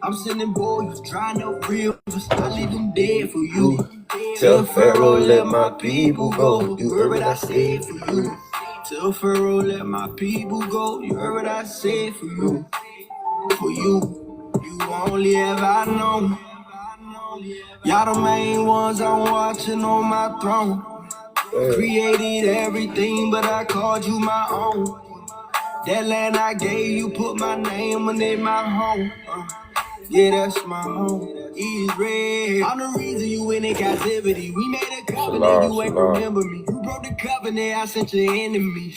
I'm sending boys drying up rivers, I leave them dead for you. Tell Pharaoh let my people go. You heard what I said for you. Tell Pharaoh let my people go. You heard what I said for you. For you, you only ever known. Y'all the main ones I'm watching on my throne. Created everything, but I called you my own. That land I gave you, put my name on it, my home. Yeah, that's my home. Israel. I'm the reason you in captivity. We made a covenant, you ain't remember me. You broke the covenant, I sent your enemy.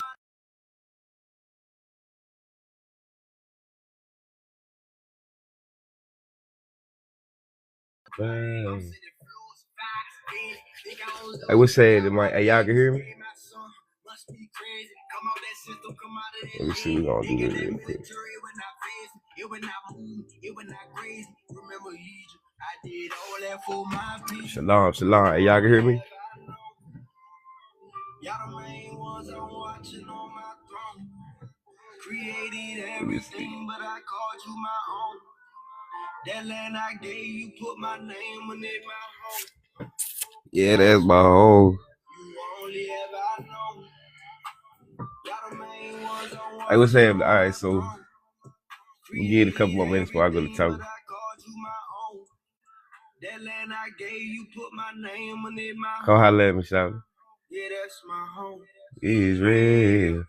I would say that my y'all can hear me. Let me see. We're gonna do this real quick. Shalom, shalom. Hey, y'all can hear me? Created everything, but I called you my own. That land I gave you, put my name on it, my home. Yeah, that's my home. I was saying, all right, so we get a couple more minutes before I go to talk. Come holler at me, shout. Yeah, that's my home. Israel.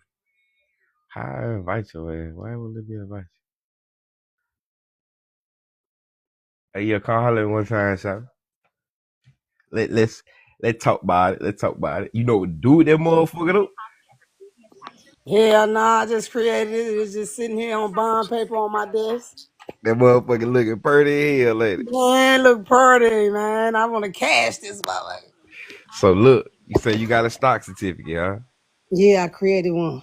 How I invite your ass? Why would let me invite you? Hey, yeah, come holler one time, shout. Let's talk about it. Let's talk about it. You know what do with that motherfucker though? Hell no, I just created it. It's just sitting here on bond paper on my desk. That motherfucker looking pretty hell, lady. Man, look pretty, man. I want to cash this motherfucker. So look, you say you got a stock certificate, huh? Yeah, I created one.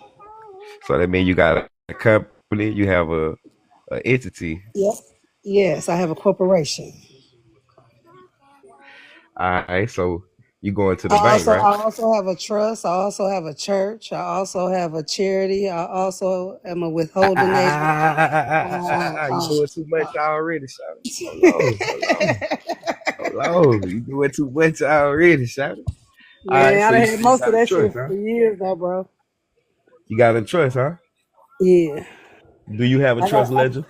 So that means you got a company, you have a entity. Yep. Yes, I have a corporation. All right, so you going to the I bank, also right? I also have a trust. I also have a church. I also have a charity. I also am a withholding agent. You doing too much already, Shawty. Hold on. You doing too much already, Shawty. All right, Man, I so done you had say you most of got a that shit trust, huh? for years now, bro. You got a trust, huh? Yeah. Do you have a I got trust ledger?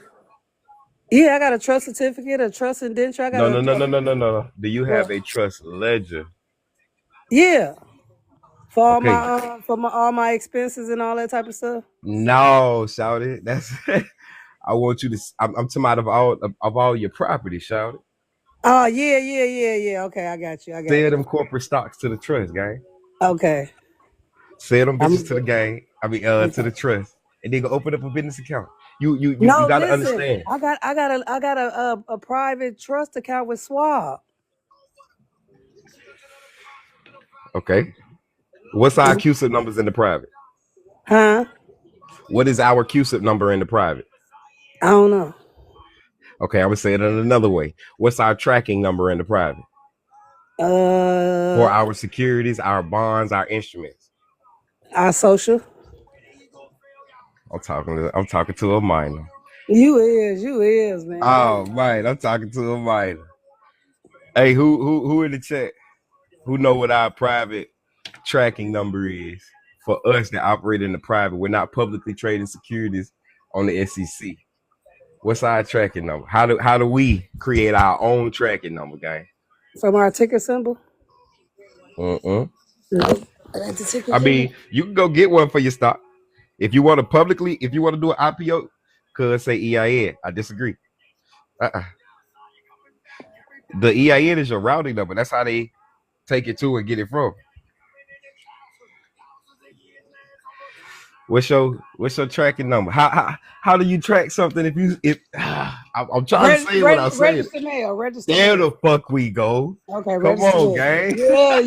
I got a trust certificate, a trust indenture. I got No. Do you have what? a trust ledger? Yeah. For all Okay. my all my expenses and all that type of stuff. No, Shawty. That's I want you to. I'm talking about of all your property, Shawty. Oh yeah. Okay, I got you. Sell them corporate stocks to the trust, gang. Okay. Sell them bitches I'm to the gang. To okay. the trust, and then go open up a business account. You No, got to listen. understand. I got a private trust account with Schwab. Okay. What's our QSIP numbers in the private? Huh? What is our QSIP number in the private? I don't know. Okay, I'm gonna say it in another way. What's our tracking number in the private for Uh, our securities, our bonds, our instruments? our social. I'm talking to a minor. You is, man. Oh, right. I'm talking to a minor. Hey, who in the chat? Who know what our private tracking number is for us that operate in the private? We're not publicly trading securities on the SEC. What's our tracking number? How do we create our own tracking number, gang? From our ticker symbol. Mm-mm. Nope. I got the ticker I symbol. mean, you can go get one for your stock if you want to do an IPO. Could say EIN. I disagree. Uh-uh. The EIN is your routing number. That's how they take it to and get it from. What's your tracking number? How do you track something if I'm trying to say what I'm saying. Register mail. Register There mail. the fuck we go. Okay, Come register on, mail. gang. Yeah,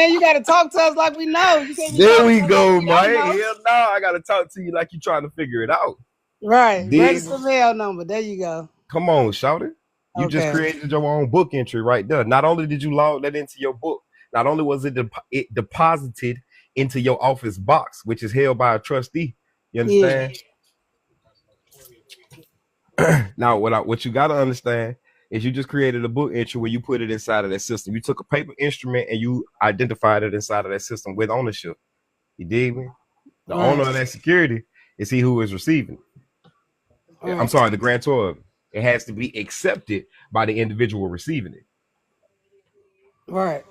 you got to talk to us like we know. You can't be There talking we to us like go, we don't man. know. Hell no, I gotta talk to you like you trying to figure it out. Right. Dig? Register mail number. There you go. Come on, shout it. You just Okay. created your own book entry right there. Not only did you log that into your book, not only was it deposited into your office box, which is held by a trustee. You understand? Now, what you got to understand is you just created a book entry where you put it inside of that system. You took a paper instrument and you identified it inside of that system with ownership. You dig me? The owner Right. of that security is he who is receiving it. I'm Right. sorry, the grantor of it. It has to be accepted by the individual receiving it. Right.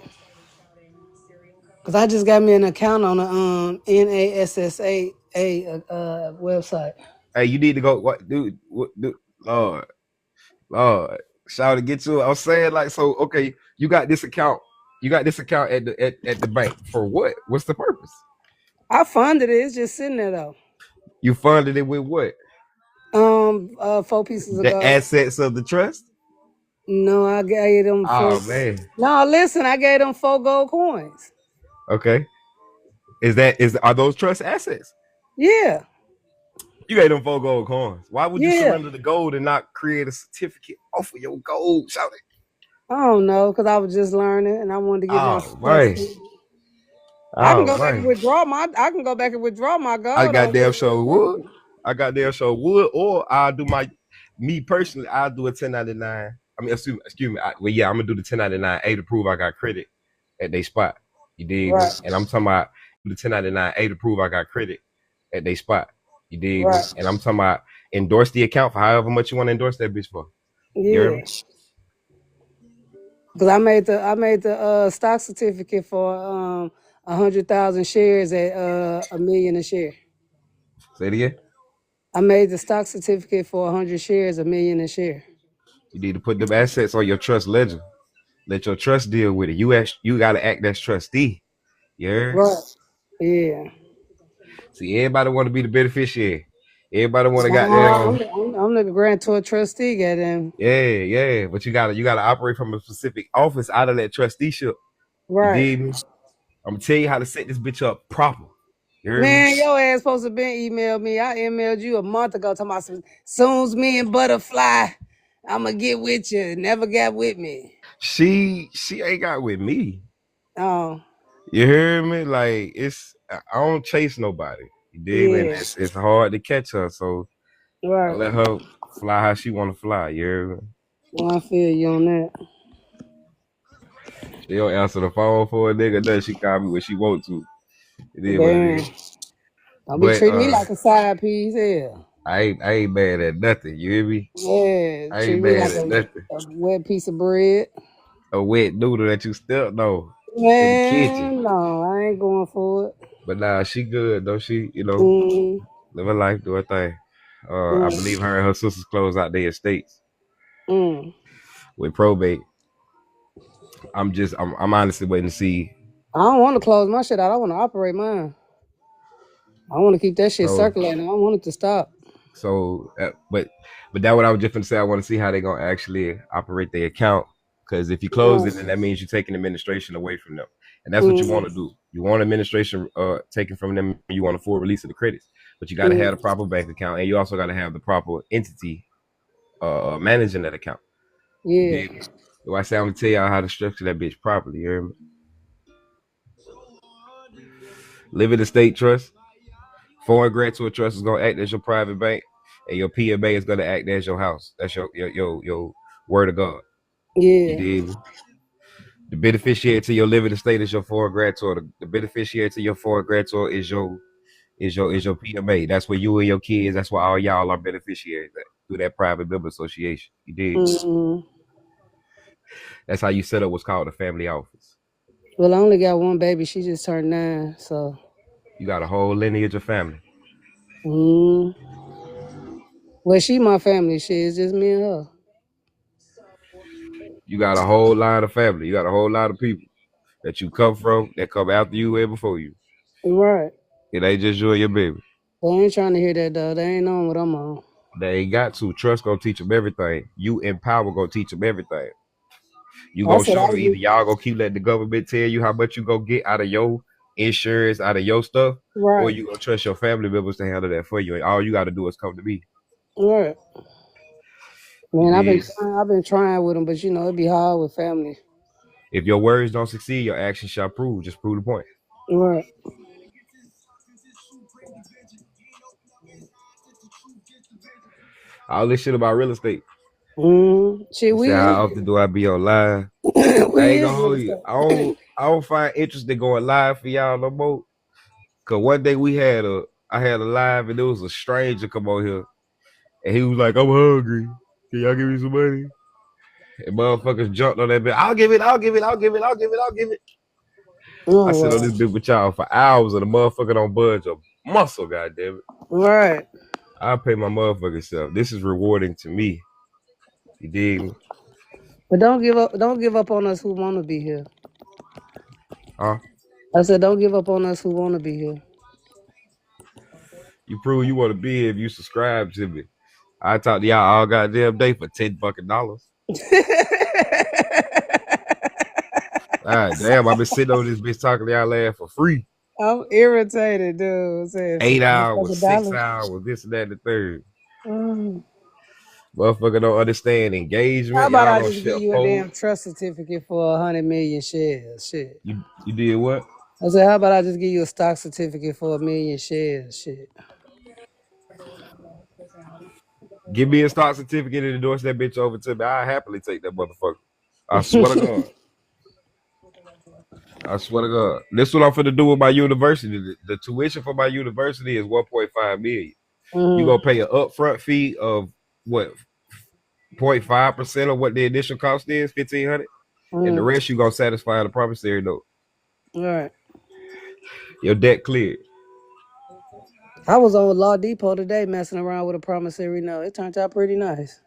Cause I just got me an account on the NASA website. Hey, you need to go. What, dude? What, dude? Lord, Lord, shout to get you. I'm saying like, so okay, you got this account. You got this account at the bank for what? What's the purpose? I funded it. It's just sitting there though. You funded it with what? 4 pieces of The gold. assets of the trust. No, I gave them Oh four. man. No, listen, I gave them 4 gold coins. Okay. Are those trust assets? Yeah, You gave them 4 gold coins. Why would you yeah. surrender the gold and not create a certificate off of your gold? Shout it. I don't know, cause I was just learning and I wanted to get my Oh stuff. man. I can Oh go back and man. withdraw my. I can go back and withdraw my I gold got on damn sure would. Wednesday. I got damn sure would, or I'll do me personally, I'll do a 1099. I mean, excuse me. Well, yeah, I'm gonna do the 1099A to prove I got credit at they spot. You dig me? Right, And I'm talking about the 1099A to prove I got credit at they spot. You dig me? right. And I'm talking about endorse the account for however much you want to endorse that bitch for. You heard Yeah, me? cause I made the stock certificate for 100,000 shares at a million a share. Say it again. I made the stock certificate for 100 shares, a million a share. You need to put them assets on your trust ledger. Let your trust deal with it. You gotta act as trustee. You heard? Right. Yeah. See, everybody want to be the beneficiary. Everybody want to Nah, goddamn, I'm the grantor trustee, goddamn. yeah. But you gotta operate from a specific office out of that trusteeship. You Right. dig me? I'm gonna tell you how to set this bitch up proper. You heard me? Man, your ass supposed to been emailed me. I emailed you a month ago talking about soon as me and Butterfly, I'ma get with you. Never got with me. She ain't got with me. Oh, You hear me? Like I don't chase nobody. You dig me? And yeah. it's hard to catch her, so I Right. let her fly how she want to fly. You hear me? Well, I feel you on that. She don't answer the phone for a nigga. Does she call me when she want to? It is what it Damn. is. Don't be But treating me like a side piece. Yeah. I ain't mad at nothing. You hear me? Yeah. I Treat ain't me mad like at nothing. a wet piece of bread. A wet noodle that you still know in the kitchen. Man, no, I ain't going for it. But nah, she good though. She, Mm, live her life, do her thing. I mm, believe her and her sisters close out their estates mm. with probate. I'm honestly waiting to see. I don't want to close my shit out. I want to operate mine. I want to keep that shit So circulating. I don't want it to stop. but that what I was just gonna say. I want to see how they gonna actually operate their account. Because if you close Right. it, then that means you're taking administration away from them, and that's what you want Mm, to do. You want administration taken from them. You want a full release of the credits, but you got to have the mm, proper bank account, and you also got to have the proper entity managing that account. You yeah. dig me? So I say I'm gonna tell y'all how to structure that bitch properly. You hear me? Living estate trust, foreign grantor trust is gonna act as your private bank, and your PMA is gonna act as your house. That's your word of God. You Yeah. dig me? The beneficiary to your living estate is your foreign grantor. The beneficiary to your foreign grantor is your PMA. That's where you and your kids. That's where all y'all are beneficiaries at, through that private member association. You dig? Mm. That's how you set up what's called a family office. Well, I only got one baby. She just turned 9. So, You got a whole lineage of family. mm. Well, she my family. Shit, it's just me and her. You got a whole line of family. You got a whole lot of people that you come from that come after you and before you. Right. It ain't just you and your baby. They ain't trying to hear that, though. They ain't on what I'm on. They ain't got to. Trust gonna teach them everything. You and power gonna teach them everything. You gonna That's what show I them either do. y'all gonna keep letting the government tell you how much you gonna get out of your insurance, out of your stuff, or Right. you gonna trust your family members to handle that for you. And all you gotta do is come to me. Right. You Man, did. I've been trying with them, but it'd be hard with family. If your words don't succeed, your actions shall prove. Just prove the point. Right. All this shit about real estate. Shit, You say, we how often do I be on live? I we ain't is gonna real hold you. estate. I don't find interested going live for y'all no more. Cause one day I had a live and there was a stranger come on here and he was like, I'm hungry. Can y'all give me some money? And motherfuckers jumped on that bit. I'll give it. I Oh sit on wow. this bitch with y'all for hours and the motherfucker don't budge a muscle, goddamn it. Right. I pay my motherfucking self. This is rewarding to me. You dig me? But don't give up on us who wanna be here. Huh? I said don't give up on us who wanna be here. You prove you want to be here if you subscribe to me. I talk to y'all all goddamn day for $10 fucking. God damn, I've been sitting on this bitch talking to y'all laugh for free. I'm irritated, dude. Saying for 8 $10 hours, fucking 6 dollars. hours, this and that and the third. Mm. Motherfucker don't understand How engagement. about Y'all I don't just give share you a damn posts. trust certificate for 100 million shares? Shit. You did what? I said, how about I just give you a stock certificate for 1 million shares? Shit. Give me a stock certificate and endorse that bitch over to me. I happily take that motherfucker. I swear to God. I swear to God. This is what I'm finna do with my university. The tuition for my university is 1.5 million. You Mm-hmm. gonna pay an upfront fee of what 0.5% of what the initial cost is, 1,500, and the Mm-hmm. rest you gonna satisfy the promissory note. All right. Your debt cleared. I was on Law Depot today messing around with a promissory note. It turned out pretty nice.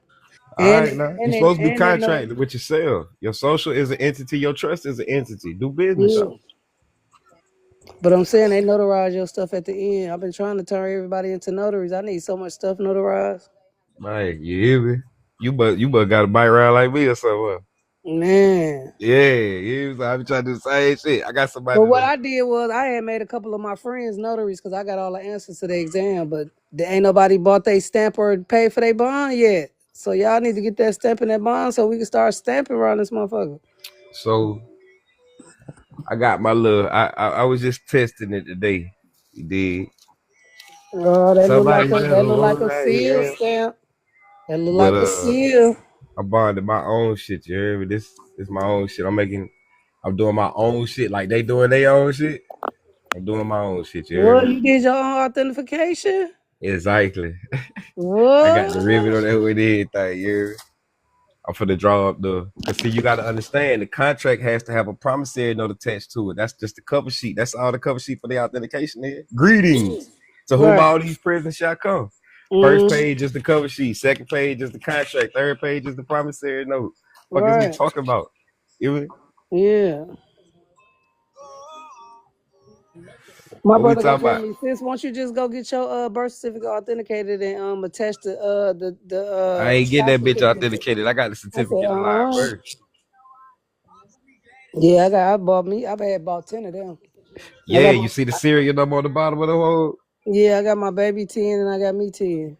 All And right, now you're and it supposed to be and it know contracted with yourself. Your social is an entity. Your trust is an entity. Do business yeah. though. But I'm saying they notarize your stuff at the end. I've been trying to turn everybody into notaries. I need so much stuff notarized. Man, you hear me? You but got a bite around like me or something. Man. Yeah, I be trying to do the same shit. I got But somebody what to I did was I had made a couple of my friends notaries because I got all the answers to the exam, but there ain't nobody bought their stamp or paid for their bond yet. So y'all need to get that stamp in that bond so we can start stamping around this motherfucker. so I got my little I was just testing it today. You did. Oh, Somebody that never look like want a that, seal yeah. stamp. That look But like a seal. I bonded my own shit, you hear me? This my own shit. I'm doing my own shit like they doing their own shit. I'm doing my own shit, you hear What, me? you did your own authentication? Exactly. I got the ribbon on What? that with everything, you hear me? I'm finna draw up cause see you gotta understand the contract has to have a promissory note attached to it. That's just the cover sheet. That's all the cover sheet for the authentication is. Greetings to whom Right. all these presents shall come. First Mm, page is the cover sheet. Second page is the contract. Third page is the promissory note. Fuck is we right. talking about? You know Yeah. My what we brother gonna talking tell about? me, sis, won't you just go get your birth certificate authenticated and attach the I ain't getting stock that bitch certificate? authenticated. I got the I said, certificate live first. Yeah, I've bought 10 of them. I Yeah, got you see the serial number on the bottom of the hole? yeah, I got my baby 10 and I got me 10.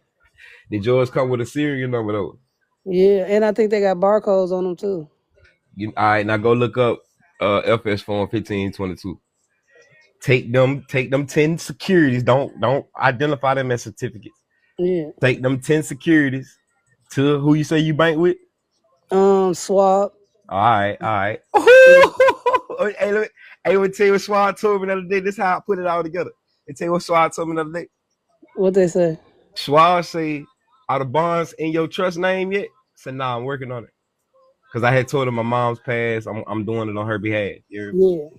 Did yours come with a serial number though? Yeah, and I think they got barcodes on them too. All right, now go look up FS form 1522. Take them 10 securities. Don't identify them as certificates. Yeah. Take them 10 securities to who you say you bank with. Swap. All right. Yeah. Let me tell you what Schwab told me the other day. This is how I put it all together. And tell you what Schwab told me the other day. What they say? Schwab say, are the bonds in your trust name yet? I said, nah, I'm working on it. Because I had told her my mom's passed. I'm doing it on her behalf. Yeah.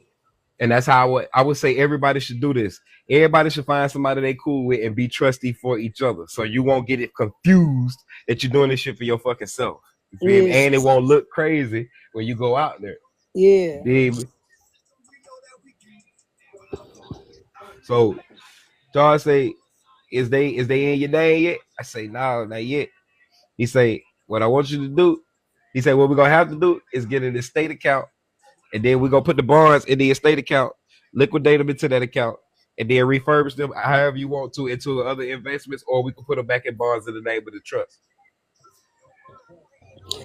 And that's how I would say everybody should do this. Everybody should find somebody they cool with and be trusty for each other. So you won't get it confused that you're doing this shit for your fucking self. You feel me? Yeah. And it won't look crazy when you go out there. You Yeah. dig me? So Charles say, is they in your name yet? I say, no, not yet. He say, what I want you to do, he said, what we're gonna have to do is get an estate account, and then we're gonna put the bonds in the estate account, liquidate them into that account, and then refurbish them however you want to into other investments, or we can put them back in bonds in the name of the trust.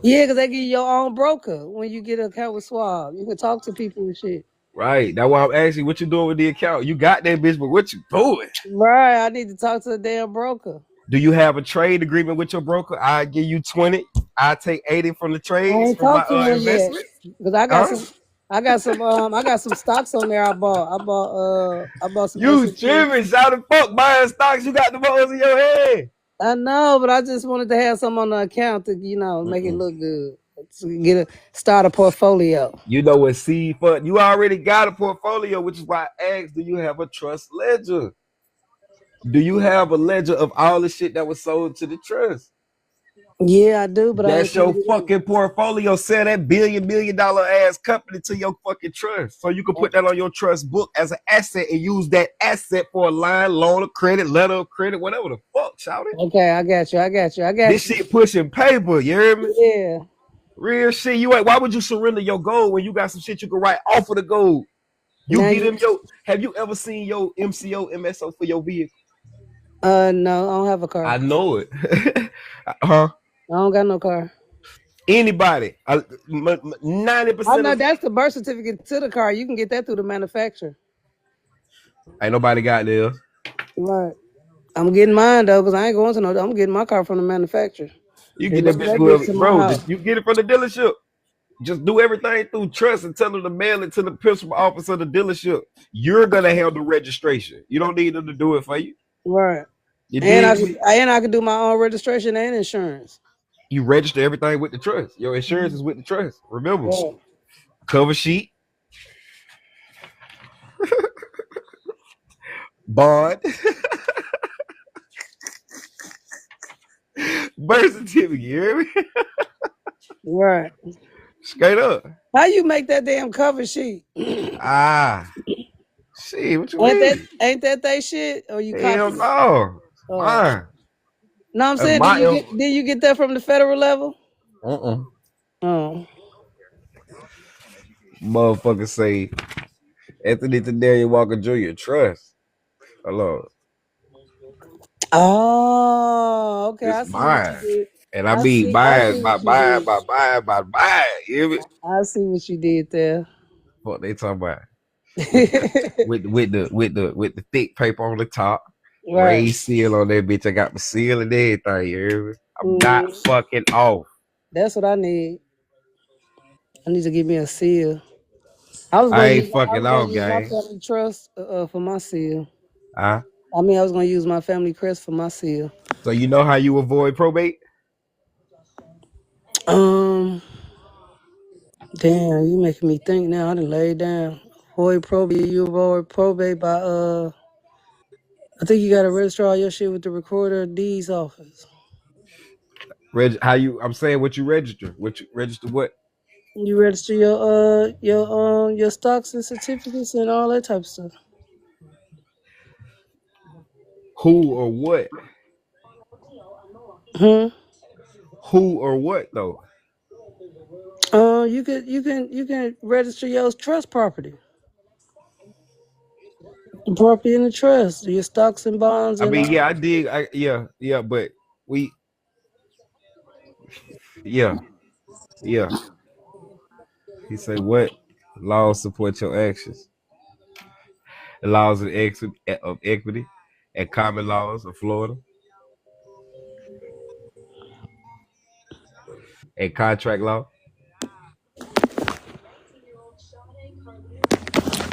Yeah, because they give you your own broker when you get an account with Swab. You can talk to people and shit. Right. That's why I'm asking what you doing with the account. You got that bitch, but what you doing? Right. I need to talk to the damn broker. Do you have a trade agreement with your broker? I give you 20. I take 80 from the I trades ain't from my talked to one yet investment. because I got Huh? some. I got some stocks on there. I bought some You S&P. tripping, shout the fuck buying stocks. You got the balls in your head. I know, but I just wanted to have some on the account to, make it Mm-mm. look good. To start a portfolio. You know what seed fund? You already got a portfolio, which is why I asked, do you have a trust ledger? Do you have a ledger of all the shit that was sold to the trust? Yeah, I do, but I ain't That's finna your get in. fucking portfolio. Sell that billion dollar ass company to your fucking trust. So you can put that on your trust book as an asset and use that asset for a line, loan of credit, letter of credit, whatever the fuck, shout it. Okay, I got you. I got you. I This got you. shit pushing paper, you hear me? Yeah. Real shit. You ain't, why would you surrender your gold when you got some shit you can write off of the gold? You Now get you. them your, have you ever seen your MCO, MSO for your vehicle? No, I don't have a car. I know it. Huh? I don't got no car. Anybody, I 90% know of, that's the birth certificate to the car. You can get that through the manufacturer. ain't nobody got there. Right. I'm getting mine though, because I ain't going to no. I'm getting my car from the manufacturer. You They get that mail bitch, that bitch to my bro. house. You get it from the dealership. Just do everything through trust and tell them to mail it to the principal office of the dealership. You're gonna handle registration. You don't need them to do it for you. Right. You And dig me? I could do my own registration and insurance. You register everything with the trust. Your insurance is with the trust. Remember, Right. cover sheet, bond, birth certificate. You hear me? Right. Straight up. How you make that damn cover sheet? ain't Ah, shit. What you that mean? ain't that they shit? Or you Hell copy it? no. Oh. Mine. No, I'm That's saying, my. did you get that from the federal level? Uh-uh. Oh. Motherfucker say Anthony Tadarius Walker Jr. Trust. Hello. Oh, okay. It's I see what you mine. did. And I mean buying, What you did. by buying. You hear me? I see what you did there. What they talking about? With the with the thick paper on the top, Right. raised seal on that bitch. I got the seal and everything. You hear me? I'm not Mhm. fucking off. That's what I need. I need to give me a seal. I was I gonna ain't use fucking off, my gang. family trust for my seal. Huh? I mean, I was gonna use my family crest for my seal. So you know how you avoid probate? Um, damn, you making me think now. I done laid down. Avoid probate. You avoid probate by I think you gotta register all your shit with the recorder of deeds office. How you? I'm saying what you register. What you register? What? You register your stocks and certificates and all that type of stuff. Who or what? Hmm. Who or what though? You can register your trust property. The property in the trust, your stocks and bonds I and mean, all. yeah, I dig. Yeah, but we, yeah, yeah. He said, "What laws support your actions? The laws of equity and common laws of Florida and contract law."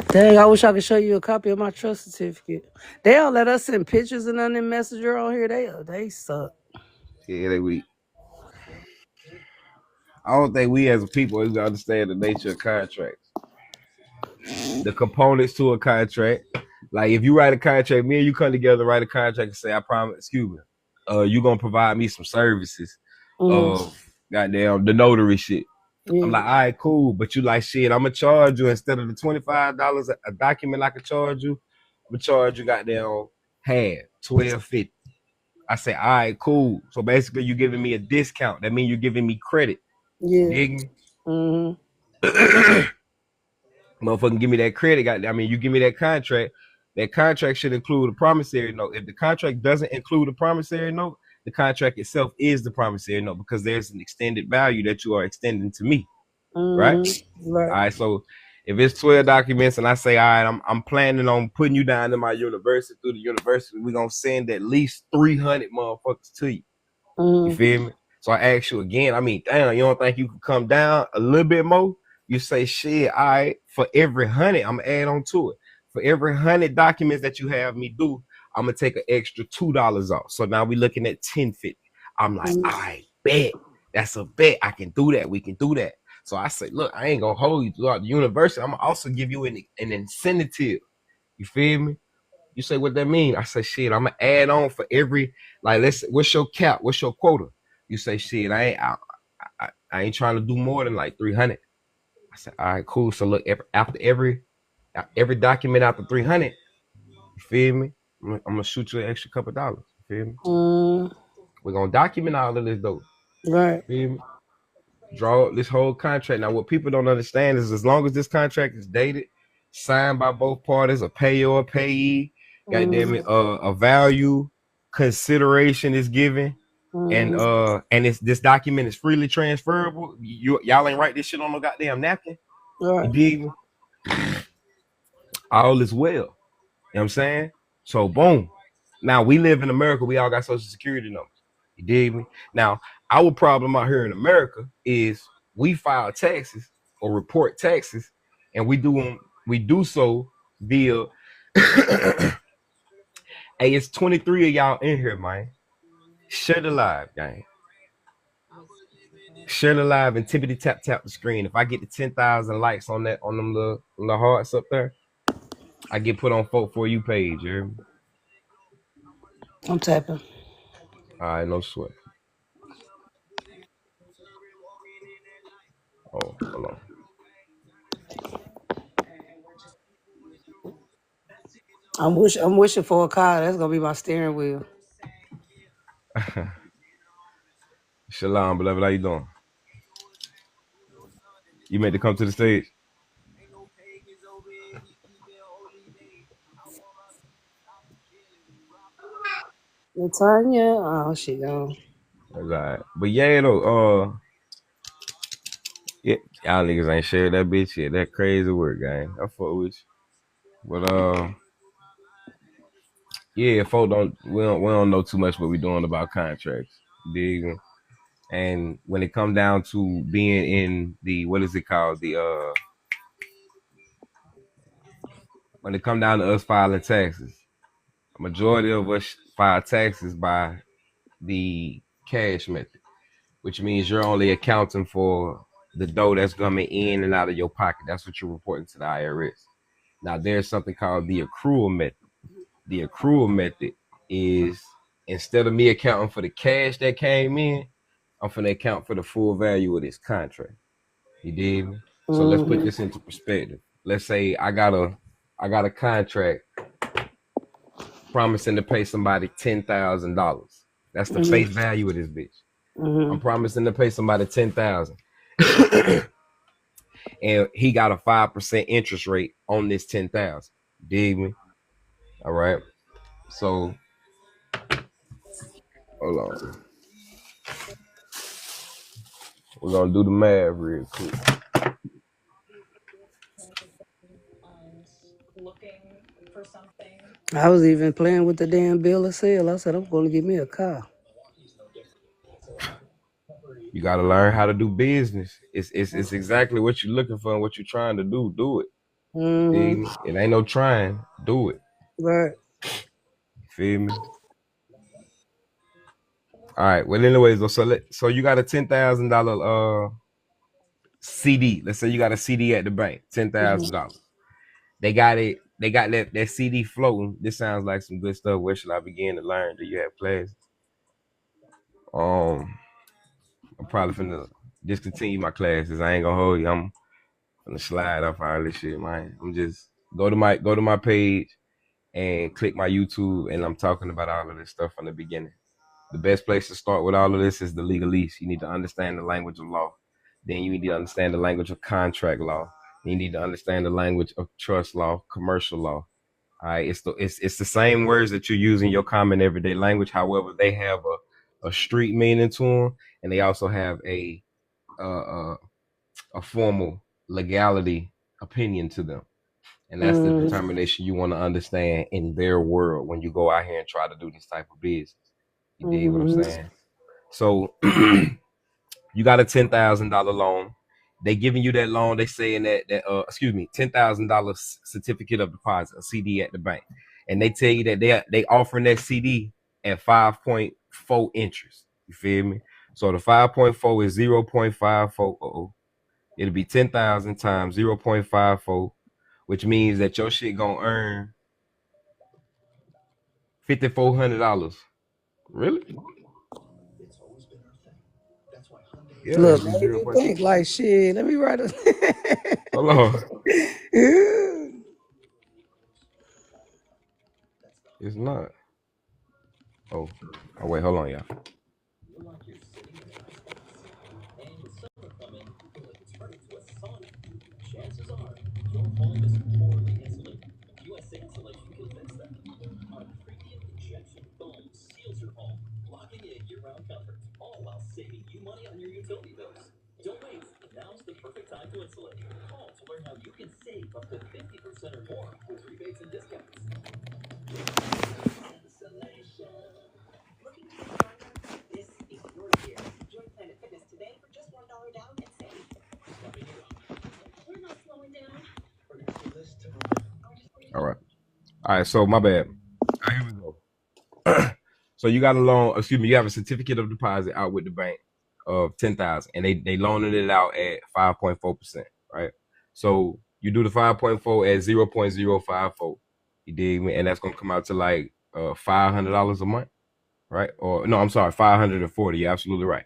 Dang, I wish I could show you a copy of my trust certificate. They don't let us send pictures and nothing in Messenger on here. They suck. Yeah, they weak. I don't think we as a people even understand the nature of contracts, the components to a contract. Like if you write a contract, me and you come together, write a contract, and say, "I promise, excuse me, you gonna provide me some services Mm-hmm. of goddamn the notary shit." I'm Yeah, like, all right, cool. But you like shit, I'm gonna charge you instead of the $25 a document I could charge you, I'm gonna charge you goddamn half, 12.50. I say, all right, cool. So basically you're giving me a discount. That means you're giving me credit. yeah. Dig me? Mm-hmm. Motherfucking give me that credit, goddamn. I mean, you give me that contract. That contract should include a promissory note. If the contract doesn't include a promissory note, the contract itself is the promissory note because there's an extended value that you are extending to me. Right? Mm-hmm. All Right. right. So If it's 12 documents and I say, all right, I'm planning on putting you down to my university through the university, we're gonna send at least 300 motherfuckers to you. You Mm-hmm. feel me? So I ask you again, I mean, damn, you don't think you could come down a little bit more? You say, shit, all right, for every 100, I'm gonna add on to it. For every 100 documents that you have me do, I'm gonna take an extra $2 off. So now we looking at 1050. I'm like, I bet. That's a bet. I can do that. We can do that. So I say, look, I ain't gonna hold you throughout the university. I'm gonna also give you an incentive. You feel me? You say what that mean? I say, shit, I'm gonna add on for every, like, what's your cap? What's your quota? You say, shit, I ain't trying to do more than like 300. I said, all right, cool. So look, after every document after 300, you feel me? I'm gonna shoot you an extra couple dollars. You feel me? We're gonna document all of this though. Right. You feel me? Draw this whole contract. Now, what people don't understand is as long as this contract is dated, signed by both parties, a payer or payee, goddamn it, a value consideration is given, and it's this document is freely transferable. Y'all ain't write this shit on no goddamn napkin. You Right. dig me? All is well. You know what I'm saying? So boom. Now we live in America, we all got social security numbers. You dig me? Now, our problem out here in America is we file taxes or report taxes, and we do so via hey, it's 23 of y'all in here, man. Share the live, gang. Share the live and tippity tap the screen. If I get the 10,000 likes on that on them the hearts up there, I get put on Folk For You page. You hear me? I'm tapping. All right, no sweat. Oh, hold on. I'm wishing for a car. That's gonna be my steering wheel. Shalom, beloved. How you doing? You meant to come to the stage? Latanya. Oh, she gone. That's all right. But yeah, though, yeah, y'all niggas ain't shared that bitch yet. That crazy work, gang. I fuck with you. But yeah, folk we don't know too much what we doing about contracts. Dig me? And when it come down to being in the what is it called? When it come down to us filing taxes, a majority of us file taxes by the cash method, which means you're only accounting for the dough that's coming in and out of your pocket. That's what you're reporting to the IRS. Now, there's something called the accrual method. The accrual method is instead of me accounting for the cash that came in, I'm going to account for the full value of this contract. You dig me? So let's put this into perspective. Let's say I got a contract promising to pay somebody $10,000. That's the face value of this bitch. I'm promising to pay somebody 10,000, and he got a 5% interest rate on this 10,000. Dig me? All right. So hold on. We're gonna do the math real quick. I was even playing with the damn bill of sale. I said I'm gonna get me a car. You gotta learn how to do business. It's exactly what you're looking for and what you're trying to do. Do it. Dig me? It ain't no trying. Do it. Right. Feel me? All right. Well, anyways, so you got a $10,000 CD. Let's say you got a CD at the bank, $10,000. They got it. They got that CD floating. This sounds like some good stuff. Where should I begin to learn? Do you have class? I'm probably finna discontinue my classes. I ain't gonna hold you. I'm gonna slide off all this shit, man. I'm just go to my page and click my YouTube, and I'm talking about all of this stuff from the beginning. The best place to start with all of this is the legalese. You need to understand the language of law. Then you need to understand the language of contract law. You need to understand the language of trust law, commercial law. All right, it's the same words that you use in your common everyday language. However, they have a street meaning to them, and they also have a formal legality opinion to them. And that's the Mm-hmm. determination you want to understand in their world when you go out here and try to do this type of business. You dig what I'm Mm-hmm. saying? So you got a $10,000 loan. They giving you that loan. They saying that $10,000 certificate of deposit, a CD at the bank, and they tell you that they offering that CD at 5.4 interest. You feel me? So the 5.4 is 0.54. It'll be 10,000 times 0.54, which means that your shit gonna earn $5,400. Really? Yeah, Look, it'll be made me 0.4. think like shit. Let me write a Hold on. It's not. Oh, wait, hold on, y'all. All right, so my bad. All right, here we go. So you got a loan, excuse me, you have a certificate of deposit out with the bank of 10,000, and they loaning it out at 5.4%, right? So you do the 5.4 at 0.054. You dig me? And that's gonna come out to like $500 a month, right? Or no, I'm sorry, 540. You're absolutely right.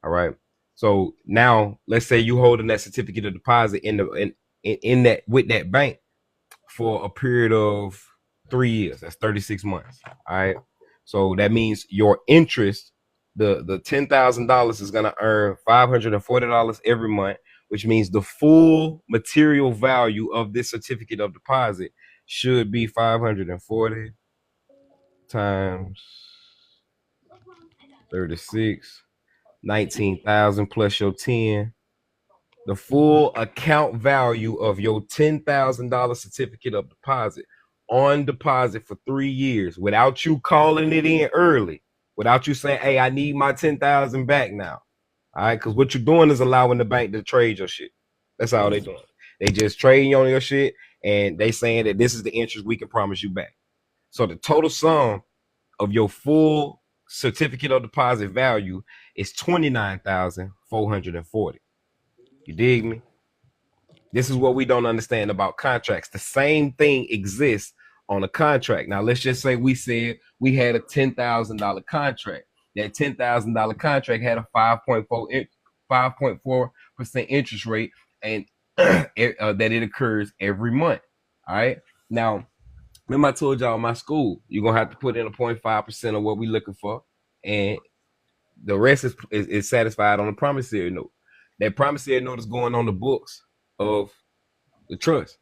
All right. So now let's say you holding that certificate of deposit in that with that bank for a period of 3 years. That's 36 months. All right. So that means your interest, the $10,000 is gonna earn $540 every month, which means the full material value of this certificate of deposit should be 540 times 36, 19,000 plus your 10. The full account value of your $10,000 certificate of deposit on deposit for 3 years without you calling it in early, without you saying, hey, I need my 10,000 back now. All right. Because what you're doing is allowing the bank to trade your shit. That's all they doing. They just trading on your shit and they saying that this is the interest we can promise you back. So the total sum of your full certificate of deposit value is 29,440. You dig me? This is what we don't understand about contracts. The same thing exists on a contract. Now, let's just say we said we had a $10,000 contract. That $10,000 contract had a 5.4% interest rate, and that it occurs every month. All right. Now, remember I told y'all my school, you're gonna have to put in a 0.5% of what we're looking for, and the rest is satisfied on the promissory note. That promissory note is going on the books of the trust.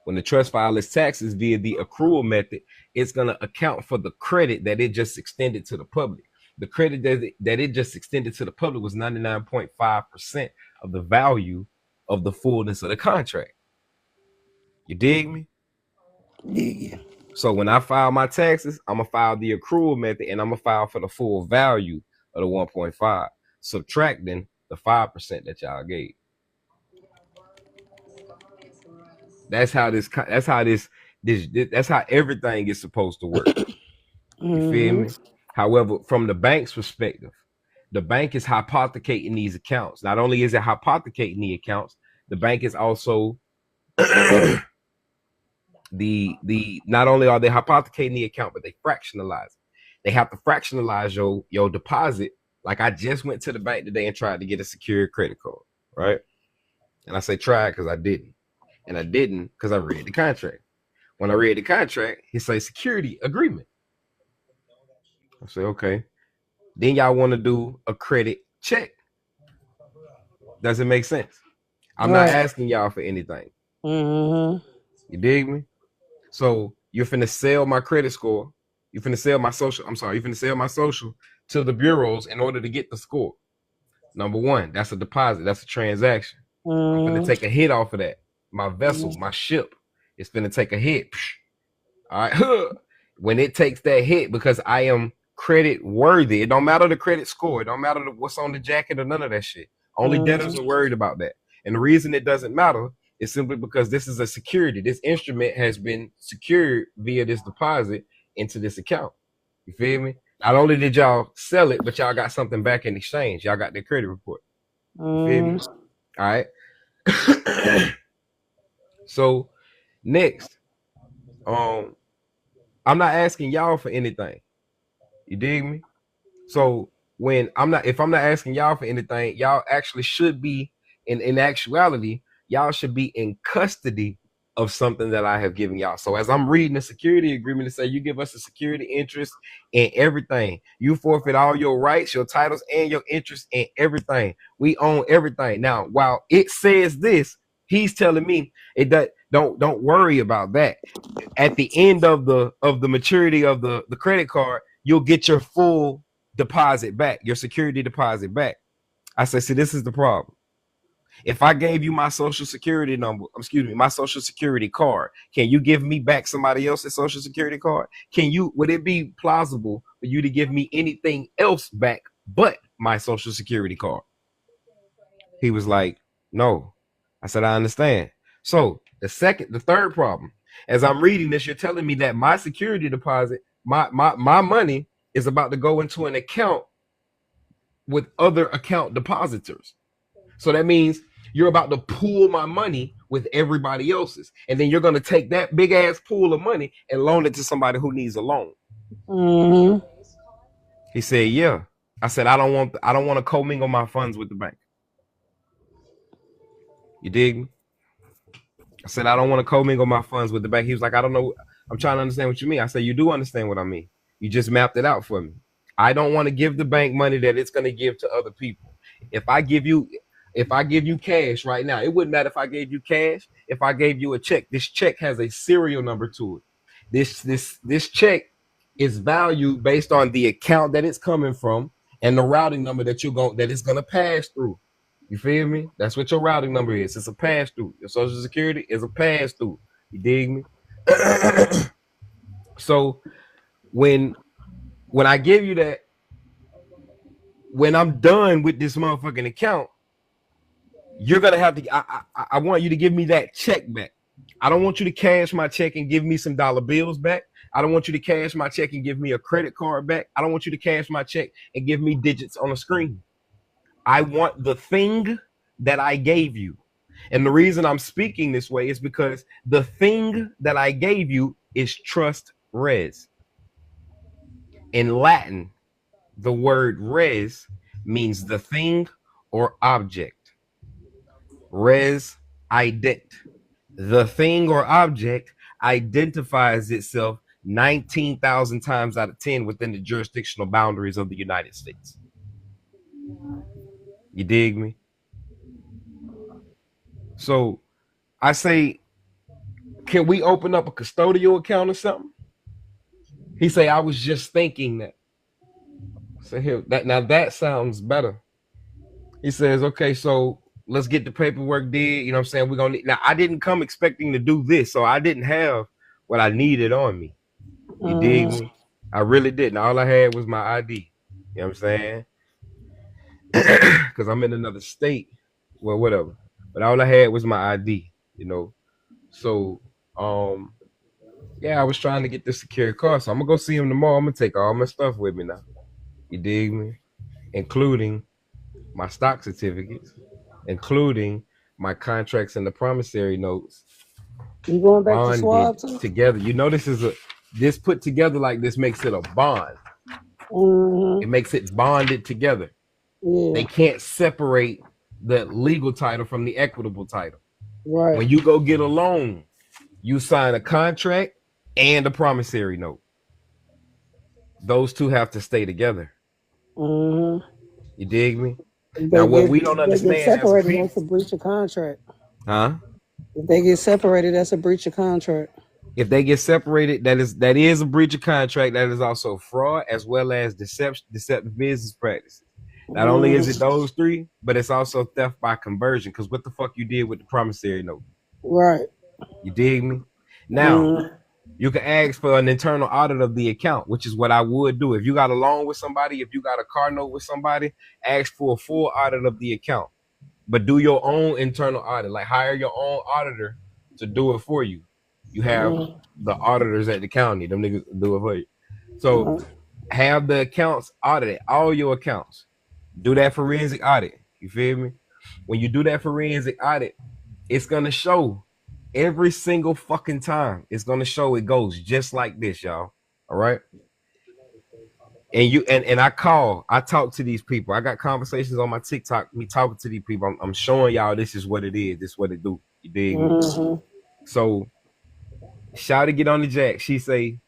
When the trust files its taxes via the accrual method, it's going to account for the credit that it just extended to the public. The credit that it just extended to the public was 99.5% of the value of the fullness of the contract. You dig me? Yeah. So when I file my taxes, I'm going to file the accrual method and I'm going to file for the full value of the 1.5, subtracting the 5% that y'all gave. That's how everything is supposed to work. You feel me? However, from the bank's perspective, the bank is hypothecating these accounts. Not only is it hypothecating the accounts, the bank is also not only are they hypothecating the account, but they fractionalize it. They have to fractionalize your deposit. Like I just went to the bank today and tried to get a secured credit card, right? And I say try because I didn't. And I didn't because I read the contract. When I read the contract, it says security agreement. I say, okay. Then y'all want to do a credit check. Does it make sense? I'm not asking y'all for anything. Mm-hmm. You dig me? So you're finna sell my credit score. You're finna sell my social. I'm sorry. You're finna sell my social to the bureaus in order to get the score. Number one, that's a deposit. That's a transaction. I'm finna take a hit off of that. My vessel, my ship is finna take a hit. All right. When it takes that hit, because I am credit worthy, it don't matter the credit score, it don't matter what's on the jacket or none of that shit. Only debtors are worried about that. And the reason it doesn't matter is simply because this is a security. This instrument has been secured via this deposit into this account. You feel me? Not only did y'all sell it, but y'all got something back in exchange. Y'all got their credit report. You feel me? All right. So next, I'm not asking y'all for anything. You dig me? So if I'm not asking y'all for anything, y'all actually should be in actuality, y'all should be in custody of something that I have given y'all. So as I'm reading the security agreement, it say you give us a security interest in everything. You forfeit all your rights, your titles, and your interest in everything. We own everything. Now, while it says this, he's telling me don't worry about that. At the end of the maturity of the credit card, you'll get your full deposit back, your security deposit back. I said, see, this is the problem. If I gave you my social security number, my social security card, can you give me back somebody else's social security card? Would it be plausible for you to give me anything else back but my social security card? He was like, no. I said, I understand. So the third problem, as I'm reading this, you're telling me that my security deposit, my money is about to go into an account with other account depositors. So that means you're about to pool my money with everybody else's. And then you're going to take that big ass pool of money and loan it to somebody who needs a loan. Mm-hmm. He said, yeah. I said, I don't want to commingle my funds with the bank. You dig me? I said, I don't want to commingle my funds with the bank. He was like, I don't know. I'm trying to understand what you mean. I said, you do understand what I mean. You just mapped it out for me. I don't want to give the bank money that it's going to give to other people. If I give you cash right now, it wouldn't matter if I gave you cash. If I gave you a check, this check has a serial number to it. This check is valued based on the account that it's coming from and the routing number that it's going to pass through. You feel me? That's what your routing number is. It's a pass through. Your social security is a pass through. You dig me? So when I give you that, when I'm done with this motherfucking account, you're gonna have to. I want you to give me that check back. I don't want you to cash my check and give me some dollar bills back. I don't want you to cash my check and give me a credit card back. I don't want you to cash my check and give me digits on a screen. I want the thing that I gave you. And the reason I'm speaking this way is because the thing that I gave you is trust res. In Latin, the word res means the thing or object. Res ident. The thing or object identifies itself 19,000 times out of 10 within the jurisdictional boundaries of the United States. You dig me? So I say, can we open up a custodial account or something? He say, I was just thinking that. So here, that sounds better. He says, okay, so let's get the paperwork did. You know what I'm saying? We're gonna need. Now, I didn't come expecting to do this, so I didn't have what I needed on me. You dig me? I really didn't. All I had was my ID. You know what I'm saying? Because I'm in another state. Well, whatever. But all I had was my ID, you know. So, yeah, I was trying to get the secure car. So I'm gonna go see him tomorrow. I'm gonna take all my stuff with me now. You dig me? Including my stock certificates, including my contracts and the promissory notes. You going back to swap together? You know, this put together like this makes it a bond. Mm-hmm. It makes it bonded together. Yeah. They can't separate the legal title from the equitable title. Right. When you go get a loan, you sign a contract and a promissory note. Those two have to stay together. Mm-hmm. You dig me? Now, what we don't understand is separated, that's a breach of contract. Huh? If they get separated, that's a breach of contract. If they get separated, that is a breach of contract. That is also fraud as well as deceptive business practices. Not only is it those three, but it's also theft by conversion. Because what the fuck you did with the promissory note? Right. You dig me? Now, Mm-hmm. you can ask for an internal audit of the account, which is what I would do. If you got a loan with somebody, if you got a car note with somebody, ask for a full audit of the account. But do your own internal audit. Like hire your own auditor to do it for you. You have the auditors at the county, them niggas do it for you. So have the accounts audited, all your accounts. Do that forensic audit. You feel me? When you do that forensic audit, it's gonna show every single fucking time. It's gonna show it goes just like this, y'all. All right. And you and I talk to these people. I got conversations on my TikTok. Me talking to these people. I'm showing y'all this is what it is. This is what it do. You dig me? Mm-hmm. So shout to get on the jack. She say,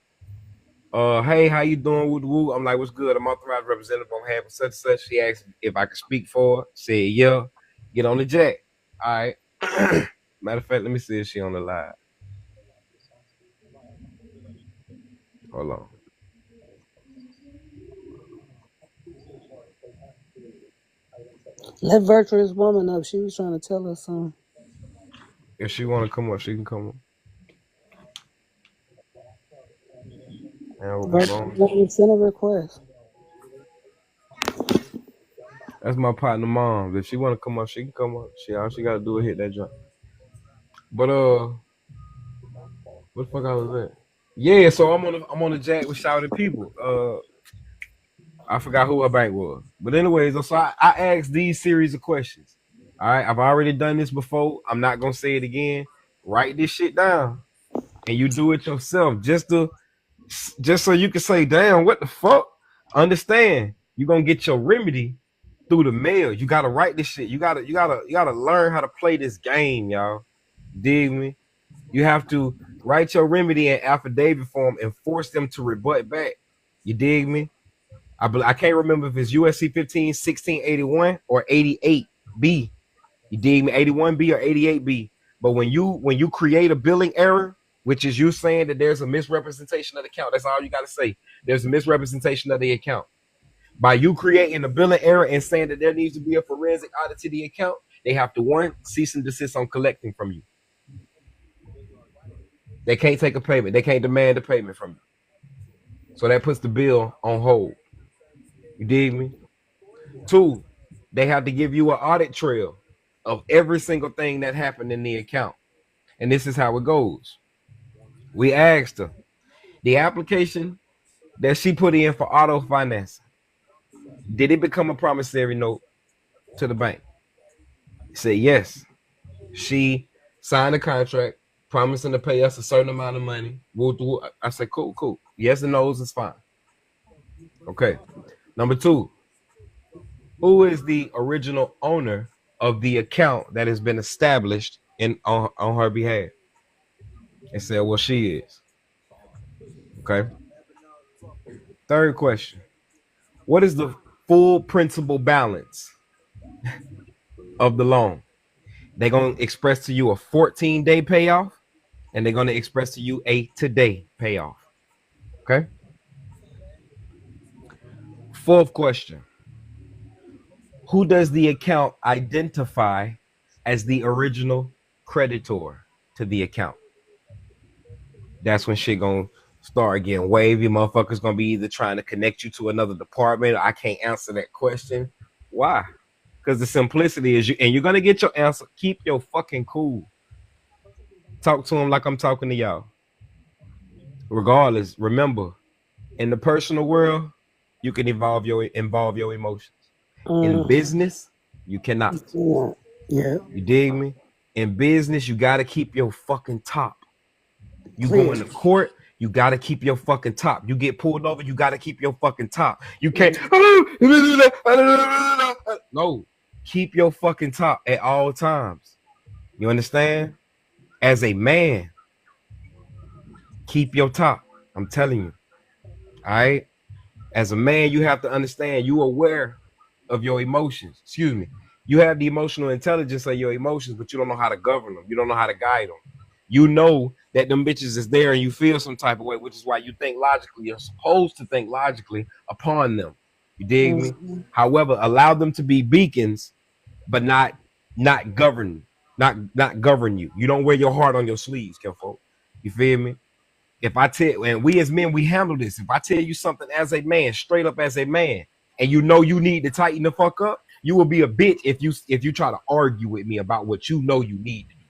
hey, how you doing? Woo woo. I'm like, what's good? I'm authorized representative on behalf of such and such. She asked if I could speak for her. Said, yeah. Get on the jack. All right. Matter of fact, let me see if she on the live. Hold on. Let virtuous woman up. She was trying to tell us something. If she want to come up, she can come up. Virtuous woman send a request. That's my partner mom. If she want to come up, she can come up. All she gotta do is hit that jump. But what the fuck I was at? Yeah, so I'm on the jack with shouting people. I forgot who her bank was. But anyways, so I asked these series of questions. All right, I've already done this before. I'm not gonna say it again. Write this shit down, and you do it yourself, just so you can say, "Damn, what the fuck?" Understand? You're gonna get your remedy through the mail. You gotta write this shit. You gotta learn how to play this game, y'all. Dig me? You have to write your remedy in affidavit form and force them to rebut back. You dig me? I can't remember if it's USC 15 1681 or 88B. You dig me? 81B or 88B. But when you create a billing error, which is you saying that there's a misrepresentation of the account, that's all you got to say. There's a misrepresentation of the account. By you creating a billing error and saying that there needs to be a forensic audit to the account, they have to, one, cease and desist on collecting from you. They can't take a payment. They can't demand a payment from you. So that puts the bill on hold. You dig me? Two, they have to give you an audit trail of every single thing that happened in the account. And this is how it goes. We asked her, the application that she put in for auto financing, did it become a promissory note to the bank? Said yes. She signed a contract promising to pay us a certain amount of money. I said, cool. Yes and no's is fine. Okay. Number two, who is the original owner of the account that has been established on her behalf? And said, well, she is. Okay. Third question, what is the full principal balance of the loan? They're going to express to you a 14-day payoff, and they're going to express to you a today payoff. Okay. Fourth question, who does the account identify as the original creditor to the account? That's when shit gonna start getting wavy. Motherfuckers gonna be either trying to connect you to another department. I can't answer that question. Why? Because the simplicity is and you're gonna get your answer. Keep your fucking cool. Talk to them like I'm talking to y'all. Regardless, remember, in the personal world, you can involve your emotions. In business, you cannot. Yeah. You dig me? In business, you gotta keep your fucking top. You Clear. go into court, you gotta keep your fucking top. You get pulled over, you gotta keep your fucking top. You can't no, keep your fucking top at all times. You understand? As a man, keep your top. I'm telling you. All right. As a man, you have to understand you are aware of your emotions. Excuse me. You have the emotional intelligence of your emotions, but you don't know how to govern them. You don't know how to guide them. You know that them bitches is there and you feel some type of way, which is why you think logically. You're supposed to think logically upon them. You dig me? However, allow them to be beacons, but not govern not govern you. You don't wear your heart on your sleeves, Kelfo. You feel me? If I tell, and we as men, we handle this. If I tell you something as a man, straight up as a man, and you know you need to tighten the fuck up, you will be a bitch if you try to argue with me about what you know you need to do.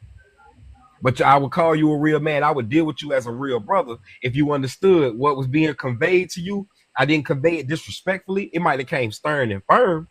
But I would call you a real man. I would deal with you as a real brother if you understood what was being conveyed to you. I didn't convey it disrespectfully. It might have came stern and firm.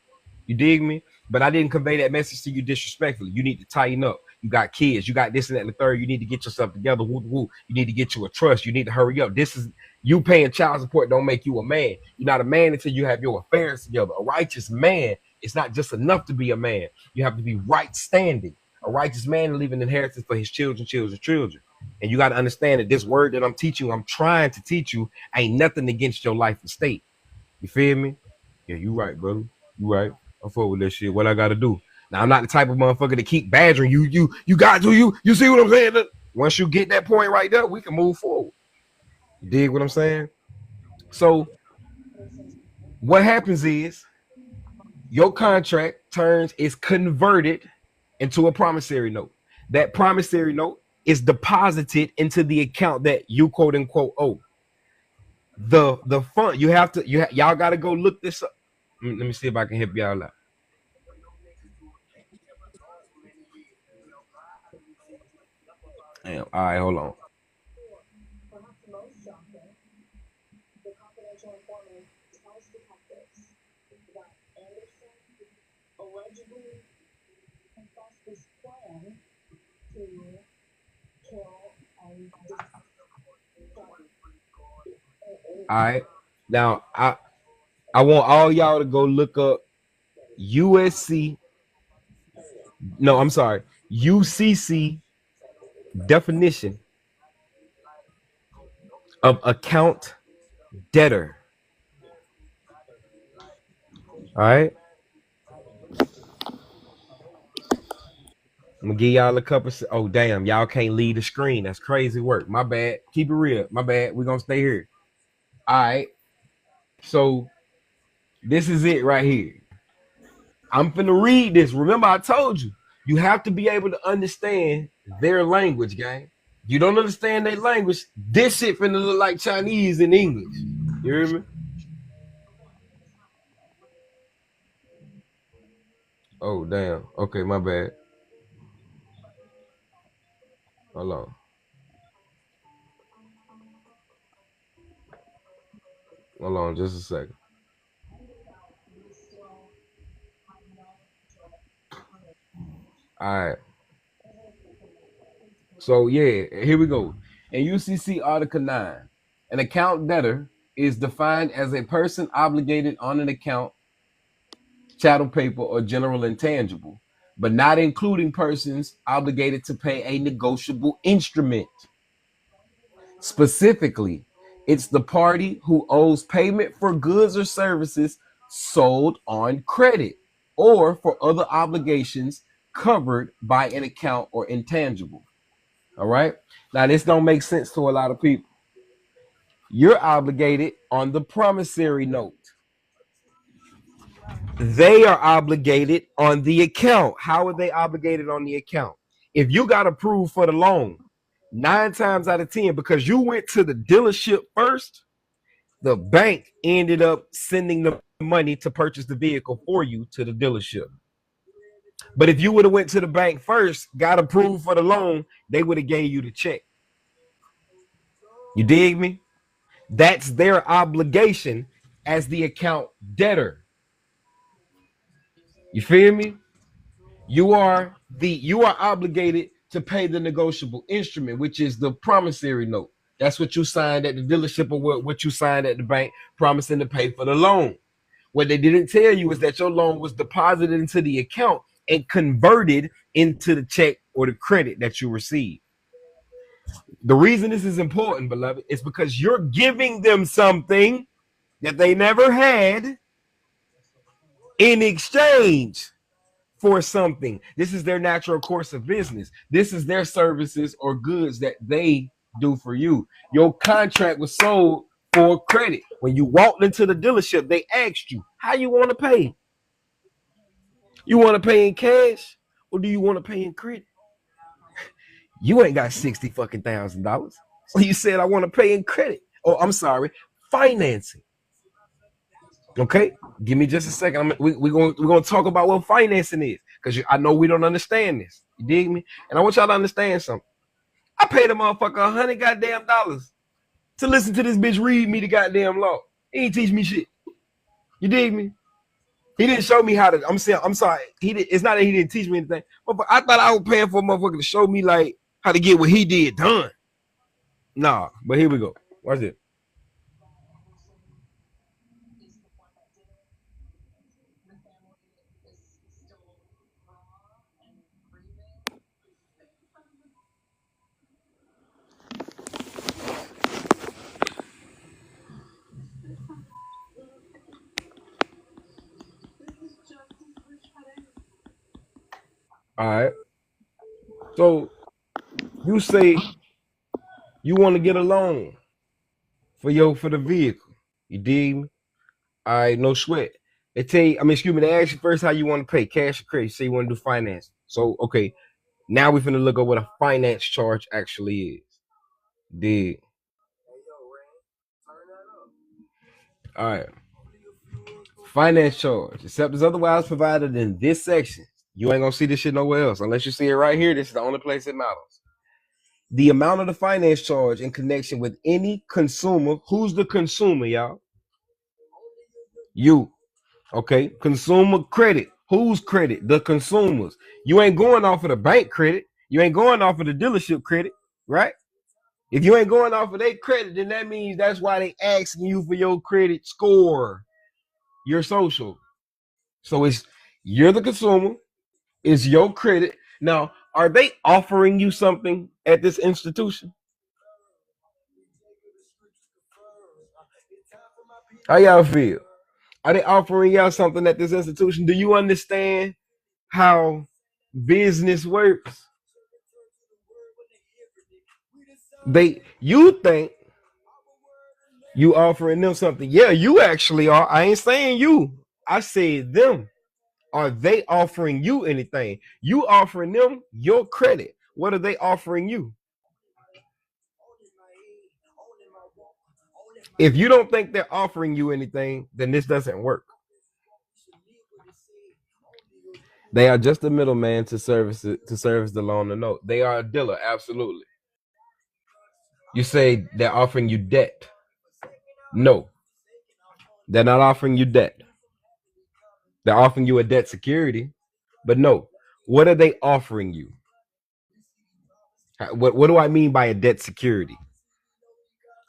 You dig me? But I didn't convey that message to you disrespectfully. You need to tighten up. You got kids. You got this and that and the third. You need to get yourself together. Woo, woo. You need to get you a trust. You need to hurry up. This is you paying child support don't make you a man. You're not a man until you have your affairs together. A righteous man, it's not just enough to be a man. You have to be right standing. A righteous man leaving an inheritance for his children, children. And you got to understand that this word that I'm teaching you, I'm trying to teach you, ain't nothing against your life and state. You feel me? Yeah, you right, brother. You right. I'm forward with that shit. What I got to do? Now, I'm not the type of motherfucker to keep badgering you. You got to, you see what I'm saying? Once you get that point right there, we can move forward. You dig what I'm saying? So what happens is your contract is converted into a promissory note. That promissory note is deposited into the account that you quote unquote owe. The fund y'all got to go look this up. Let me see if I can help y'all out. Damn. All right, hold on. All right. Now I want all y'all to go look up USC. No, I'm sorry. UCC definition of account debtor. All right. I'm gonna give y'all a couple. Oh damn, y'all can't leave the screen. That's crazy work. My bad. Keep it real. My bad. We're gonna stay here. All right. So this is it right here. I'm finna read this. Remember, I told you, you have to be able to understand their language, gang. You don't understand their language, this shit finna look like Chinese in English. You hear me? Oh, damn. Okay, my bad. Hold on. Hold on just a second. All right. So, yeah, here we go. In UCC Article 9, an account debtor is defined as a person obligated on an account, chattel paper, or general intangible, but not including persons obligated to pay a negotiable instrument. Specifically, it's the party who owes payment for goods or services sold on credit or for other obligations covered by an account or intangible. All right. Now, this don't make sense to a lot of people. You're obligated on the promissory note. They are obligated on the account. How are they obligated on the account? If you got approved for the loan, 9 times out of 10, because you went to the dealership first, the bank ended up sending the money to purchase the vehicle for you to the dealership. But if you would have went to the bank first, got approved for the loan, they would have gave you the check. You dig me? That's their obligation as the account debtor. You feel me? You are obligated to pay the negotiable instrument, which is the promissory note. That's what you signed at the dealership or what you signed at the bank, promising to pay for the loan. What they didn't tell you is that your loan was deposited into the account and converted into the check or the credit that you received. The reason this is important, beloved, is because you're giving them something that they never had in exchange for something. This is their natural course of business. This is their services or goods that they do for you. Your contract was sold for credit. When you walked into the dealership, they asked you, how you want to pay? You want to pay in cash or do you want to pay in credit? You ain't got 60 fucking $1,000. So you said I want to pay in credit. Oh, I'm sorry, financing. Okay, give me just a second. We're gonna talk about what financing is, because I know we don't understand this. You dig me? And I want y'all to understand something. I paid a motherfucker $100 goddamn dollars to listen to this bitch read me the goddamn law. He ain't teach me shit. You dig me? He didn't show me how to. I'm sorry. He did. It's not that he didn't teach me anything. But I thought I was paying for a motherfucker to show me like how to get what he did done. Nah, but here we go. Watch it. All right. So you say you want to get a loan for the vehicle. You dig me? All right, no sweat. They tell you, they ask you first how you want to pay, cash or credit. You say you want to do finance. So okay, now we're finna look at what a finance charge actually is. Dig. All right. Finance charge, except as otherwise provided in this section. You ain't gonna see this shit nowhere else. Unless you see it right here, this is the only place it matters. The amount of the finance charge in connection with any consumer. Who's the consumer, y'all? You. Okay. Consumer credit. Whose credit? The consumers. You ain't going off of the bank credit. You ain't going off of the dealership credit, right? If you ain't going off of their credit, then that means that's why they asking you for your credit score, your social. So you're the consumer, it's your credit. Now, are they offering you something at this institution? How y'all feel? Are they offering y'all something at this institution? Do you understand how business works? You think you offering them something. Yeah, you actually are. I ain't saying you. I said them. Are they offering you anything? You offering them your credit. What are they offering you? If you don't think they're offering you anything, then this doesn't work. They are just a middleman to service the loan or note. They are a dealer, absolutely. You say they're offering you debt. No, they're not offering you debt. They're offering you a debt security, but no. What are they offering you? What do I mean by a debt security?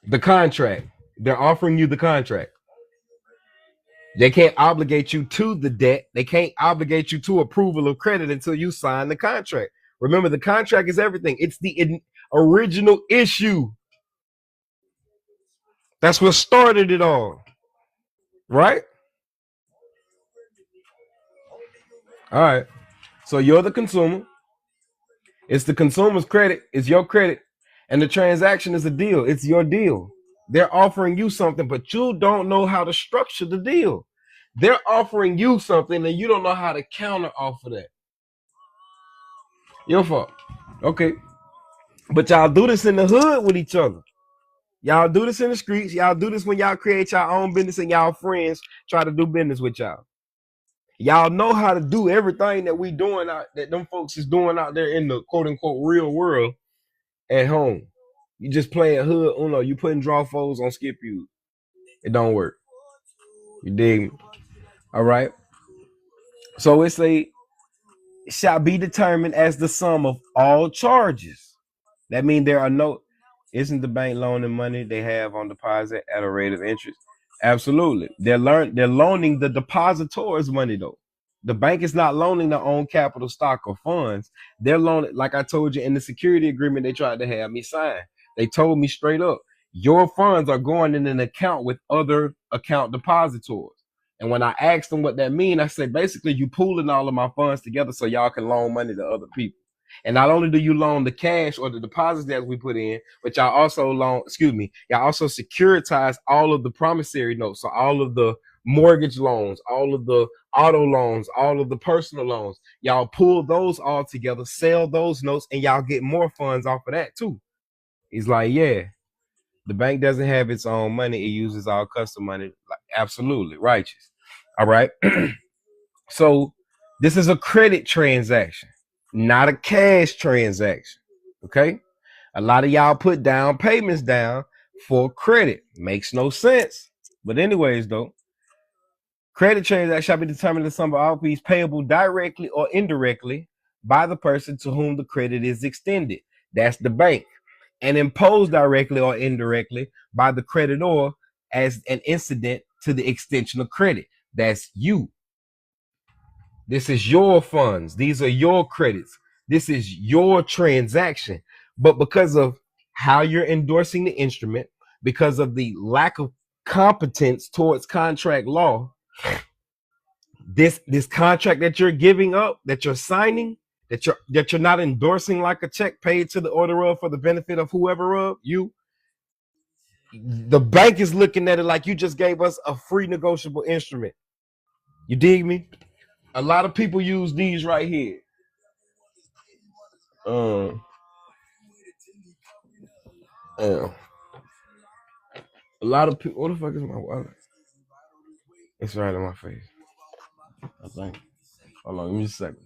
The contract. They're offering you the contract. They can't obligate you to the debt. They can't obligate you to approval of credit until you sign the contract. Remember, the contract is everything. It's the original issue. That's what started it all. Right? All right. So you're the consumer. It's the consumer's credit. It's your credit. And the transaction is a deal. It's your deal. They're offering you something, but you don't know how to structure the deal. They're offering you something and you don't know how to counter offer that. Your fault. Okay. But y'all do this in the hood with each other. Y'all do this in the streets. Y'all do this when y'all create your own business and y'all friends try to do business with y'all. Y'all know how to do everything that we doing out that them folks is doing out there in the quote unquote real world at home. You just playing hood Uno. You putting draw foes on skip you. It don't work. You dig me? All right. So it's shall be determined as the sum of all charges. That means there are no. Isn't the bank loaning money they have on deposit at a rate of interest? Absolutely. They're loaning the depositors money though. The bank is not loaning their own capital stock or funds. They're loaning, like I told you in the security agreement they tried to have me sign. They told me straight up, your funds are going in an account with other account depositors. And when I asked them what that mean, I said, basically you pooling all of my funds together so y'all can loan money to other people. And not only do you loan the cash or the deposits that we put in, but y'all also securitize all of the promissory notes. So all of the mortgage loans, all of the auto loans, all of the personal loans. Y'all pull those all together, sell those notes, and y'all get more funds off of that too. He's like, yeah, the bank doesn't have its own money. It uses our custom money. Like, absolutely righteous. All right. So this is a credit transaction, not a cash transaction. Okay. A lot of y'all put down payments down for credit. Makes no sense. But anyways, though, credit transaction shall be determined the sum of all fees payable directly or indirectly by the person to whom the credit is extended. That's the bank. And imposed directly or indirectly by the creditor as an incident to the extension of credit. That's you. This is your funds. These are your credits. This is your transaction. But because of how you're endorsing the instrument, because of the lack of competence towards contract law, this contract that you're giving up, that you're signing, that you're not endorsing like a check paid to the orderer for the benefit of whoever of you, the bank is looking at it like you just gave us a free negotiable instrument. You dig me? A lot of people use these right here. Yeah. A lot of people. What the fuck is my wallet? It's right in my face. I think. Hold on, give me a second.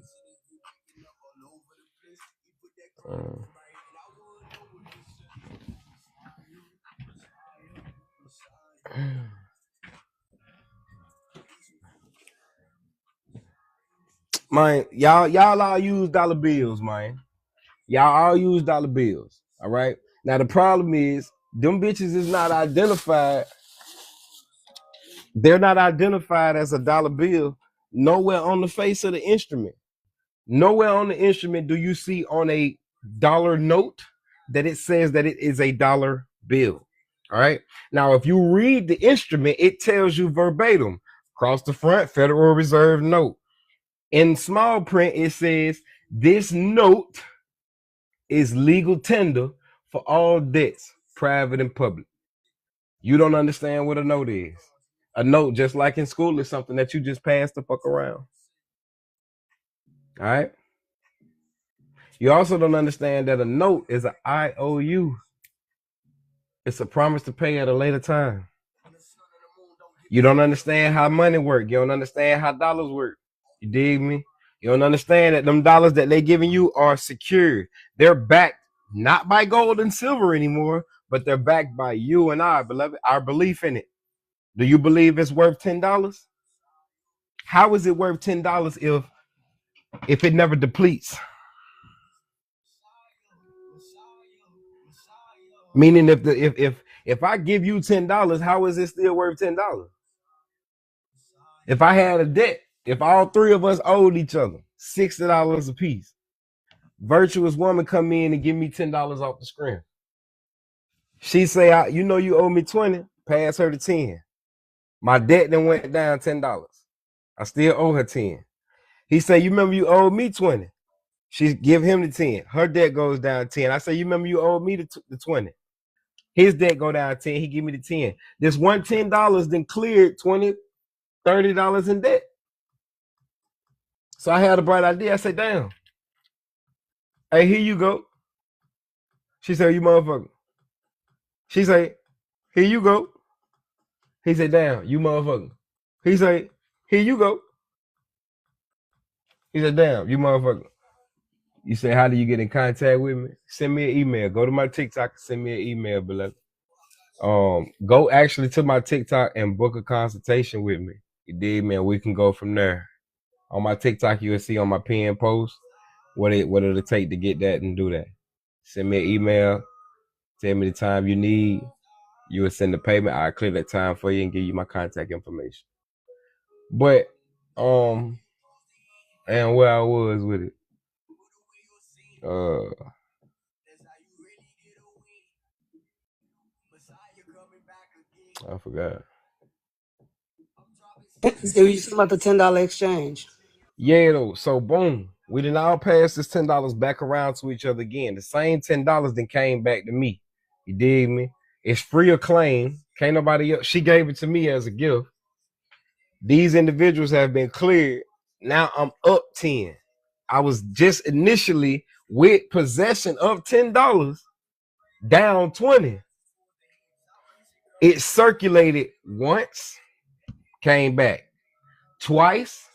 Man, y'all all use dollar bills, man. Y'all all use dollar bills. All right. Now the problem is them bitches is not identified. They're not identified as a dollar bill nowhere on the face of the instrument. Nowhere on the instrument do you see on a dollar note that it says that it is a dollar bill. All right. Now, if you read the instrument, it tells you verbatim across the front, Federal Reserve note. In small print, it says this note is legal tender for all debts, private and public. You don't understand what a note is. A note, just like in school, is something that you just pass the fuck around. All right. You also don't understand that a note is an IOU. It's a promise to pay at a later time. You don't understand how money works. You don't understand how dollars work. You dig me? You don't understand that them dollars that they giving you are secured. They're backed not by gold and silver anymore, but they're backed by you and I, beloved, our belief in it. Do you believe it's worth $10? How is it worth $10 if it never depletes? Meaning if I give you $10, how is it still worth $10? If I had a debt, if all three of us owed each other $60 a piece, virtuous woman come in and give me $10 off the screen. She say, you know you owe me 20, pass her the 10. My debt then went down $10. I still owe her 10. He say, you remember you owed me 20. She give him the 10. Her debt goes down 10. I say, you remember you owed me the 20. His debt go down 10. He give me the 10. This one $10 then cleared $20, $30 in debt. So I had a bright idea. I said, damn. Hey, here you go. She said, you motherfucker. She said, here you go. He said, damn, you motherfucker. He said, here you go. He said, damn, you motherfucker. You say, how do you get in contact with me? Send me an email. Go to my TikTok and send me an email, beloved. Go actually to my TikTok and book a consultation with me. You dig, man? We can go from there. On my TikTok, you'll see on my pinned post what it'll take to get that and do that. Send me an email. Tell me the time you need. You will send the payment. I'll clear that time for you and give you my contact information. But and where I was with it. I forgot. You talking about the $10 exchange? Yeah, though. So boom, we didn't all pass this $10 back around to each other again. The same $10 then came back to me. You dig me? It's free of claim. Can't nobody else. She gave it to me as a gift. These individuals have been cleared. Now I'm up 10. I was just initially with possession of $10, down 20. It circulated once, came back. Twice,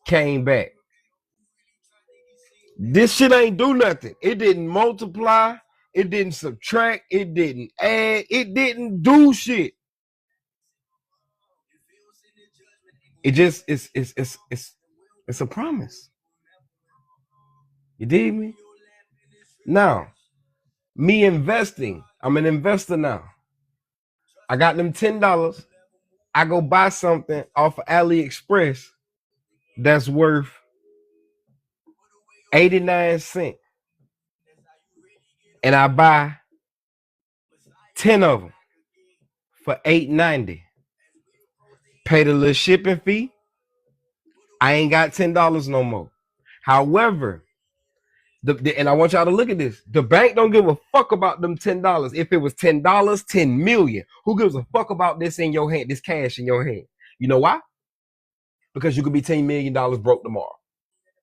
came back. This shit ain't do nothing. It didn't multiply. It didn't subtract. It didn't add. It didn't do shit. It just it's a promise. You dig me? Now, me investing. I'm an investor now. I got them $10. I go buy something off of AliExpress that's worth 89 cents. And I buy 10 of them for $8.90. Pay the little shipping fee. I ain't got $10 no more. However, and I want y'all to look at this. The bank don't give a fuck about them $10. If it was $10, 10 million. Who gives a fuck about this in your hand, this cash in your hand? You know why? Because you could be $10 million broke tomorrow.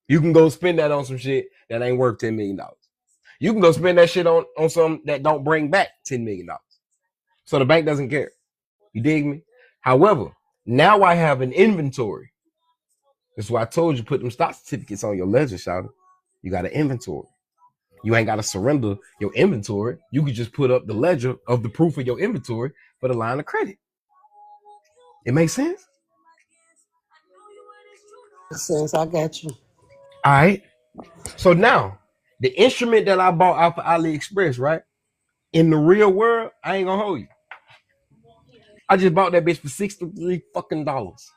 You can go spend that on some shit that ain't worth $10 million. You can go spend that shit on some that don't bring back $10 million. So the bank doesn't care. You dig me? However, now I have an inventory. That's why I told you put them stock certificates on your ledger, shout. You got an inventory. You ain't got to surrender your inventory. You could just put up the ledger of the proof of your inventory for the line of credit. It makes sense? Since I got you. All right. So now, the instrument that I bought off of AliExpress, right? In the real world, I ain't gonna hold you. I just bought that bitch for $63 fucking dollars.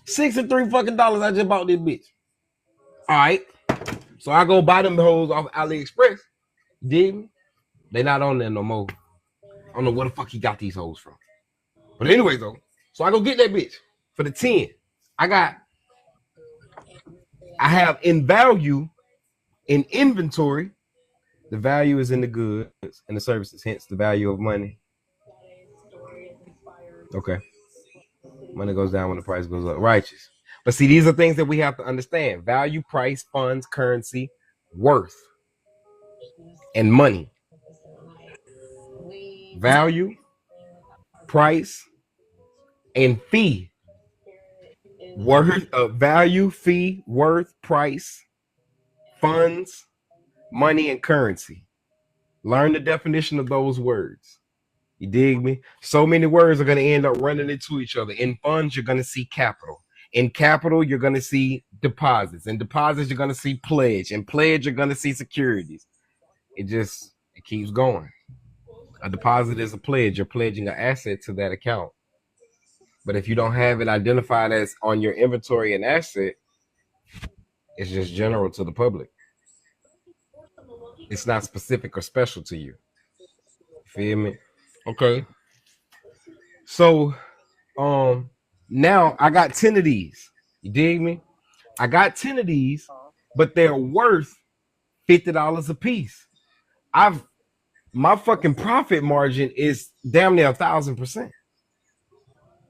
$63 fucking dollars. I just bought this bitch. All right. So I go buy them hoes off AliExpress. Dig me? They not on there no more. I don't know where the fuck he got these hoes from. But anyway, though, so I go get that bitch for the 10. I have in value, in inventory, the value is in the goods and the services, hence the value of money. Okay. Money goes down when the price goes up. Righteous. But see, these are things that we have to understand. Value, price, funds, currency, worth, and money. Value, price, and fee. Worth, value, fee, worth, price, funds, money, and currency. Learn the definition of those words. You dig me? So many words are going to end up running into each other. In funds, you're going to see capital. In capital, you're going to see deposits. In deposits, you're going to see pledge. In pledge, you're going to see securities. It keeps going. A deposit is a pledge. You're pledging an asset to that account. But if you don't have it identified as on your inventory and asset, it's just general to the public. It's not specific or special to you. Feel me? Okay. So, now I got 10 of these. You dig me? I got 10 of these, but they're worth $50 a piece. My fucking profit margin is damn near 1,000%.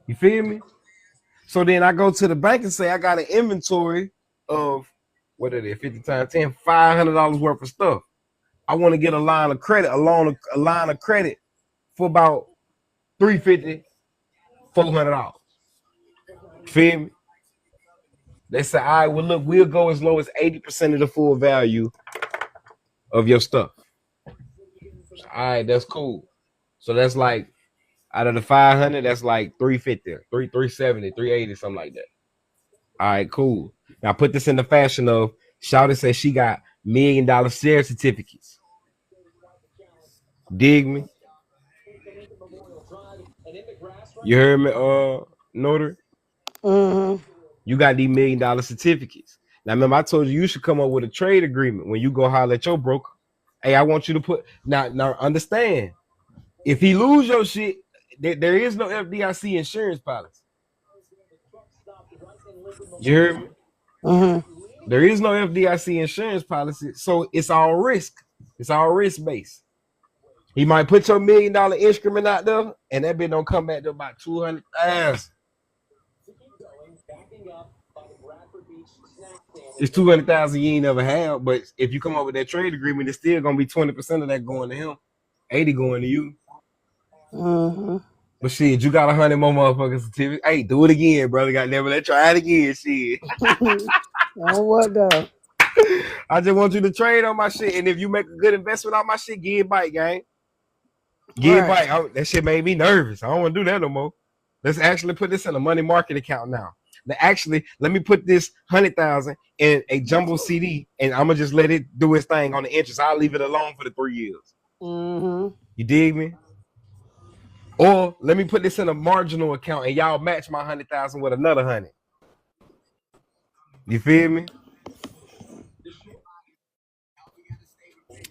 You feel me? So then I go to the bank and say I got an inventory of what are they? 50 times 10, $500 worth of stuff. I want to get a line of credit, a line of credit for about $350, $400. Feel me? They say, all right, well, look, we'll go as low as 80% of the full value of your stuff. So, all right, that's cool. So that's like out of the 500, that's like 350, 370, 380, something like that. All right, cool. Now put this in the fashion of Shawty says she got $1 million share certificates. Dig me? You heard me, Notary? Mm-hmm. You got these $1 million certificates. Now remember, I told you should come up with a trade agreement when you go holler at your broker. Hey, I want you to put now understand. If he lose your shit, there is no FDIC insurance policy. You heard me? Mm-hmm. There is no FDIC insurance policy, so it's all risk. It's all risk based. He might put your $1 million instrument out there, and that bitch don't come back to about 200,000. It's 200,000 you ain't never had, but if you come up with that trade agreement, it's still gonna be 20% of that going to him, 80 going to you. Mm-hmm. But shit, you got 100 more motherfucking certificates. Hey, do it again, brother. Goddamn it, let's try it again. Shit. On what though? I just want you to trade on my shit, and if you make a good investment on my shit, give it back, gang. Give it Right. back. That shit made me nervous. I don't want to do that no more. Let's actually put this in a money market account now. Let me put this 100,000 in a jumbo CD, and I'm gonna just let it do its thing on the interest. I'll leave it alone for the 3 years. Mm-hmm. You dig me? Or let me put this in a marginal account, and y'all match my 100,000 with another 100. You feel me?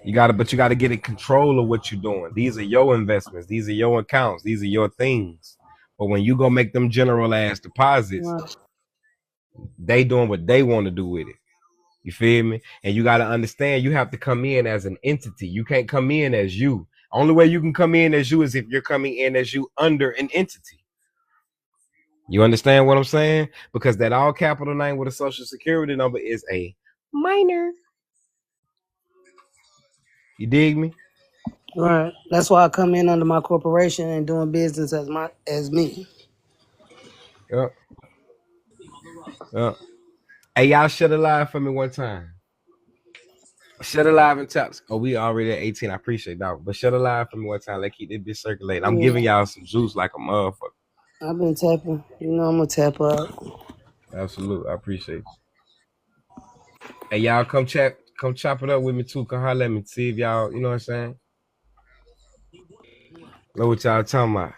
But you gotta get in control of what you're doing. These are your investments. These are your accounts. These are your things. But when you go make them general ass deposits, Right. they doing what they want to do with it. You feel me? And you gotta understand, you have to come in as an entity. You can't come in as you. Only way you can come in as you is if you're coming in as you under an entity. You understand what I'm saying? Because that all capital name with a social security number is a minor. You dig me? Right. That's why I come in under my corporation and doing business as me. Yep. Yep. Hey, y'all shut a live for me one time. Shut a live and taps. Oh, we already at 18. I appreciate that. But shut a live for me one time. Let's keep this bitch circulating. I'm Yeah. giving y'all some juice like a motherfucker. I've been tapping. You know I'm gonna tap out. Absolutely. I appreciate you. Hey, y'all come chop it up with me too. Come holler at me. See if y'all, you know what I'm saying? Know what y'all talking about.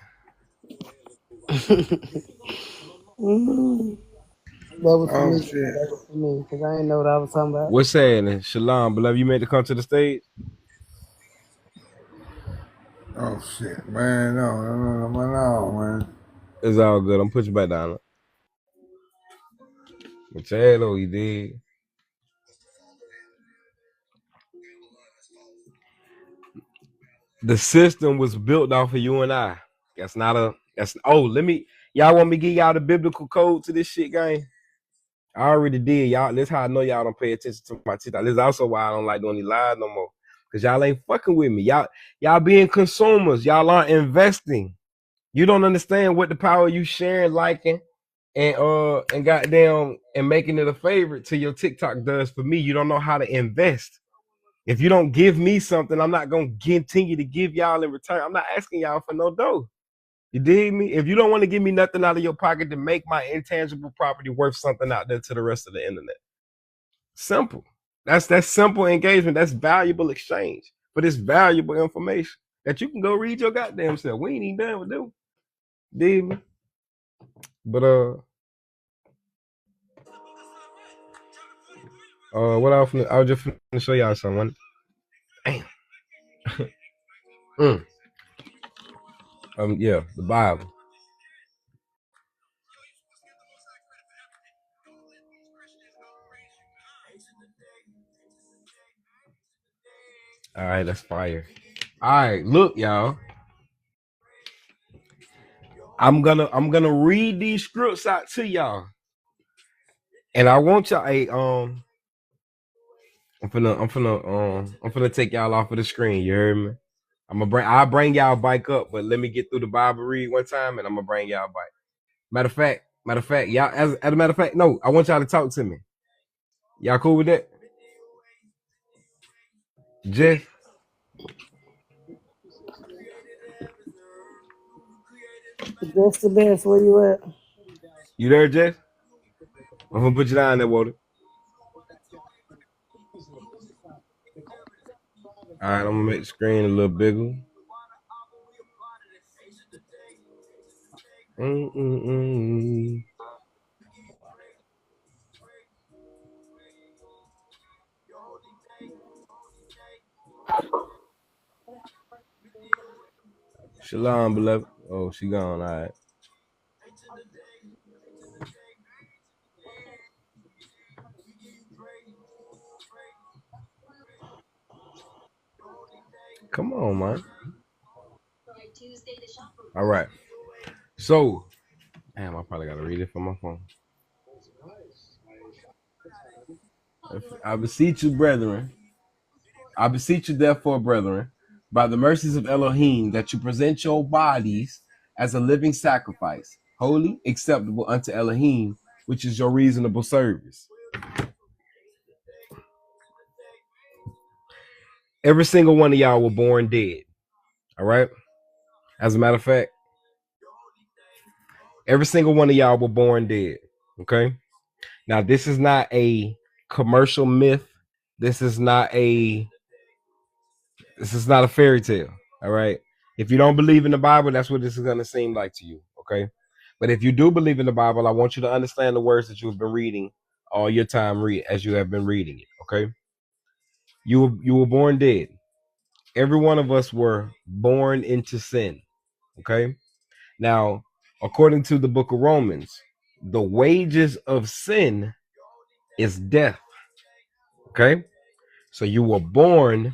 Mm-hmm. That was for Oh me. shit. That was for me. Because I didn't know what I was talking about. What's happening? Shalom, beloved. You meant to come to the stage? Oh shit, man. No, man. It's all good. I'm putting you back down. But hello, you did. The system was built off of you and I. Y'all want me to give y'all the biblical code to this shit, gang? I already did. Y'all, this how I know y'all don't pay attention to my TikTok. This is also why I don't like doing these live no more. Cause y'all ain't fucking with me. Y'all being consumers. Y'all aren't investing. You don't understand what the power you sharing, liking, and goddamn and making it a favorite to your TikTok does for me. You don't know how to invest. If you don't give me something, I'm not gonna continue to give y'all in return. I'm not asking y'all for no dough. You dig me? If you don't want to give me nothing out of your pocket to make my intangible property worth something out there to the rest of the internet. Simple. That's simple engagement. That's valuable exchange. But it's valuable information that you can go read your goddamn self. We ain't even done with them. Dig me? But what I was just finna show y'all something. Damn. Yeah, the Bible. All right, that's fire. All right, look, y'all. I'm gonna read these scripts out to y'all, and I want y'all. I'm finna take y'all off of the screen. You heard me? I'll bring y'all bike up, but let me get through the Bible read one time, and I'm gonna bring y'all bike. Matter of fact, y'all. As a matter of fact, no, I want y'all to talk to me. Y'all cool with that? Jeff, That's the best. Where you at? you there, Jeff? I'm gonna put you down there, Walter. All right, I'm gonna make the screen a little bigger. Mm-mm-mm. Shalom, beloved. Oh, she gone. All right. Come on, man. All right. So, damn, I probably gotta read it from my phone. I beseech you, brethren. I beseech you, therefore, brethren, by the mercies of Elohim, that you present your bodies as a living sacrifice, holy, acceptable unto Elohim, which is your reasonable service. Every single one of y'all were born dead. All right. As a matter of fact, every single one of y'all were born dead. Okay. Now, this is not a commercial myth. This is not a fairy tale. All right. If you don't believe in the Bible, that's what this is going to seem like to you. Okay. But if you do believe in the Bible, I want you to understand the words that you've been reading all your time as you have been reading it. Okay. You were born dead. Every one of us were born into sin. Okay. Now, according to the book of Romans, the wages of sin is death. Okay. So you were born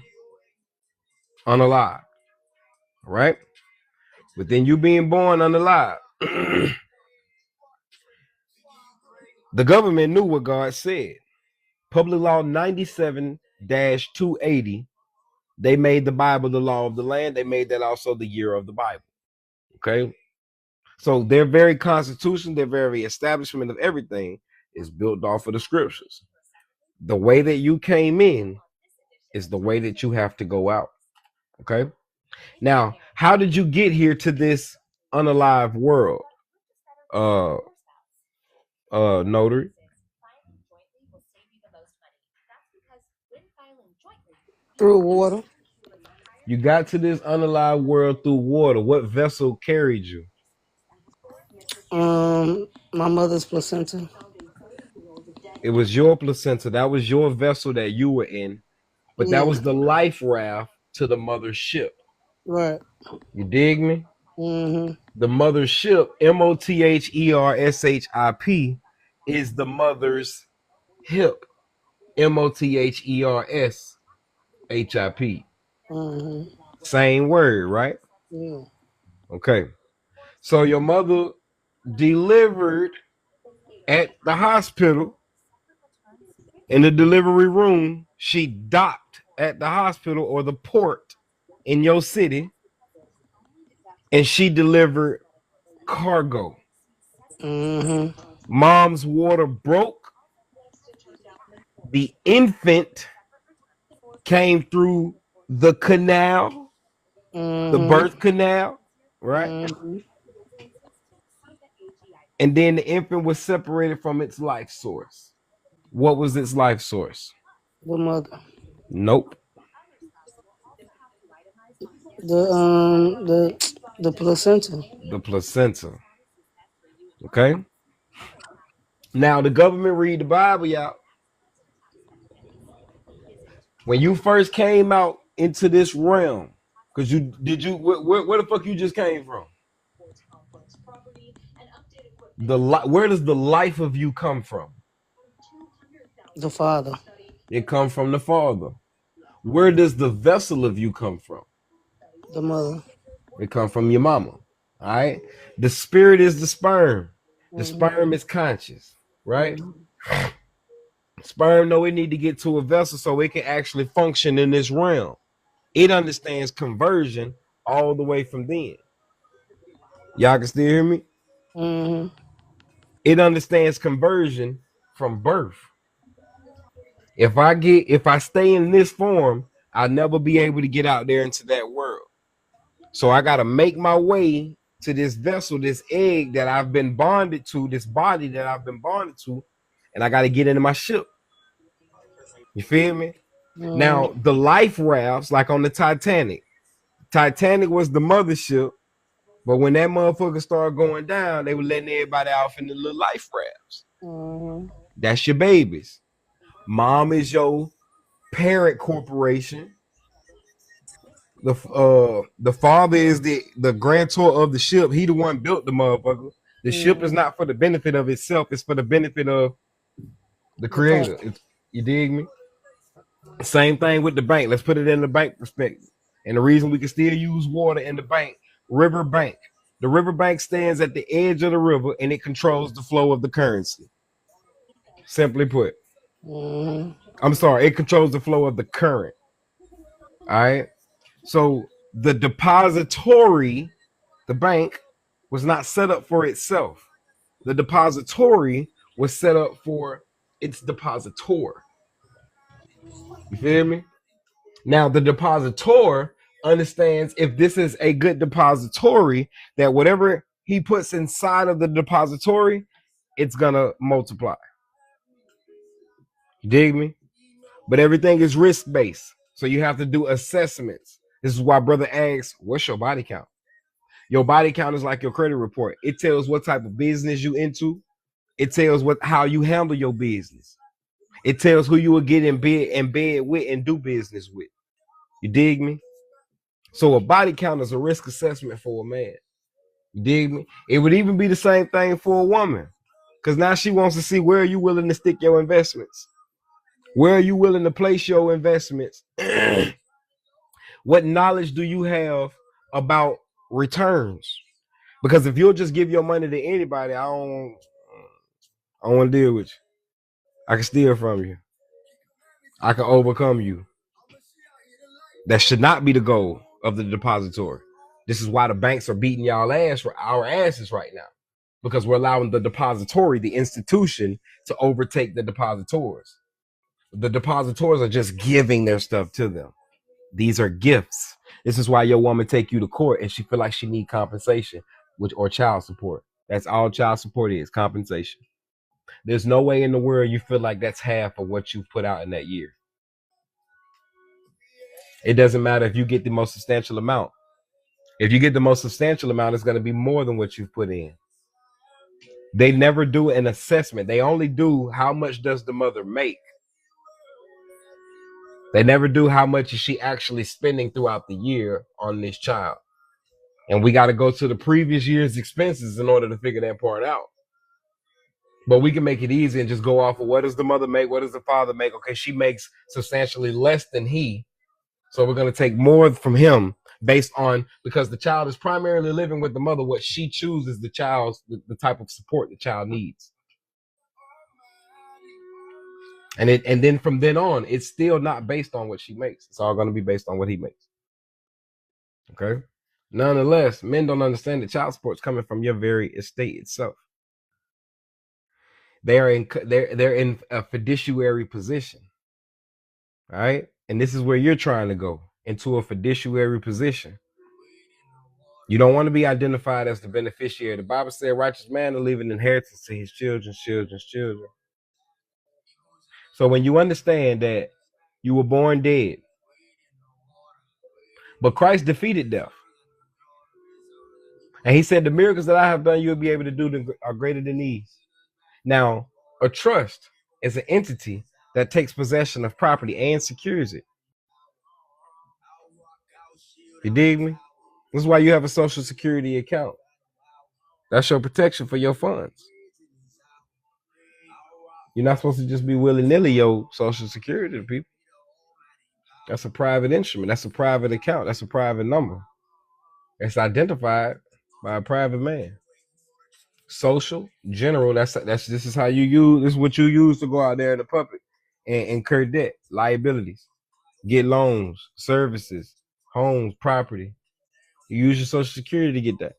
unalive. All right. But then you being born unalive, the government knew what God said. Public Law 97-280, they made the Bible the law of the land. They made that also the year of the Bible. Okay. So their very constitution, their very establishment of everything is built off of the scriptures. The way that you came in is the way that you have to go out. Okay. Now, how did you get here to this unalive world? Uh Notary. Through water. You got to this unalive world through water. What vessel carried you? My mother's placenta. It was your placenta. That was your vessel that you were in. But that Yeah. was the life raft to the mother ship. Right. You dig me? Mm-hmm. The mother ship, MOTHERSHIP, is the mother's hip. MOTHERSHIP. Mm-hmm. Same word, right? Yeah. Okay. So your mother delivered at the hospital. In the delivery room, she docked at the hospital or the port in your city, and she delivered cargo. Mm-hmm. Mom's water broke. The infant came through the canal, the Mm-hmm. birth canal, right? Mm-hmm. And then the infant was separated from its life source. What was its life source? The mother. Nope. The placenta. The placenta. Okay. Now the government read the Bible, y'all. When you first came out into this realm, because where the fuck you just came from? Where does the life of you come from? The father. It comes from the Father. Where does the vessel of you come from? The mother. It comes from your mama. All right. The spirit is the sperm. The Mm-hmm. sperm is conscious, right? Mm-hmm. Sperm know it need to get to a vessel so it can actually function in this realm. It understands conversion all the way from then. Y'all can still hear me? Mm-hmm. It understands conversion from birth. If I stay in this form, I'll never be able to get out there into that world. So I gotta make my way to this vessel, this egg that I've been bonded to, this body that I've been bonded to, and I gotta get into my ship. You feel me? Mm-hmm. Now the life rafts, like on the Titanic was the mothership, but when that motherfucker started going down, they were letting everybody off in the little life rafts. Mm-hmm. That's your babies. Mom is your parent corporation. The father is the grantor of the ship. He the one built the motherfucker. The ship is Mm-hmm. not for the benefit of itself. It's for the benefit of the The creator. father. You dig me? Same thing with the bank. Let's put it in the bank perspective. And the reason we can still use water in the bank, river bank. The river bank stands at the edge of the river and it controls the flow of the currency. Simply put. Mhm. I'm sorry, it controls the flow of the current. All right. So the depository, the bank, was not set up for itself. The depository was set up for its depositor. You feel me? Now the depositor understands if this is a good depository, that whatever he puts inside of the depository, it's gonna multiply. You dig me? But everything is risk based, so you have to do assessments. This is why brother asks, "What's your body count?" Your body count is like your credit report. It tells what type of business you into. It tells how you handle your business. It tells who you will get in bed with and do business with. You dig me? So a body count is a risk assessment for a man. You dig me? It would even be the same thing for a woman. Because now she wants to see, where are you willing to stick your investments? Where are you willing to place your investments? What knowledge do you have about returns? Because if you'll just give your money to anybody, I don't want to deal with you. I can steal from you. I can overcome you. That should not be the goal of the depository. This is why the banks are beating y'all ass for our asses right now, because we're allowing the depository, the institution, to overtake the depositors. The depositors are just giving their stuff to them. These are gifts. This is why your woman take you to court and she feel like she need compensation, or child support. That's all child support is, compensation. There's no way in the world you feel like that's half of what you put out in that year. It doesn't matter if you get the most substantial amount. If you get the most substantial amount, it's going to be more than what you've put in. They never do an assessment. They only do how much does the mother make. They never do how much is she actually spending throughout the year on this child. And we got to go to the previous year's expenses in order to figure that part out. But we can make it easy and just go off of, what does the mother make? What does the father make? Okay, she makes substantially less than he. So we're going to take more from him based on, because the child is primarily living with the mother, what she chooses the the type of support the child needs. And then from then on, it's still not based on what she makes. It's all going to be based on what he makes. Okay. Nonetheless, men don't understand that child support is coming from your very estate itself. They're in a fiduciary position. All right. And this is where you're trying to go, into a fiduciary position. You don't want to be identified as the beneficiary. The Bible said, righteous man will leave an inheritance to his children's children's children. So when you understand that you were born dead, but Christ defeated death, and he said, the miracles that I have done, you'll be able to do are greater than these. Now, a trust is an entity that takes possession of property and secures it. You dig me? This is why you have a social security account. That's your protection for your funds. You're not supposed to just be willy-nilly your social security to people. That's a private instrument. That's a private account. That's a private number. It's identified by a private man. Social, general, that's this is how you use, this is what you use to go out there in the public and incur debt, liabilities, get loans, services, homes, property. You use your social security to get that.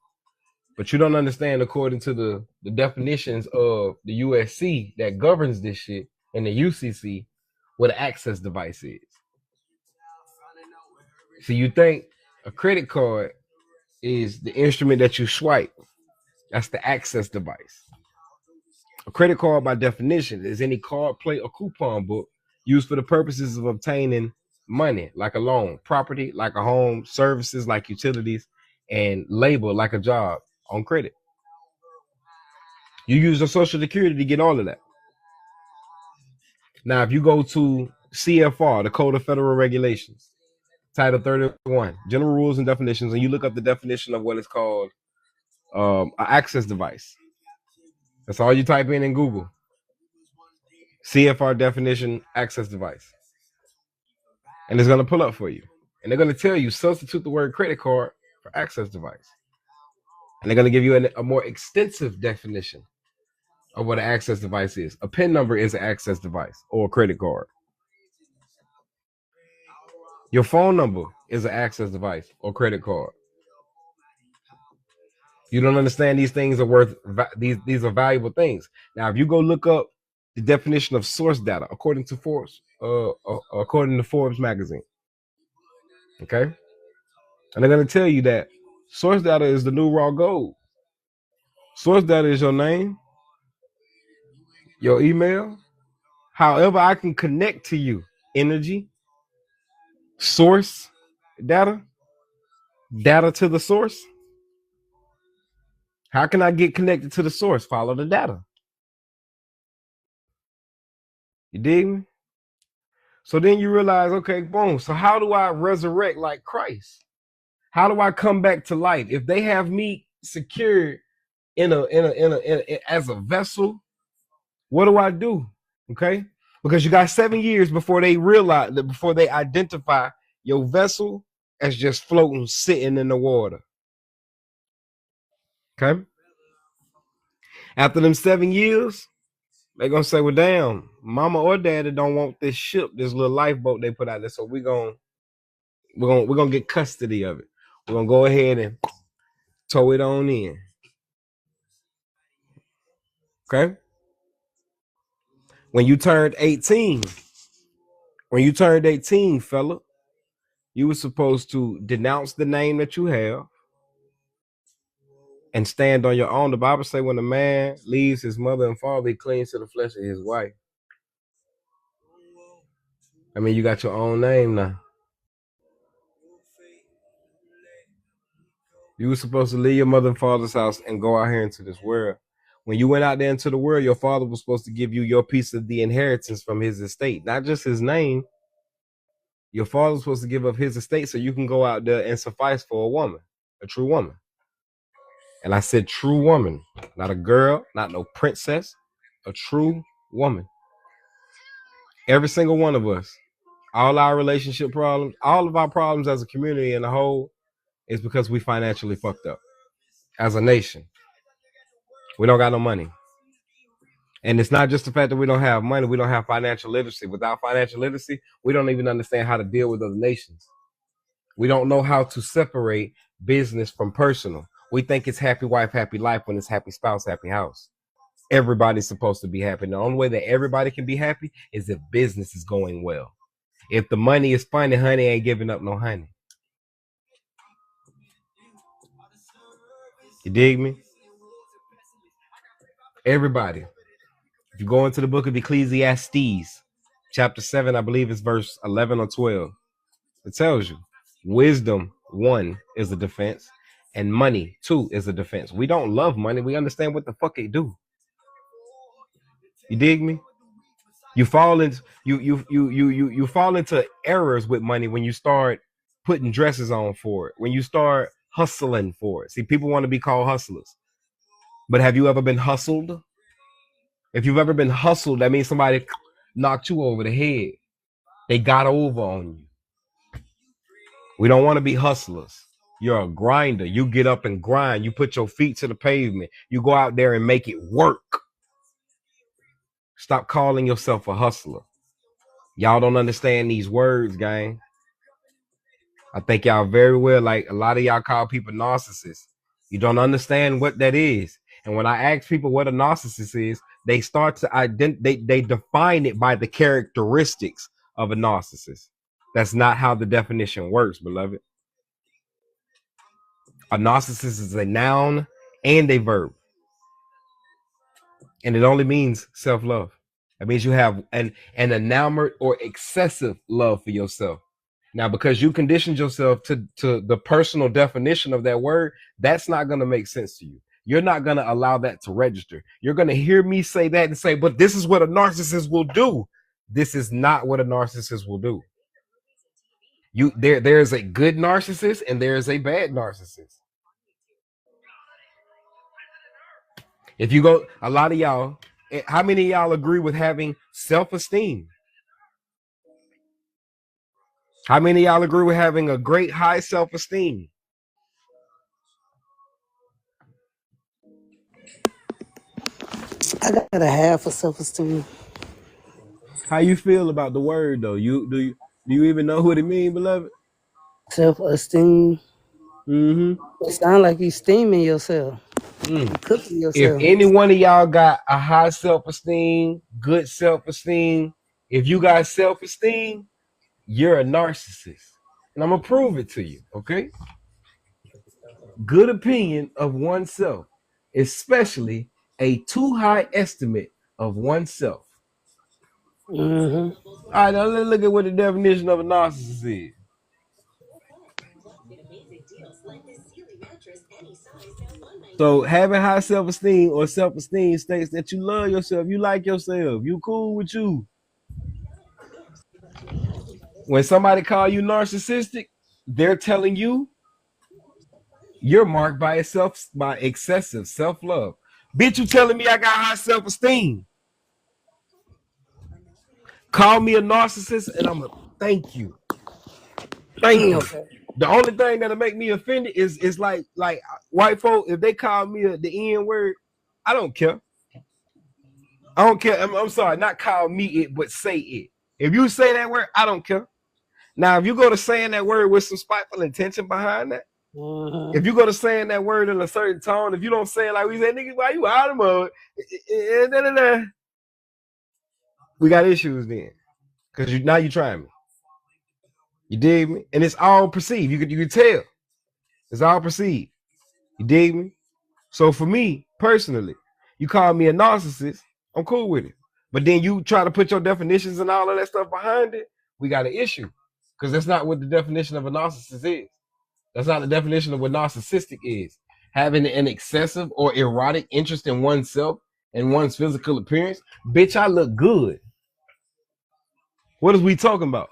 But you don't understand, according to the definitions of the USC that governs this shit, and the UCC, what an access device is. So you think a credit card is the instrument that you swipe. That's the access device. A credit card, by definition, is any card, plate, or coupon book used for the purposes of obtaining money, like a loan, property, like a home, services, like utilities, and labor, like a job, on credit. You use your social security to get all of that. Now, if you go to CFR, the Code of Federal Regulations, Title 31, General Rules and Definitions, and you look up the definition of what is called an access device. That's all you type in Google. CFR definition, access device. And it's going to pull up for you. And they're going to tell you, substitute the word credit card for access device. And they're going to give you a more extensive definition of what an access device is. A PIN number is an access device or a credit card. Your phone number is an access device or credit card. You don't understand these things are worth these are valuable things. Now, if you go look up the definition of source data according to Forbes magazine, okay, and they're gonna tell you that source data is the new raw gold. Source data is your name, your email, however I can connect to you, energy, source data to the source. How can I get connected to the source? Follow the data. You dig me? So then you realize, okay, boom. So how do I resurrect like Christ? How do I come back to life? If they have me secured as a vessel, what do I do? Okay, because you got 7 years before they realize that, before they identify your vessel as just floating, sitting in the water. Okay. After them 7 years, they're gonna say, well, damn, mama or daddy don't want this ship, this little lifeboat they put out there. So we're gonna get custody of it. We're gonna go ahead and tow it on in. Okay. When you turned 18, fella, you were supposed to denounce the name that you have and stand on your own. The Bible say when a man leaves his mother and father, he clings to the flesh of his wife. I mean, you got your own name now. You were supposed to leave your mother and father's house and go out here into this world. When you went out there into the world, your father was supposed to give you your piece of the inheritance from his estate, not just his name. Your father was supposed to give up his estate so you can go out there and suffice for a woman, a true woman. And I said true woman, not a girl, not no princess, a true woman. Every single one of us, all our relationship problems, all of our problems as a community in a whole is because we financially fucked up as a nation. We don't got no money. And it's not just the fact that we don't have money, we don't have financial literacy. Without financial literacy, we don't even understand how to deal with other nations. We don't know how to separate business from personal. We think it's happy wife, happy life when it's happy spouse, happy house. Everybody's supposed to be happy. The only way that everybody can be happy is if business is going well. If the money is funny, honey ain't giving up no honey. You dig me? Everybody. If you go into the book of Ecclesiastes, chapter 7, I believe it's verse 11 or 12, it tells you wisdom, 1, is a defense, and money, 2, is a defense. We don't love money. We understand what the fuck it do. You dig me? You fall into you fall into errors with money when you start putting dresses on for it, when you start hustling for it. See, people want to be called hustlers. But have you ever been hustled? If you've ever been hustled, that means somebody knocked you over the head. They got over on you. We don't want to be hustlers. You're a grinder. You get up and grind. You put your feet to the pavement. You go out there and make it work. Stop calling yourself a hustler. Y'all don't understand these words, gang. I think y'all very well, like a lot of y'all call people narcissists. You don't understand what that is. And when I ask people what a narcissist is, they start to they define it by the characteristics of a narcissist. That's not how the definition works, beloved. A narcissist is a noun and a verb. And it only means self-love. That means you have an enamored or excessive love for yourself. Now, because you conditioned yourself to the personal definition of that word, that's not going to make sense to you. You're not going to allow that to register. You're going to hear me say that and say, but this is what a narcissist will do. This is not what a narcissist will do. There's a good narcissist and there's a bad narcissist. If you go, a lot of y'all, how many of y'all agree with having self-esteem? How many of y'all agree with having a great high self-esteem? I got a half of self-esteem. How you feel about the word though? Do you even know what it means, beloved? Self-esteem. Mm-hmm. It sound like you steaming yourself. Mm. You cooking If yourself. any one of y'all got a high self-esteem, good self-esteem, if you got self-esteem, you're a narcissist. And I'm gonna prove it to you, okay? Good opinion of oneself, especially a too high estimate of oneself. Mm-hmm. All right, now let's look at what the definition of a narcissist is. So having high self-esteem or self-esteem states that you love yourself, you like yourself, you cool with you. When somebody call you narcissistic, they're telling you you're marked by excessive self-love. Bitch, you telling me I got high self-esteem. Call me a narcissist and I'm gonna thank you. Thank you. Okay. The only thing that'll make me offended is like white folk, if they call me the N word, I don't care. I don't care. I'm sorry, not call me it, but say it. If you say that word, I don't care. Now, if you go to saying that word with some spiteful intention behind that, if Mm-hmm. you go to saying that word in a certain tone, if you don't say it like we say, nigga, why you out of mode? We got issues then. Because now you trying me. You dig me? And it's all perceived. You can tell. It's all perceived. You dig me? So for me, personally, you call me a narcissist, I'm cool with it. But then you try to put your definitions and all of that stuff behind it, we got an issue. Because that's not what the definition of a narcissist is. That's not the definition of what narcissistic is. Having an excessive or erotic interest in oneself and one's physical appearance. Bitch, I look good. What is we talking about?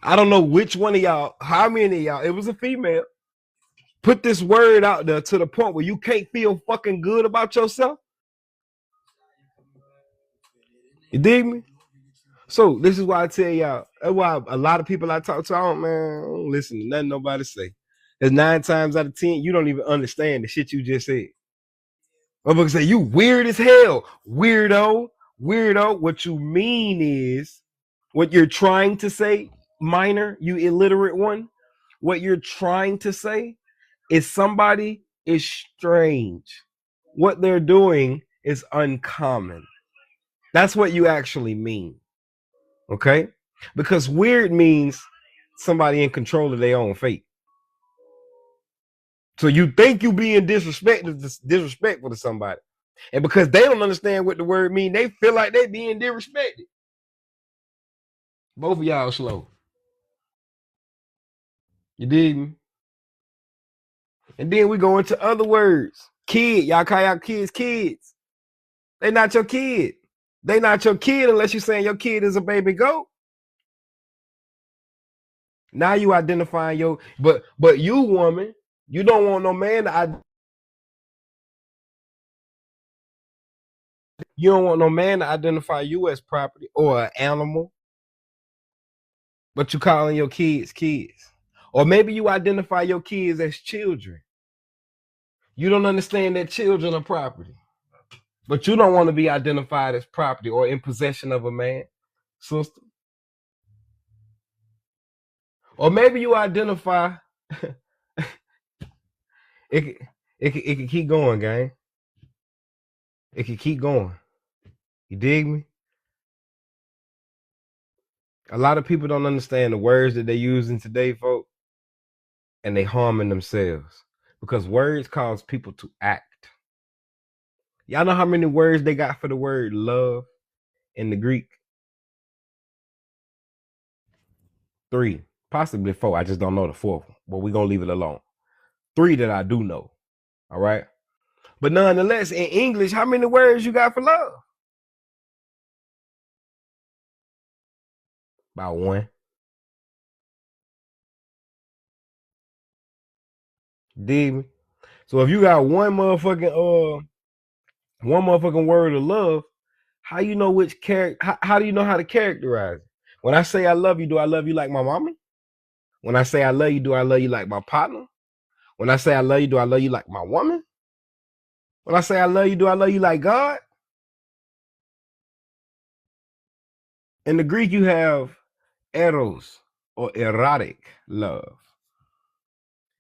I don't know which one of y'all, how many of y'all, it was a female, put this word out there to the point where you can't feel fucking good about yourself. You dig me? So this is why I tell y'all, that's why a lot of people I talk to, I don't listen to nothing nobody say. Because 9 times out of 10, you don't even understand the shit you just said. Motherfuckers say, you weird as hell. Weirdo. Weirdo. What you mean is, what you're trying to say, minor, you illiterate one, what you're trying to say is somebody is strange. What they're doing is uncommon. That's what you actually mean. Okay? Because weird means somebody in control of their own fate. So you think you being disrespectful to somebody. And because they don't understand what the word mean, they feel like they being disrespected. Both of y'all slow. You dig me? And then we go into other words. Kid, y'all call y'all kids kids. They not your kid. They not your kid unless you're saying your kid is a baby goat. Now you identifying but you woman, you don't want no man to you don't want no man to identify you as property or an animal, but you calling your kids kids. Or maybe you identify your kids as children. You don't understand that children are property, but you don't want to be identified as property or in possession of a man, sister. Or maybe you identify it. It can keep going, gang. It can keep going. You dig me? A lot of people don't understand the words that they use in today, folks, and they harming themselves because words cause people to act. Y'all know how many words they got for the word love in the Greek? 3, possibly 4. I just don't know the 4th, but we're gonna leave it alone. 3 that I do know. All right. But nonetheless, in English, how many words you got for love? About 1. Dig me? So if you got one motherfucking word of love, how you know which character? How do you know how to characterize it? When I say I love you, do I love you like my mama? When I say I love you, do I love you like my partner? When I say I love you, do I love you like my woman? When I say I love you, do I love you like God? In the Greek, you have eros or erotic love.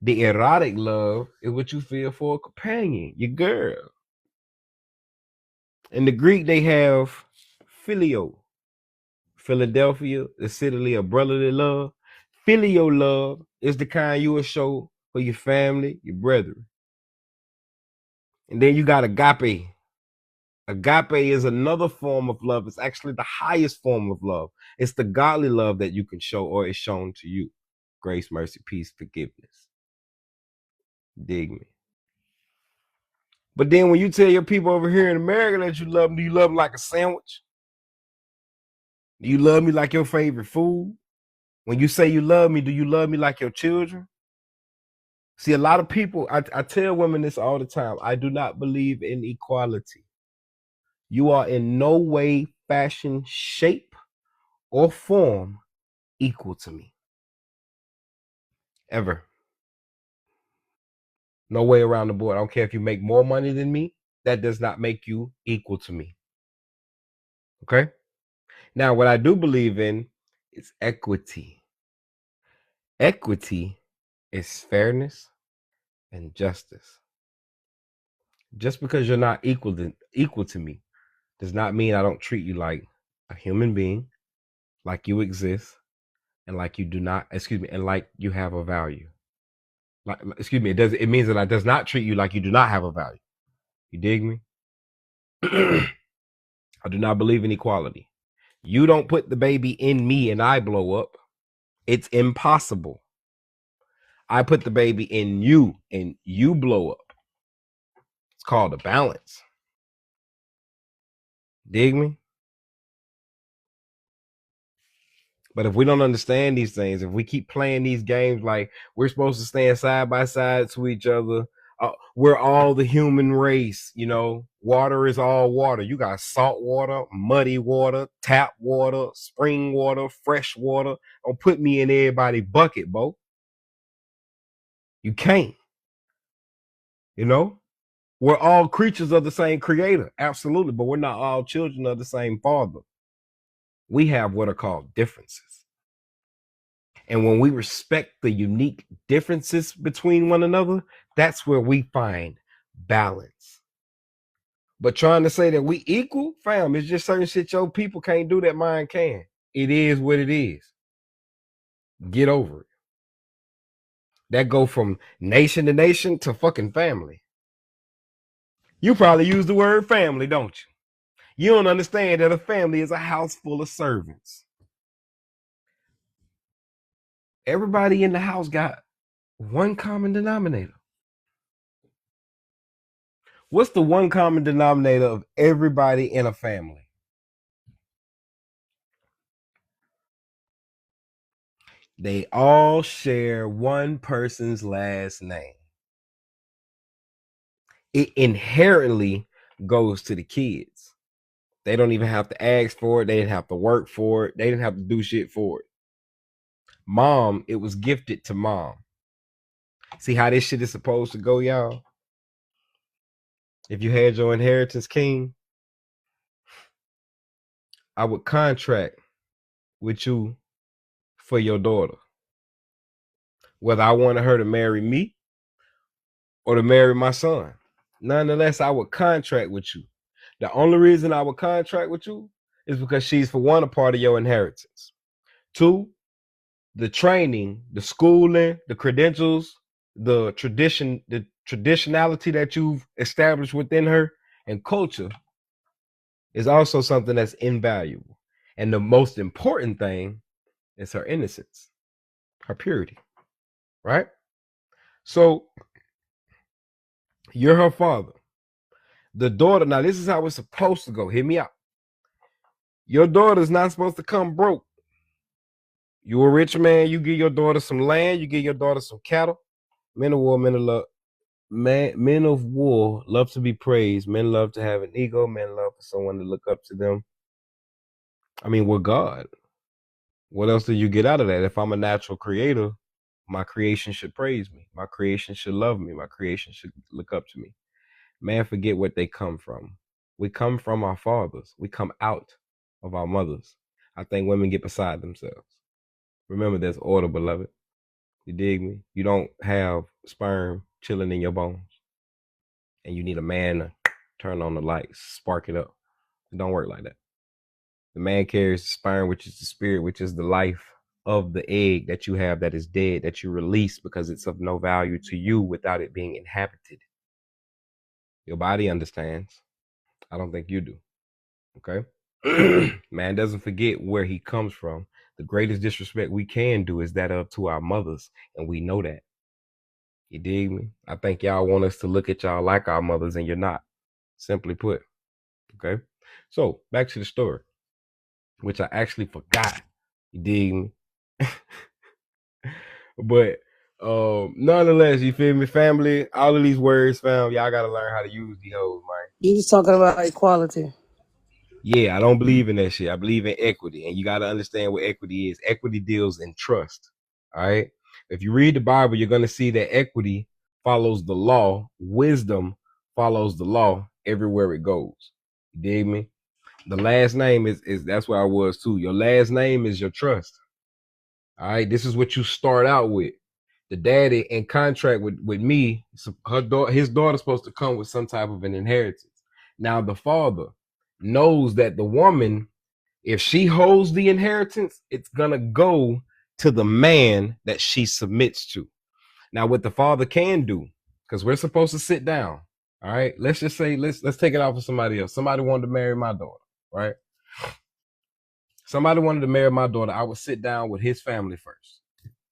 The erotic love is what you feel for a companion, your girl. In the Greek, they have filio. Philadelphia, the city of brotherly love. Filial love is the kind you will show for your family, your brethren. And then you got agape. Agape is another form of love. It's actually the highest form of love. It's the godly love that you can show or is shown to you. Grace, mercy, peace, forgiveness. Dig me. But then when you tell your people over here in America that you love them, do you love them like a sandwich? Do you love me like your favorite food? When you say you love me, do you love me like your children? See, a lot of people, I tell women this all the time. I do not believe in equality. You are in no way, fashion, shape, or form equal to me. Ever. No way around the board. I don't care if you make more money than me. That does not make you equal to me. Okay? Now, what I do believe in is equity. Equity is fairness and justice. Just because you're not equal to me does not mean I don't treat you like a human being, like you exist, and like you do not, and like you have a value. Like, it means that I does not treat you like you do not have a value. You dig me? I do not believe in equality. You don't put the baby in me and I blow up. It's impossible. I put the baby in you and you blow up. It's called a balance. Dig me? But if we don't understand these things, if we keep playing these games like we're supposed to stand side by side to each other, we're all the human race, you know, water is all water. You got salt water, muddy water, tap water, spring water, fresh water. Don't put me in everybody's bucket, Bo. You can't. You know, we're all creatures of the same creator. Absolutely. But we're not all children of the same father. We have what are called differences. And when we respect the unique differences between one another, that's where we find balance. But trying to say that we equal, fam, it's just certain shit your people can't do that mine can. It is what it is. Get over it. That go from nation to nation to fucking family. You probably use the word family, don't you? You don't understand that a family is a house full of servants. Everybody in the house got one common denominator. What's the one common denominator of everybody in a family? They all share one person's last name. It inherently goes to the kids. They don't even have to ask for it. They didn't have to work for it. They didn't have to do shit for it. Mom, it was gifted to mom. See how this shit is supposed to go, y'all? If you had your inheritance, king, I would contract with you for your daughter. Whether I wanted her to marry me or to marry my son. Nonetheless, I would contract with you. The only reason I would contract with you is because she's, for one, a part of your inheritance. Two, the training, the schooling, the credentials, the traditionality that you've established within her and culture is also something that's invaluable. And the most important thing is her innocence, her purity, right? So you're her father. The daughter, now this is how it's supposed to go. Hear me out. Your daughter's not supposed to come broke. You a rich man, you give your daughter some land, you give your daughter some cattle. Men of war, men of love. Men of war love to be praised. Men love to have an ego. Men love for someone to look up to them. I mean, we're God. What else do you get out of that? If I'm a natural creator, my creation should praise me. My creation should love me. My creation should look up to me. Man, forget what they come from. We come from our fathers. We come out of our mothers. I think women get beside themselves. Remember, there's order, beloved. You dig me? You don't have sperm chilling in your bones, and you need a man to turn on the lights, spark it up. It don't work like that. The man carries the sperm, which is the spirit, which is the life of the egg that you have that is dead, that you release because it's of no value to you without it being inhabited. Your body understands. I don't think you do. Okay? Man doesn't forget where he comes from. The greatest disrespect we can do is that of to our mothers, and we know that. You dig me? I think y'all want us to look at y'all like our mothers, and you're not. Simply put. Okay? So, back to the story, which I actually forgot. You dig me? But nonetheless, you feel me? Family, all of these words, fam, y'all gotta learn how to use these hoes, man. You just talking about equality. Yeah, I don't believe in that shit. I believe in equity. And you gotta understand what equity is. Equity deals in trust. All right. If you read the Bible, you're gonna see that equity follows the law, wisdom follows the law everywhere it goes. You dig me? The last name is that's where I was too. Your last name is your trust. All right, this is what you start out with. The daddy in contract with me, his daughter's supposed to come with some type of an inheritance. Now the father knows that the woman, if she holds the inheritance, it's gonna go to the man that she submits to. Now, what the father can do, because we're supposed to sit down. All right, let's just say let's take it off of somebody else. Somebody wanted to marry my daughter, right? Somebody wanted to marry my daughter. I would sit down with his family first.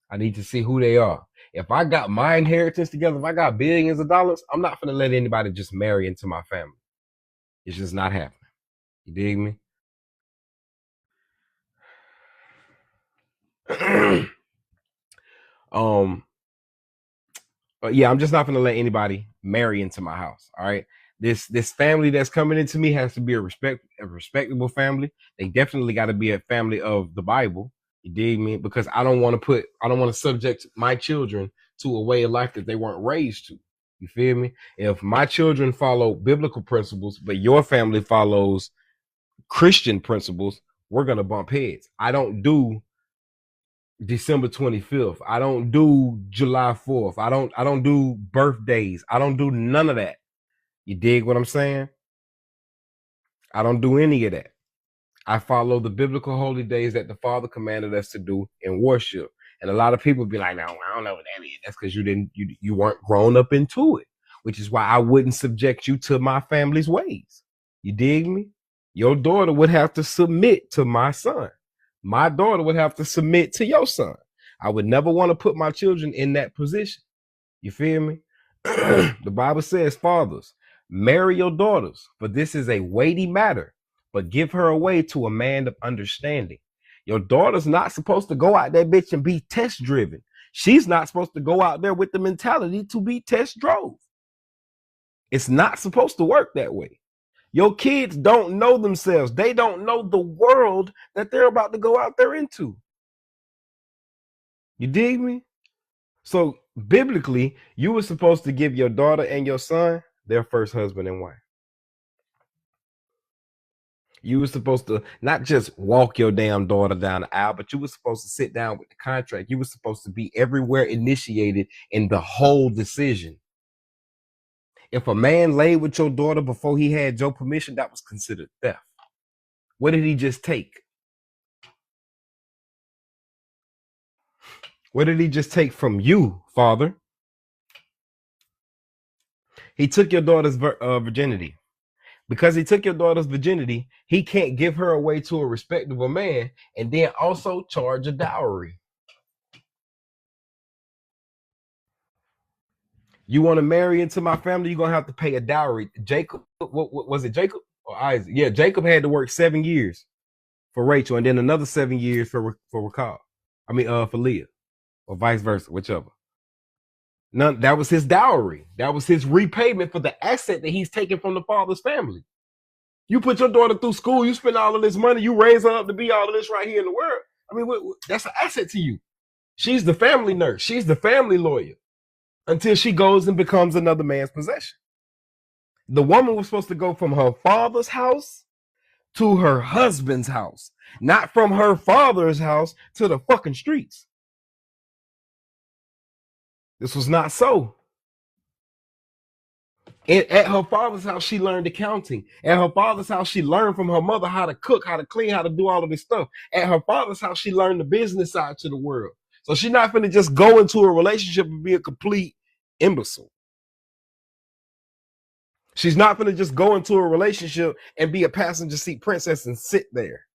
I need to see who they are. If I got my inheritance together, if I got billions of dollars, I'm not going to let anybody just marry into my family. It's just not happening. You dig me? But yeah, I'm just not going to let anybody marry into my house. All right. This family that's coming into me has to be a respectable family. They definitely got to be a family of the Bible. You dig me? Because I don't want to subject my children to a way of life that they weren't raised to. You feel me? If my children follow biblical principles, but your family follows Christian principles, we're gonna bump heads. I don't do December 25th. I don't do July 4th. I don't do birthdays. I don't do none of that. You dig what I'm saying? I don't do any of that. I follow the biblical holy days that the Father commanded us to do in worship. And a lot of people be like, no, I don't know what that is. That's because you weren't grown up into it, which is why I wouldn't subject you to my family's ways. You dig me? Your daughter would have to submit to my son. My daughter would have to submit to your son. I would never want to put my children in that position. You feel me? The Bible says, fathers, marry your daughters, for this is a weighty matter, but give her away to a man of understanding. Your daughter's not supposed to go out there, bitch, and be test driven. She's not supposed to go out there with the mentality to be test drove. It's not supposed to work that way. Your kids don't know themselves. They don't know the world that they're about to go out there into. You dig me? So biblically, you were supposed to give your daughter and your son their first husband and wife. You were supposed to not just walk your damn daughter down the aisle, but you were supposed to sit down with the contract. You were supposed to be everywhere initiated in the whole decision. If a man laid with your daughter before he had your permission, that was considered theft. What did he just take? What did he just take from you, father? He took your daughter's virginity. Because he took your daughter's virginity, he can't give her away to a respectable man and then also charge a dowry. You want to marry into my family, you're going to have to pay a dowry. Jacob, what was it, Jacob or Isaac? Yeah, Jacob had to work 7 years for Rachel and then another 7 years for Rachel. For Leah, or vice versa, whichever. None. That was his dowry. That was his repayment for the asset that he's taking from the father's family. You put your daughter through school, you spend all of this money, you raise her up to be all of this right here in the world. I mean, that's an asset to you. She's the family nurse. She's the family lawyer until she goes and becomes another man's possession. The woman was supposed to go from her father's house to her husband's house, not from her father's house to the fucking streets. This was not so. At her father's house, she learned accounting. At her father's house, she learned from her mother how to cook, how to clean, how to do all of this stuff. At her father's house, she learned the business side to the world. So she's not going to just go into a relationship and be a complete imbecile. She's not going to just go into a relationship and be a passenger seat princess and sit there.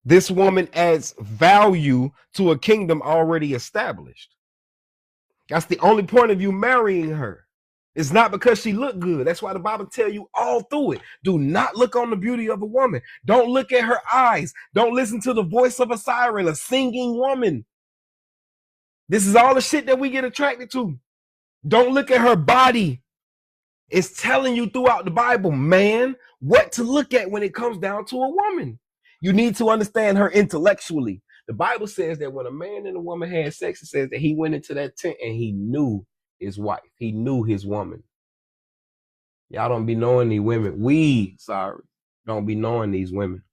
This woman adds value to a kingdom already established. That's the only point of you marrying her. It's not because she looked good. That's why the Bible tell you all through it. Do not look on the beauty of a woman. Don't look at her eyes. Don't listen to the voice of a siren, a singing woman. This is all the shit that we get attracted to. Don't look at her body. It's telling you throughout the Bible, man, what to look at when it comes down to a woman. You need to understand her intellectually. The Bible says that when a man and a woman had sex, it says that he went into that tent and he knew his wife. He knew his woman. Y'all don't be knowing these women. Don't be knowing these women.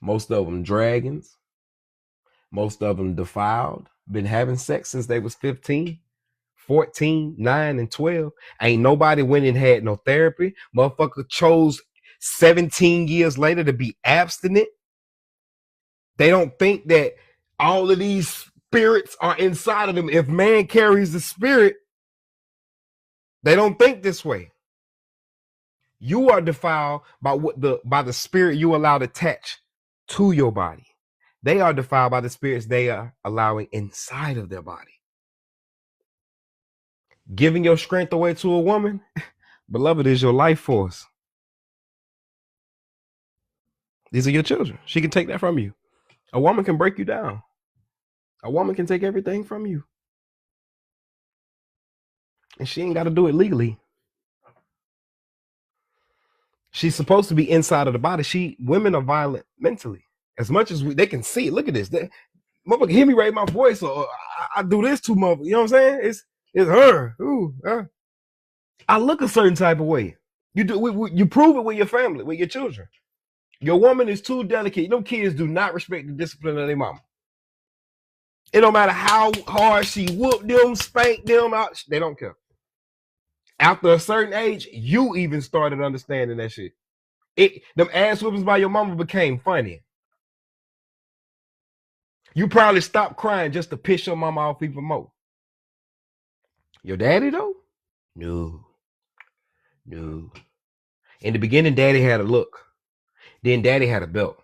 Most of them dragons. Most of them defiled. Been having sex since they was 15, 14, 9, and 12. Ain't nobody went and had no therapy. Motherfucker chose 17 years later to be abstinent. They don't think that all of these spirits are inside of them. If man carries the spirit, they don't think this way. You are defiled by the spirit you allow to attach to your body. They are defiled by the spirits they are allowing inside of their body. Giving your strength away to a woman, beloved, is your life force. These are your children. She can take that from you. A woman can break you down. A woman can take everything from you. And she ain't got to do it legally. She's supposed to be inside of the body. Women are violent mentally. As much as they can see it. Look at this. Motherfucker hear me raise my voice, or I do this to mother. You know what I'm saying? It's her. Ooh, I look a certain type of way. You prove it with your family, with your children. Your woman is too delicate. Them kids do not respect the discipline of their mama. It don't matter how hard she whooped them, spanked them out. They don't care. After a certain age, you even started understanding that shit. Them ass whoopings by your mama became funny. You probably stopped crying just to piss your mama off even more. Your daddy though? No. In the beginning, daddy had a look. Then daddy had a belt.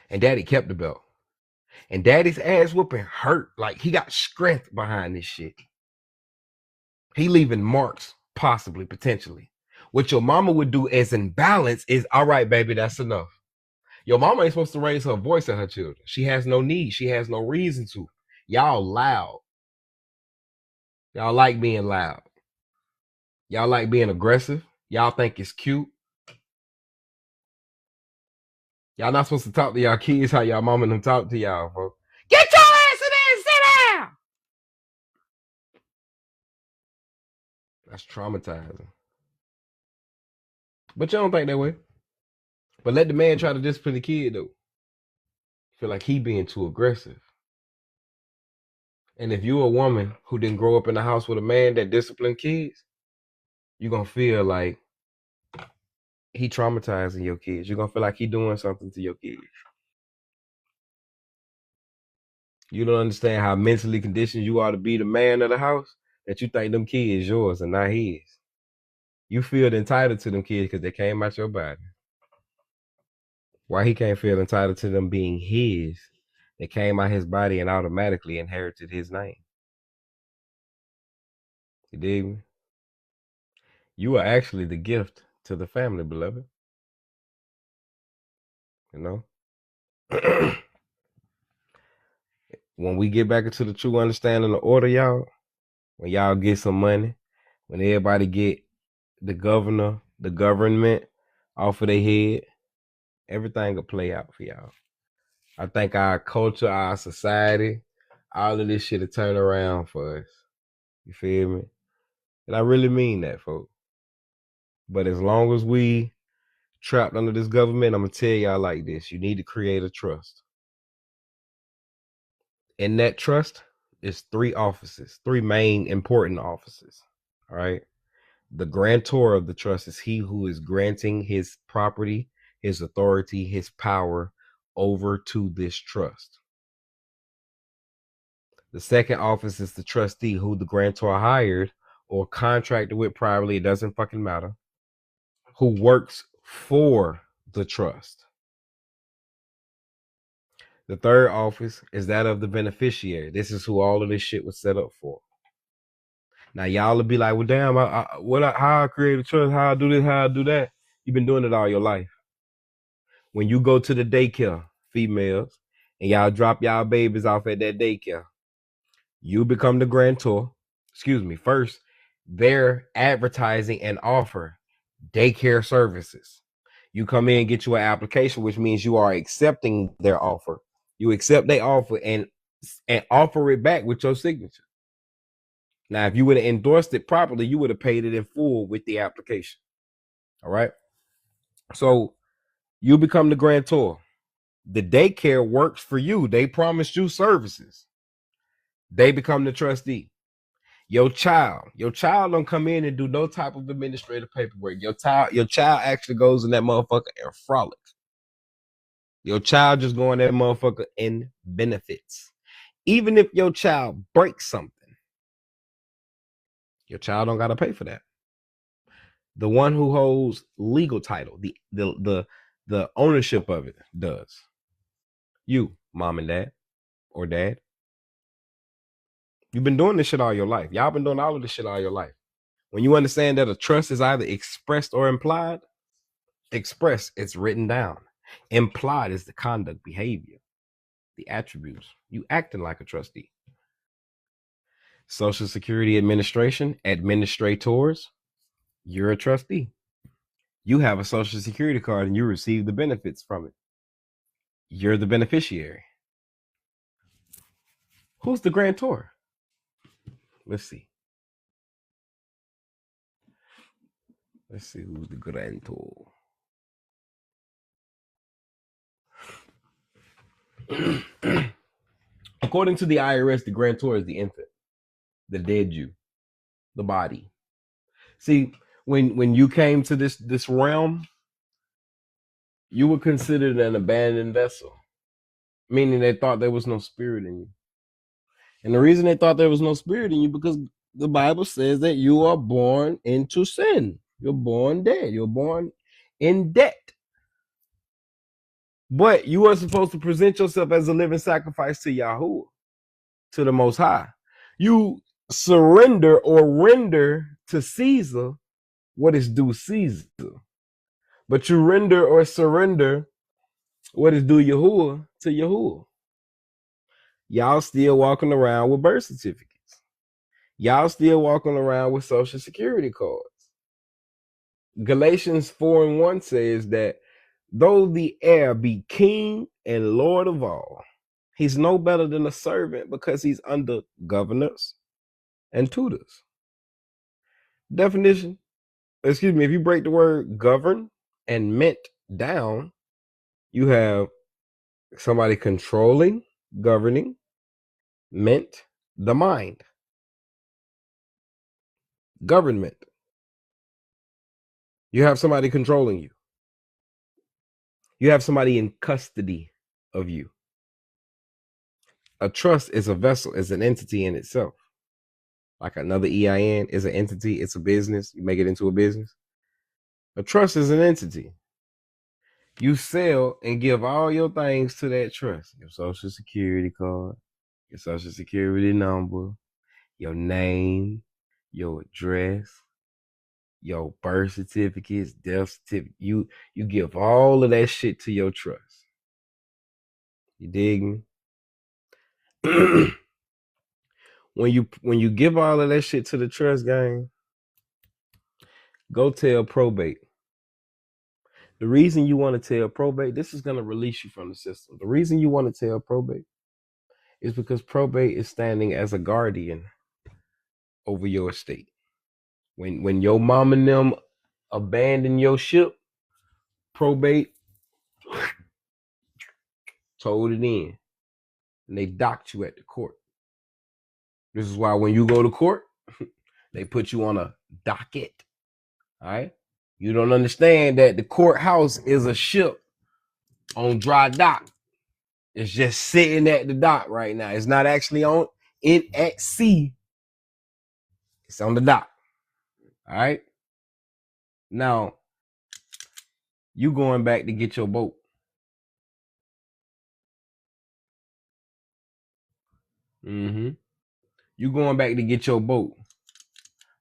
And daddy kept the belt. And daddy's ass whooping hurt. Like he got strength behind this shit. He leaving marks, possibly, potentially. What your mama would do as in balance is, all right, baby, that's enough. Your mama ain't supposed to raise her voice at her children. She has no need. She has no reason to. Y'all loud. Y'all like being loud. Y'all like being aggressive. Y'all think it's cute. Y'all not supposed to talk to y'all kids how y'all mama and them talk to y'all, folks. Get your ass in there and sit down. That's traumatizing. But you don't think that way. But let the man try to discipline the kid, though. Feel like he being too aggressive. And if you're a woman who didn't grow up in a house with a man that disciplined kids, you're going to feel like he traumatizing your kids. You're going to feel like he doing something to your kids. You don't understand how mentally conditioned you are to be the man of the house, that you think them kids yours and not his. You feel entitled to them kids because they came out your body. Why he can't feel entitled to them being his? They came out his body and automatically inherited his name. You dig me? You are actually the gift to the family, beloved. You know? When we get back into the true understanding of order, y'all, when y'all get some money, when everybody get the government off of their head, everything will play out for y'all. I think our culture, our society, all of this shit will turn around for us. You feel me? And I really mean that, folks. But as long as we trapped under this government, I'm gonna tell y'all like this: you need to create a trust. In that trust is 3 offices, 3 main important offices. All right. The grantor of the trust is he who is granting his property, his authority, his power over to this trust. The second office is the trustee, who the grantor hired or contracted with privately, it doesn't fucking matter, who works for the trust. The third office is that of the beneficiary. This is who all of this shit was set up for. Now y'all will be like, well, damn, how I create a trust, how I do this, how I do that. You've been doing it all your life. When you go to the daycare, females, and y'all drop y'all babies off at that daycare, you become the grantor. Excuse me. First, they're advertising and offer daycare services. You come in and get you an application, which means you are accepting their offer. You accept their offer and offer it back with your signature. Now, if you would have endorsed it properly, you would have paid it in full with the application. All right. So you become the grantor. The daycare works for you. They promised you services. They become the trustee. Your child don't come in and do no type of administrative paperwork. Your child actually goes in that motherfucker and frolics. Your child just go in that motherfucker and benefits. Even if your child breaks something, your child don't gotta pay for that. The one who holds legal title, the ownership of it does. You, mom and dad, or dad. You've been doing this shit all your life. Y'all been doing all of this shit all your life. When you understand that a trust is either expressed or implied, expressed, it's written down. Implied is the conduct, behavior, the attributes. You acting like a trustee. Social Security Administration, administrators, you're a trustee. You have a Social Security card and you receive the benefits from it. You're the beneficiary. Who's the grantor? Let's see. Let's see who's the grantor. According to the IRS, the grantor is the infant, the dead you, the body. See, when you came to this realm, you were considered an abandoned vessel, meaning they thought there was no spirit in you. And the reason they thought there was no spirit in you, because the Bible says that you are born into sin. You're born dead. You're born in debt. But you are supposed to present yourself as a living sacrifice to Yahuwah, to the Most High. You surrender or render to Caesar what is due Caesar. But you render or surrender what is due Yahuwah to Yahuwah. Y'all still walking around with birth certificates. Y'all still walking around with Social Security cards. Galatians 4:1 says that though the heir be king and lord of all, he's no better than a servant because he's under governors and tutors. Definition, if you break the word govern and meant down, you have somebody controlling, governing, meant the mind. Government. You have somebody controlling you. You have somebody in custody of you. A trust is a vessel, is an entity in itself. Like another EIN is an entity, it's a business. You make it into a business. A trust is an entity. You sell and give all your things to that trust. Your Social Security card, your Social Security number, your name, your address, your birth certificates, death certificate. You give all of that shit to your trust. You dig me? When you give all of that shit to the trust gang, go tell probate. The reason you want to tell probate, this is going to release you from the system. The reason you want to tell probate is because probate is standing as a guardian over your estate. When your mom and them abandon your ship, probate told it in, and they docked you at the court. This is why when you go to court, they put you on a docket. All right. You don't understand that the courthouse is a ship on dry dock. It's just sitting at the dock right now. It's not actually on it at sea. It's on the dock. All right. Now, you going back to get your boat. Mm-hmm. You going back to get your boat.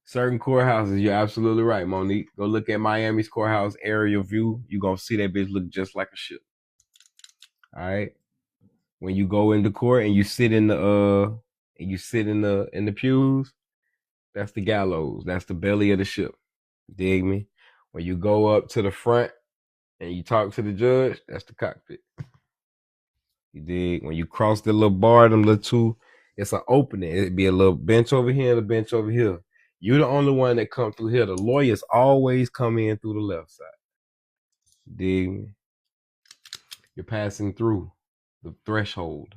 Certain courthouses, you're absolutely right, Monique. Go look at Miami's courthouse aerial view. You're gonna see that bitch look just like a ship. All right. When you go into court and you sit in the in the pews, that's the gallows. That's the belly of the ship. Dig me? When you go up to the front and you talk to the judge, that's the cockpit. You dig? When you cross the little bar, them little two, it's an opening. It'd be a little bench over here and a bench over here. You're the only one that come through here. The lawyers always come in through the left side. Dig me? You're passing through the threshold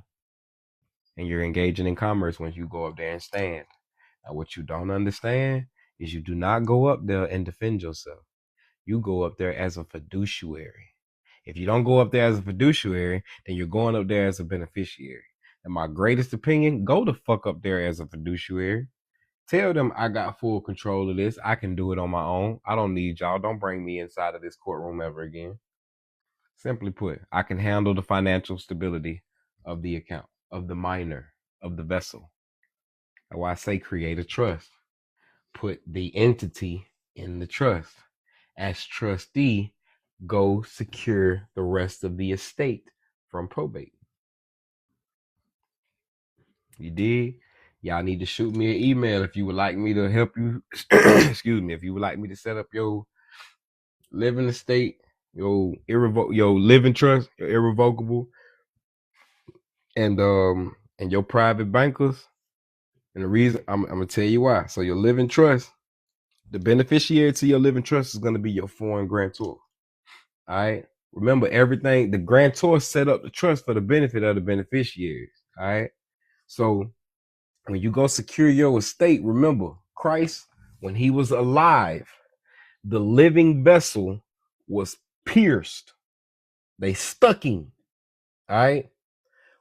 and you're engaging in commerce when you go up there and stand. Now, what you don't understand is you do not go up there and defend yourself. You go up there as a fiduciary. If you don't go up there as a fiduciary, then you're going up there as a beneficiary. In my greatest opinion, go the fuck up there as a fiduciary. Tell them I got full control of this. I can do it on my own. I don't need y'all. Don't bring me inside of this courtroom ever again. Simply put, I can handle the financial stability of the account, of the minor, of the vessel. That's why I say create a trust. Put the entity in the trust. As trustee, go secure the rest of the estate from probate. You did? Y'all need to shoot me an email if you would like me to help you. Excuse me. If you would like me to set up your living estate, your living trust, your irrevocable, and your private bankers. And the reason I'm gonna tell you why. So your living trust, the beneficiary to your living trust is gonna be your foreign grantor. All right. Remember, everything the grantor set up the trust for the benefit of the beneficiaries. All right. So when you go secure your estate, remember Christ, when he was alive, the living vessel was pierced. They stuck him. All right.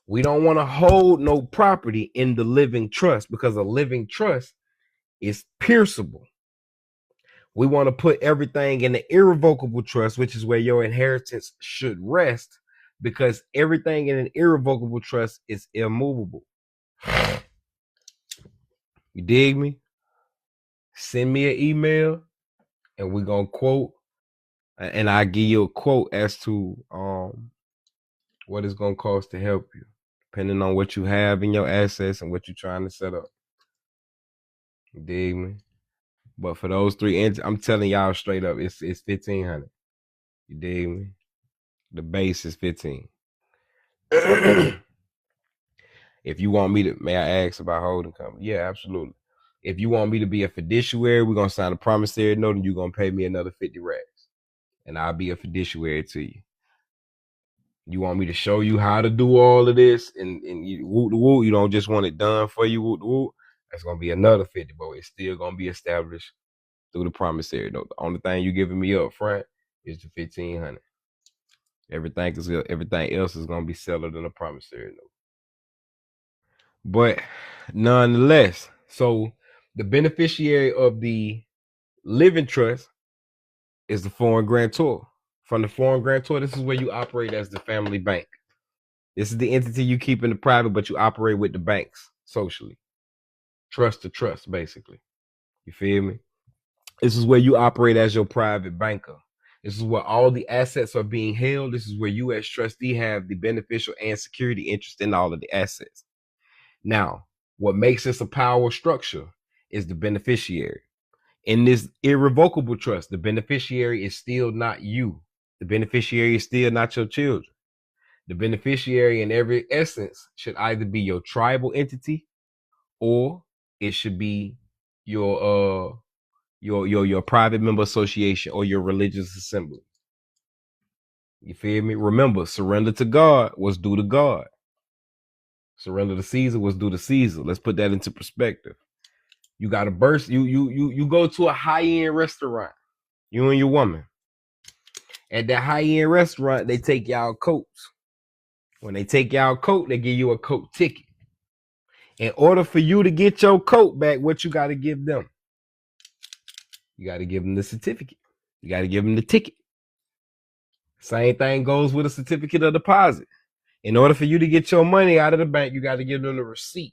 We don't want to hold no property in the living trust because a living trust is pierceable. We want to put everything in the irrevocable trust, which is where your inheritance should rest, because everything in an irrevocable trust is immovable. You dig me? Send me an email and we're going to quote, and I give you a quote as to what it's going to cost to help you, depending on what you have in your assets and what you're trying to set up. You dig me? But for those three entities, I'm telling y'all straight up, it's $1,500. You dig me? The base is 15. If you want me to, may I ask about holding company? Yeah, absolutely. If you want me to be a fiduciary, we're gonna sign a promissory note, and you're gonna pay me another 50 racks, and I'll be a fiduciary to you. You want me to show you how to do all of this, and you whoop the whoop. You don't just want it done for you, whoop the whoop. That's gonna be another 50, but it's still gonna be established through the promissory note. The only thing you giving me up front is the 1,500. Everything else is gonna be settled in a promissory note. But nonetheless, so the beneficiary of the living trust is the foreign grantor. From the foreign grantor, this is where you operate as the family bank. This is the entity you keep in the private, but you operate with the banks socially. Trust to trust, basically. You feel me? This is where you operate as your private banker. This is where all the assets are being held. This is where you as trustee have the beneficial and security interest in all of the assets. Now, what makes this a power structure is the beneficiary. In this irrevocable trust, the beneficiary is still not you. The beneficiary is still not your children. The beneficiary in every essence should either be your tribal entity or it should be your your private member association or your religious assembly. You feel me? Remember, surrender to God was due to God. Surrender to Caesar was due to Caesar. Let's put that into perspective. You got to burst. You go to a high-end restaurant, you and your woman. At that high-end restaurant, they take y'all coats. When they take y'all coat, they give you a coat ticket. In order for you to get your coat back, what you got to give them? You got to give them the certificate. You got to give them the ticket. Same thing goes with a certificate of deposit. In order for you to get your money out of the bank, you got to give them the receipt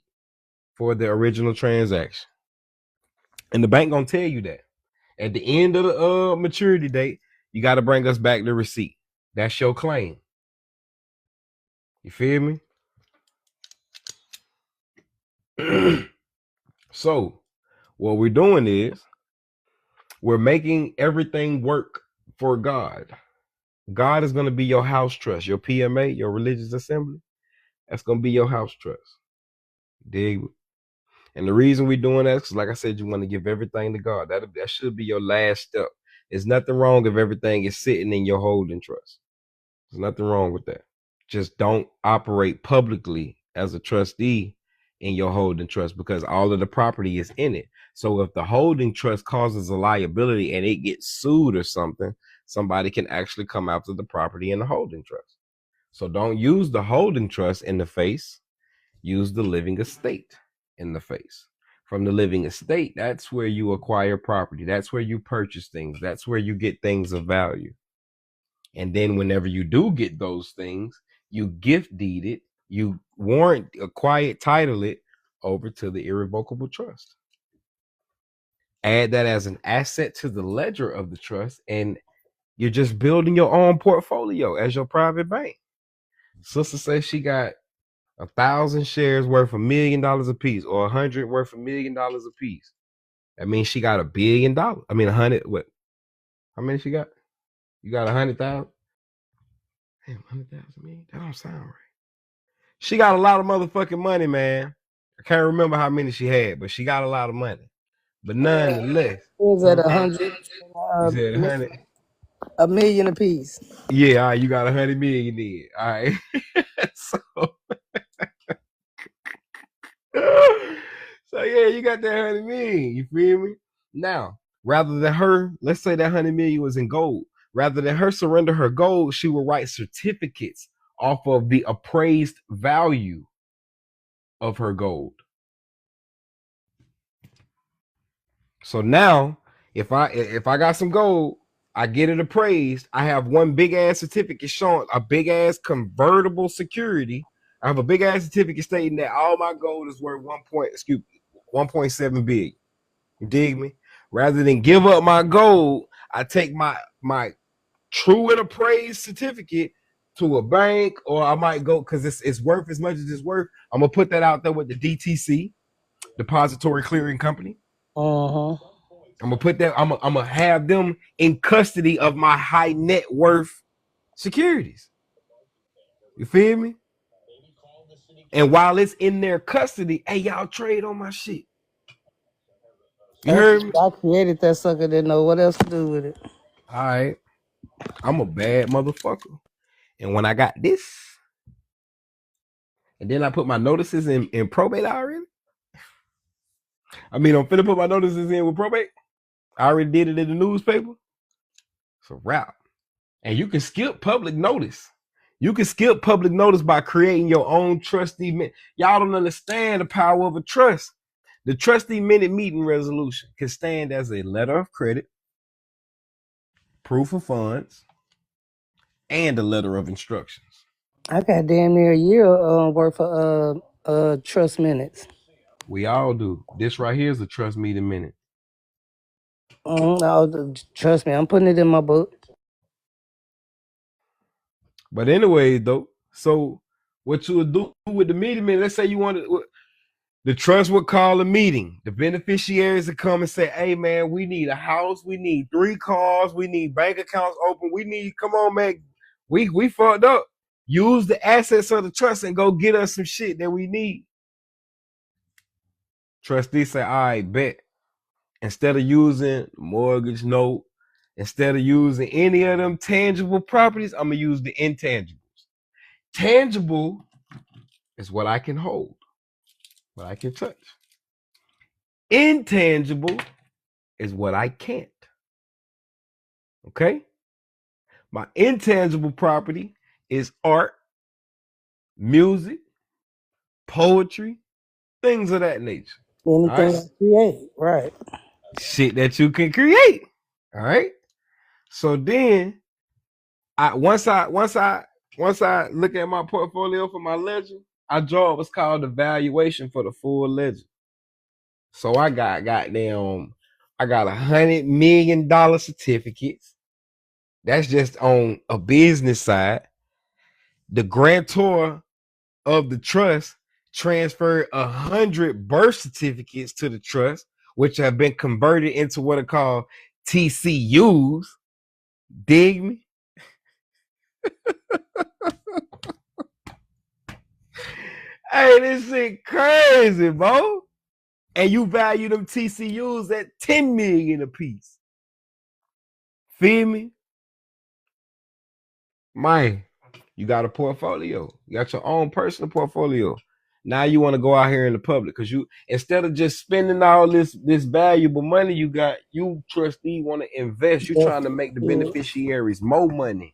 for the original transaction. And the bank gonna tell you that. At the end of the maturity date, you got to bring us back the receipt. That's your claim. You feel me? So what we're doing is we're making everything work for God. God is going to be your house trust, your PMA, your religious assembly. That's going to be your house trust. Dig me? And the reason we're doing that is because, like I said, you want to give everything to God. That should be your last step. There's nothing wrong if everything is sitting in your holding trust. There's nothing wrong with that. Just don't operate publicly as a trustee in your holding trust because all of the property is in it. So if the holding trust causes a liability and it gets sued or something, somebody can actually come after the property in the holding trust. So don't use the holding trust in the face. Use the living estate in the face. From the living estate, that's where you acquire property. That's where you purchase things. That's where you get things of value. And then whenever you do get those things, you gift deed it, you warrant, quiet title it over to the irrevocable trust. Add that as an asset to the ledger of the trust, and you're just building your own portfolio as your private bank. Sister says she got 1,000 shares worth $1 million a piece, or 100 worth $1 million a piece. That means she got $1 billion. I mean, 100. What? How many she got? You got 100,000? Damn, 100,000 million? That don't sound right. She got a lot of motherfucking money, man. I can't remember how many she had, but she got a lot of money. But nonetheless, It was at 100. you said 100. $1 million apiece. Yeah, all right, you got 100 million then. All right. So yeah, you got that 100 million. You feel me? Now, rather than her, let's say that 100 million was in gold. Rather than her surrender her gold, she will write certificates off of the appraised value of her gold. So now, if I got some gold, I get it appraised. I have one big ass certificate showing a big ass convertible security. I have a big ass certificate stating that all my gold is worth 1.7 billion. You dig me? Rather than give up my gold, I take my true and appraised certificate to a bank, or I might go because it's worth as much as it's worth. I'm gonna put that out there with the DTC, Depository Clearing Company. Uh-huh. I'm gonna put that. I'm gonna have them in custody of my high net worth securities. You feel me? And while it's in their custody, hey, y'all trade on my shit. You heard me? I created that sucker, didn't know what else to do with it. All right. I'm a bad motherfucker. And when I got this, and then I put my notices in probate already. I mean, I'm finna put my notices in with probate. I already did it in the newspaper. It's a wrap. And you can skip public notice. You can skip public notice by creating your own trustee. Y'all don't understand the power of a trust. The trustee minute meeting resolution can stand as a letter of credit, proof of funds, and a letter of instructions. I got damn near a year worth of trust minutes. We all do. This right here is a trust meeting minute. Trust me, I'm putting it in my book. But anyway, though, so what you would do with the meeting minute, let's say you wanted, the trust would call a meeting. The beneficiaries would come and say, hey, man, we need a house. We need 3 cars. We need bank accounts open. We need, come on, man. We fucked up. Use the assets of the trust and go get us some shit that we need. Trustee say, all right, bet. Instead of using mortgage note, instead of using any of them tangible properties, I'm gonna use the intangibles. Tangible is what I can hold, what I can touch. Intangible is what I can't. Okay? My intangible property is art, music, poetry, things of that nature. All Anything right? I create, right? Shit that you can create. All right? So then once I look at my portfolio for my ledger, I draw what's called the valuation for the full ledger. So I got $100 million certificates. That's just on a business side. The grantor of the trust transferred 100 birth certificates to the trust, which have been converted into what are called TCUs. Dig me? Hey, this shit crazy, bro. And you value them TCUs at 10 million a piece. Feel me? Man, you got a portfolio. You got your own personal portfolio. Now you want to go out here in the public because you, instead of just spending all this valuable money you got, you trustee want to invest. You're trying to make the beneficiaries more money.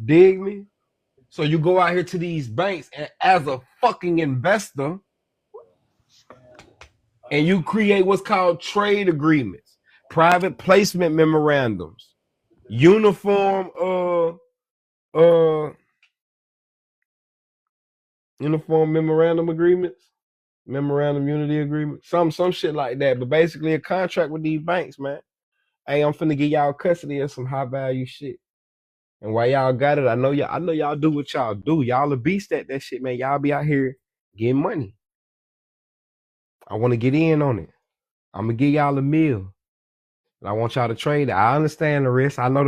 Dig me? So you go out here to these banks and as a fucking investor, and you create what's called trade agreements, private placement memorandums, uniform memorandum agreements, memorandum unity agreement, some shit like that. But basically a contract with these banks, man. Hey, I'm finna get y'all custody of some high value shit. And while y'all got it, I know y'all do what y'all do. Y'all a beast at that shit, man. Y'all be out here getting money. I want to get in on it. I'm gonna give y'all a meal. And I want y'all to trade it. I understand the risk. I know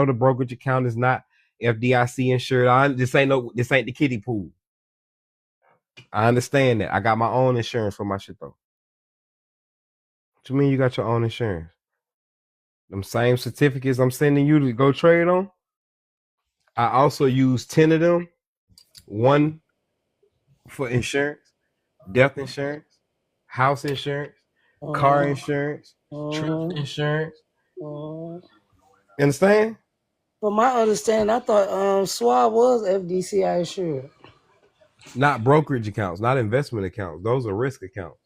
the brokerage account is not FDIC insured. This ain't the kiddie pool. I understand that. I got my own insurance for my shit though. What you mean you got your own insurance? Them same certificates I'm sending you to go trade on. I also use 10 of them. One for insurance, death insurance, house insurance, car insurance, trust insurance. Understand? From my understanding, I thought Schwab was FDCI insured. Not brokerage accounts, not investment accounts. Those are risk accounts.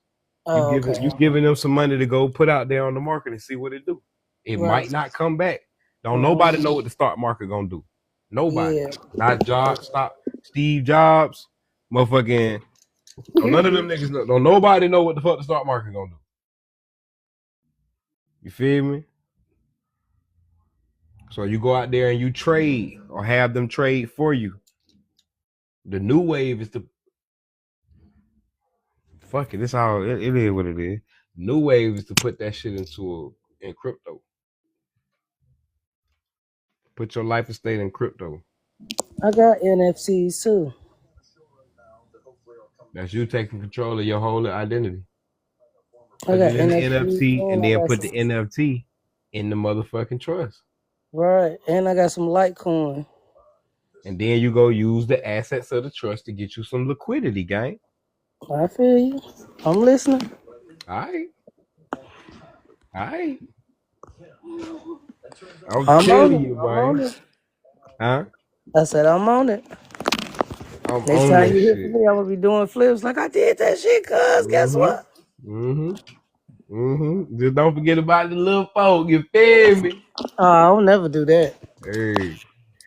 Oh, You okay. giving them some money to go put out there on the market and see what it do. It Right. might not come back. Don't nobody know what the stock market gonna do. Nobody. Yeah. Not Steve Jobs, motherfucking. None of them niggas know. Don't nobody know what the fuck the stock market gonna do. You feel me? So you go out there and you trade or have them trade for you. The new wave is fuck it. It's how it is what it is. New wave is to put that shit in crypto. Put your life estate in crypto. I got NFTs too. That's you taking control of your whole identity. I Put got it in the NFTs NFT and and I then got put the some, NFT in the motherfucking trust. right, and I got some Litecoin. And then you go use the assets of the trust to get you some liquidity, gang. I feel you. I'm listening. All right. All right. I'm I'm on telling it. you, I'm on man. it. Huh? I said I'm on it. I'm Next on time that you hear from shit. me, I'm gonna be doing flips like I did that shit, cuz guess Mm-hmm. what? Just don't forget about the little folk. You feel me? Oh, I'll never do that. Hey.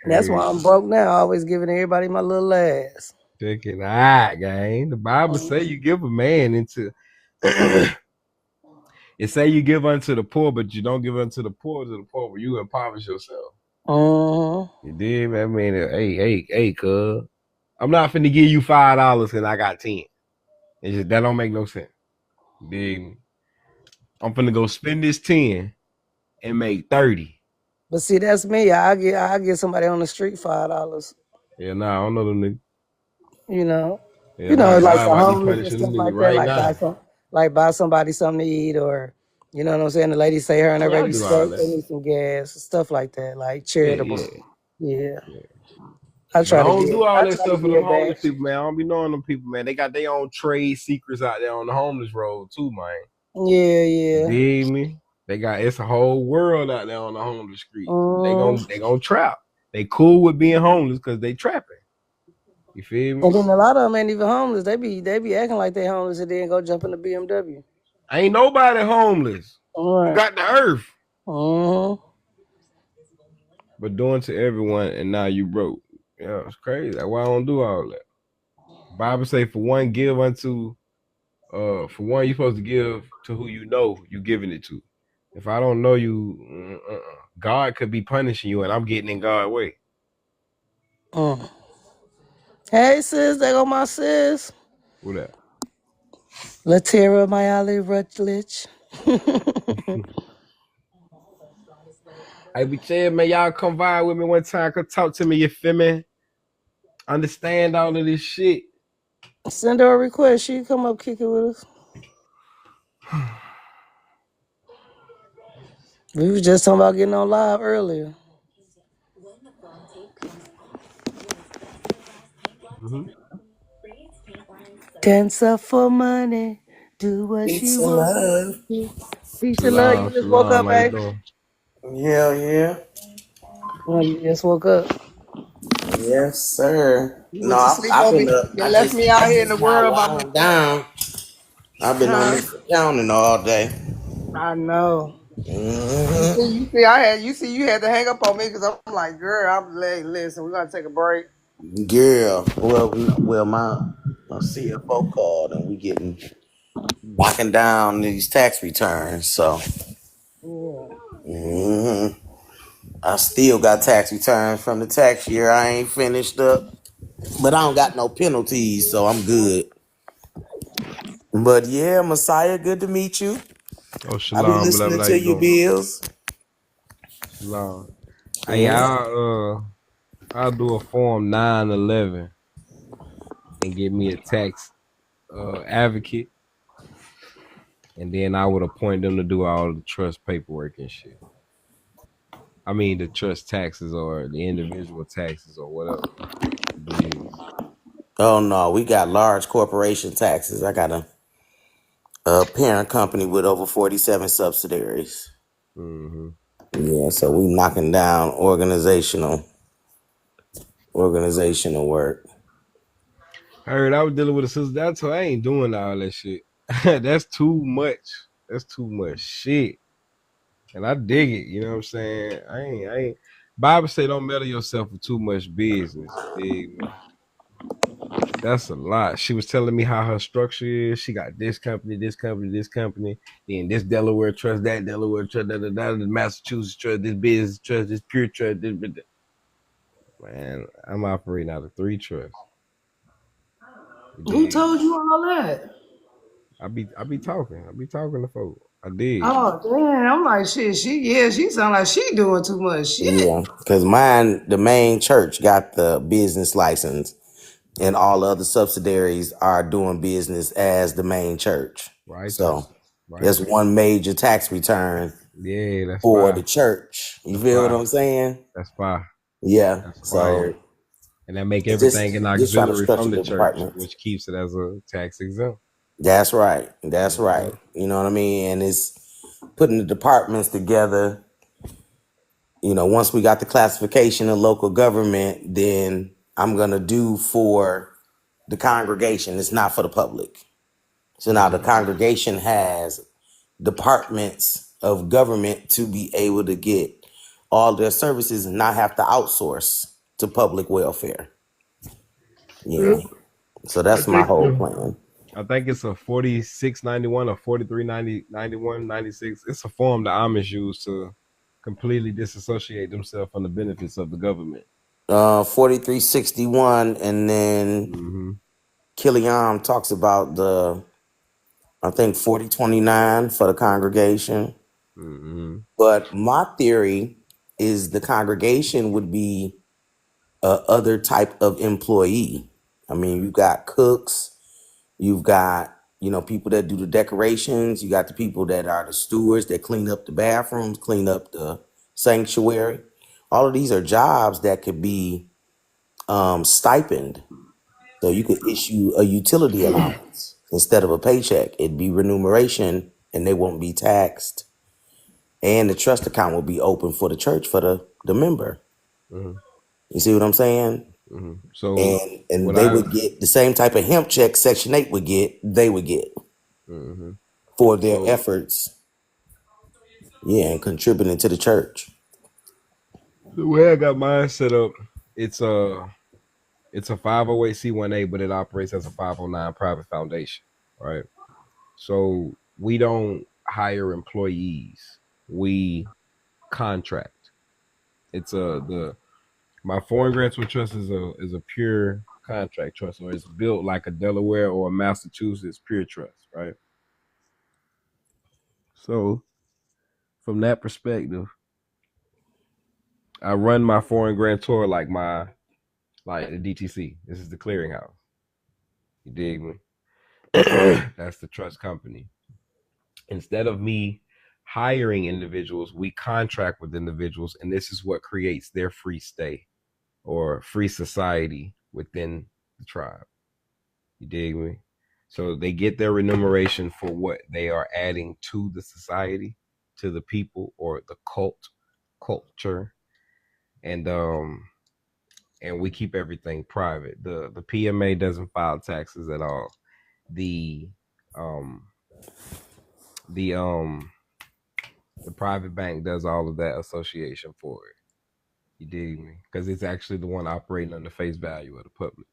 That's why I'm broke now. Always giving everybody my little ass. Check it out, gang. The Bible say you give a man into it say you give unto the poor, but you don't give unto the poor where you impoverish yourself. You did, man. I mean, hey, cuz. I'm not finna give you $5 and I got 10. It's just that don't make no sense. You dig me? I'm finna go spend this 10 and make 30. But see, that's me. I get somebody on the street $5. Yeah, nah, I don't know them niggas. You know, Yeah, nah, like God the about to be homeless and punishing them stuff niggas like that. right now. Buy somebody something to eat or You know what I'm saying? The lady say her and her Yeah, I baby do all stroke, that. they need some gas, stuff like that, like Yeah, charitable. yeah, Yeah. yeah. I But try I to don't get do all I that try to stuff for them give back. homeless people, man. I don't be knowing them people, man. They got their own trade secrets out there on the homeless road too, man. Yeah, You yeah. dig me? They got it's a whole world out there on the homeless street. Mm. They gonna trap. They cool with being homeless because they trapping. You feel me? And then a lot of them ain't even homeless. They be acting like they homeless and then go jump in the BMW. Ain't nobody homeless. All You right. got the earth. Mm-hmm. But doing to everyone and now you broke. Yeah, it's crazy. That's why I don't do all that. Bible say for one give unto for one you supposed to give to who you know you giving it to. If I don't know you, God could be punishing you and I'm getting in God's way. Mm. Hey sis, there go my sis. What that? Latera Mayali Rutledge. I be saying, man, y'all come vibe with me one time, come talk to me, you feel me? Understand all of this shit. Send her a request. She come up kick it with us. We was just talking about getting on live earlier. Mm-hmm. Dance up for money. Do what she Peace and want. love. Peace and love. You Shalom, just woke shalom, up, how you babe. doing? Yeah, yeah. Oh, you just woke up. Yes, sir. You No, went to sleep I've on been me. up. You left me out I here in just the got world by wound myself. down. I've been on Huh? this accounting all day. I know. You hmm see, you had to hang up on me because I'm like, girl, I'm like, listen, we're gonna take a break. Yeah. Well, my CFO called and we getting knocking down these tax returns. So Yeah. hmm I still got tax returns from the tax year I ain't finished up, but I don't got no penalties, so I'm good. But yeah, Messiah, good to meet you. Oh, I be shalom, beloved, listening how to you you, doing? Bills. Shalom. Hey, Mhm. I'll do a form 911 and give me a tax advocate, and then I would appoint them to do all the trust paperwork and shit. I mean the trust taxes or the individual taxes or whatever. Yeah. Oh no, we got large corporation taxes. I got a parent company with over 47 subsidiaries. Mm-hmm. Yeah, so we knocking down organizational work. I heard I was dealing with a sister. That's why I ain't doing all that shit. That's too much. That's too much shit. And I dig it. You know what I'm saying? I ain't. Bible say don't meddle yourself with too much business. You dig me? That's a lot. She was telling me how her structure is. She got this company, this company, this company, then this Delaware trust, that Delaware trust, this Massachusetts trust, this business trust, this pure trust. Man, I'm operating out of 3 trusts. You Who dig? told you all that? I be talking. I be talking to folks. I did. Oh damn! I'm like shit. She sound like she doing too much shit. Yeah, because mine, the main church got the business license, and all other subsidiaries are doing business as the main church. So Righteous. there's Righteous. one major tax return Yeah, that's for the fire. church. You That's feel what fire. I'm saying? That's fire. Yeah. That's fire. So And that make it's everything an just trying to auxiliary structure from the the church, departments. which keeps it as a tax exempt. That's right. That's right. Mhm. You know what I mean? And it's putting the departments together. You know, once we got the classification of local government, then I'm gonna do for the congregation. It's not for the public. So now the Mhm. congregation has departments of government to be able to get all their services and not have to outsource to public welfare. Yeah. So I that's my think whole plan. I think it's a 4691 or 4391 96. It's a form the Amish use to completely disassociate themselves from the benefits of the government. 4361, and then Mm-hmm. Killian talks about I think 4029 for the congregation. Mm-hmm. But my theory is the congregation would be a other type of employee. I mean, you got cooks, you've got you know, people that do the decorations. You got the people that are the stewards that clean up the bathrooms, clean up the sanctuary. All of these are jobs that could be stipend. So you could issue a utility allowance instead of a paycheck. It'd be remuneration and they won't be taxed. And the trust account will be open for the church for the member. Mm-hmm. You see what I'm saying? Mm-hmm. So And what they I would get the same type of hemp check Section 8 would get, they would get mm-hmm. for their So efforts, and contributing to the church. the way I got mine set up, it's a 508c1a, but it operates as a 509 private foundation, right? So we don't hire employees. We contract. It's my foreign grantor trust is a pure contract trust, or it's built like a Delaware or a Massachusetts pure trust, right? So from that perspective, I run my foreign grantor like the DTC. This is the clearinghouse. You dig me? That's the trust company. Instead of me hiring individuals, we contract with individuals, and this is what creates their free stay or free society within the tribe. You dig me? So they get their remuneration for what they are adding to the society, to the people, or the culture, and we keep everything private. The PMA doesn't file taxes at all. The um the um the private bank does all of that association for it. You dig me? Because it's actually the one operating on the face value of the public.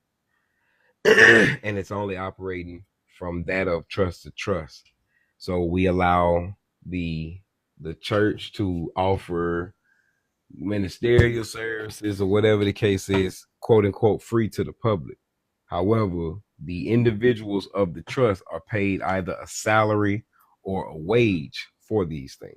And it's only operating from that of trust to trust. So we allow the church to offer ministerial services or whatever the case is, quote unquote, free to the public. However, the individuals of the trust are paid either a salary or a wage for these things.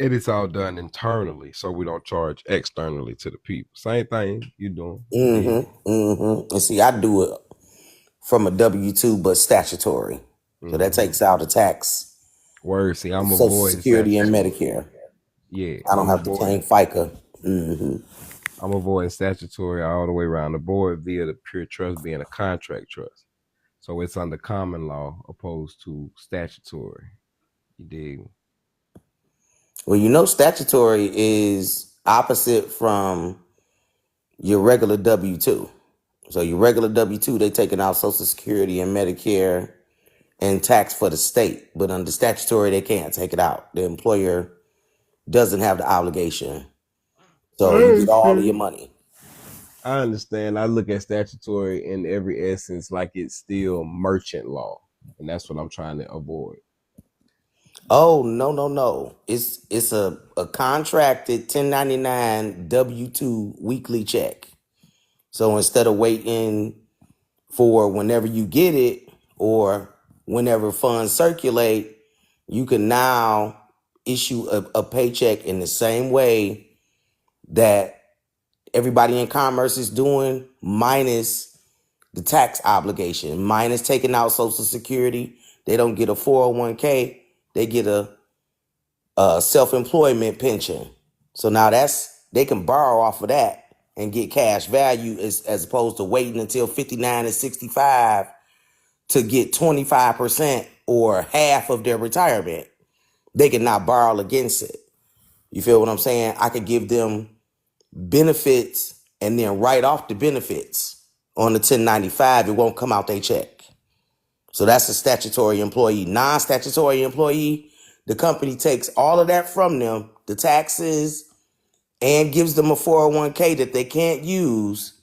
And it's all done internally, so we don't charge externally to the people. Same thing you doing. And see, I do it from a W-2, but statutory. So that takes out a tax, Word. See, I'm Social avoiding Security and statutory. Medicare. Yeah, I don't have to claim FICA. I'm avoiding statutory all the way around the board via the pure trust being a contract trust. So it's under common law opposed to statutory. You dig? Well, you know, statutory is opposite from your regular W-2. So your regular W-2, they taking out Social Security and Medicare and tax for the state. But under statutory, they can't take it out. The employer doesn't have the obligation. So you get all of your money. I understand. I look at statutory in every essence like it's still merchant law. And that's what I'm trying to avoid. Oh, no. It's a contracted 1099 W-2 weekly check. So instead of waiting for whenever you get it or whenever funds circulate, you can now issue a paycheck in the same way that everybody in commerce is doing, minus the tax obligation, minus taking out Social Security. They don't get a 401k. They get a self-employment pension. So now they can borrow off of that and get cash value as opposed to waiting until 59 and 65 to get 25% or half of their retirement. They can now borrow against it. You feel what I'm saying? I could give them benefits and then write off the benefits on the 1095. It won't come out their check. So that's a statutory employee. Non-statutory employee, the company takes all of that from them, the taxes, and gives them a 401k that they can't use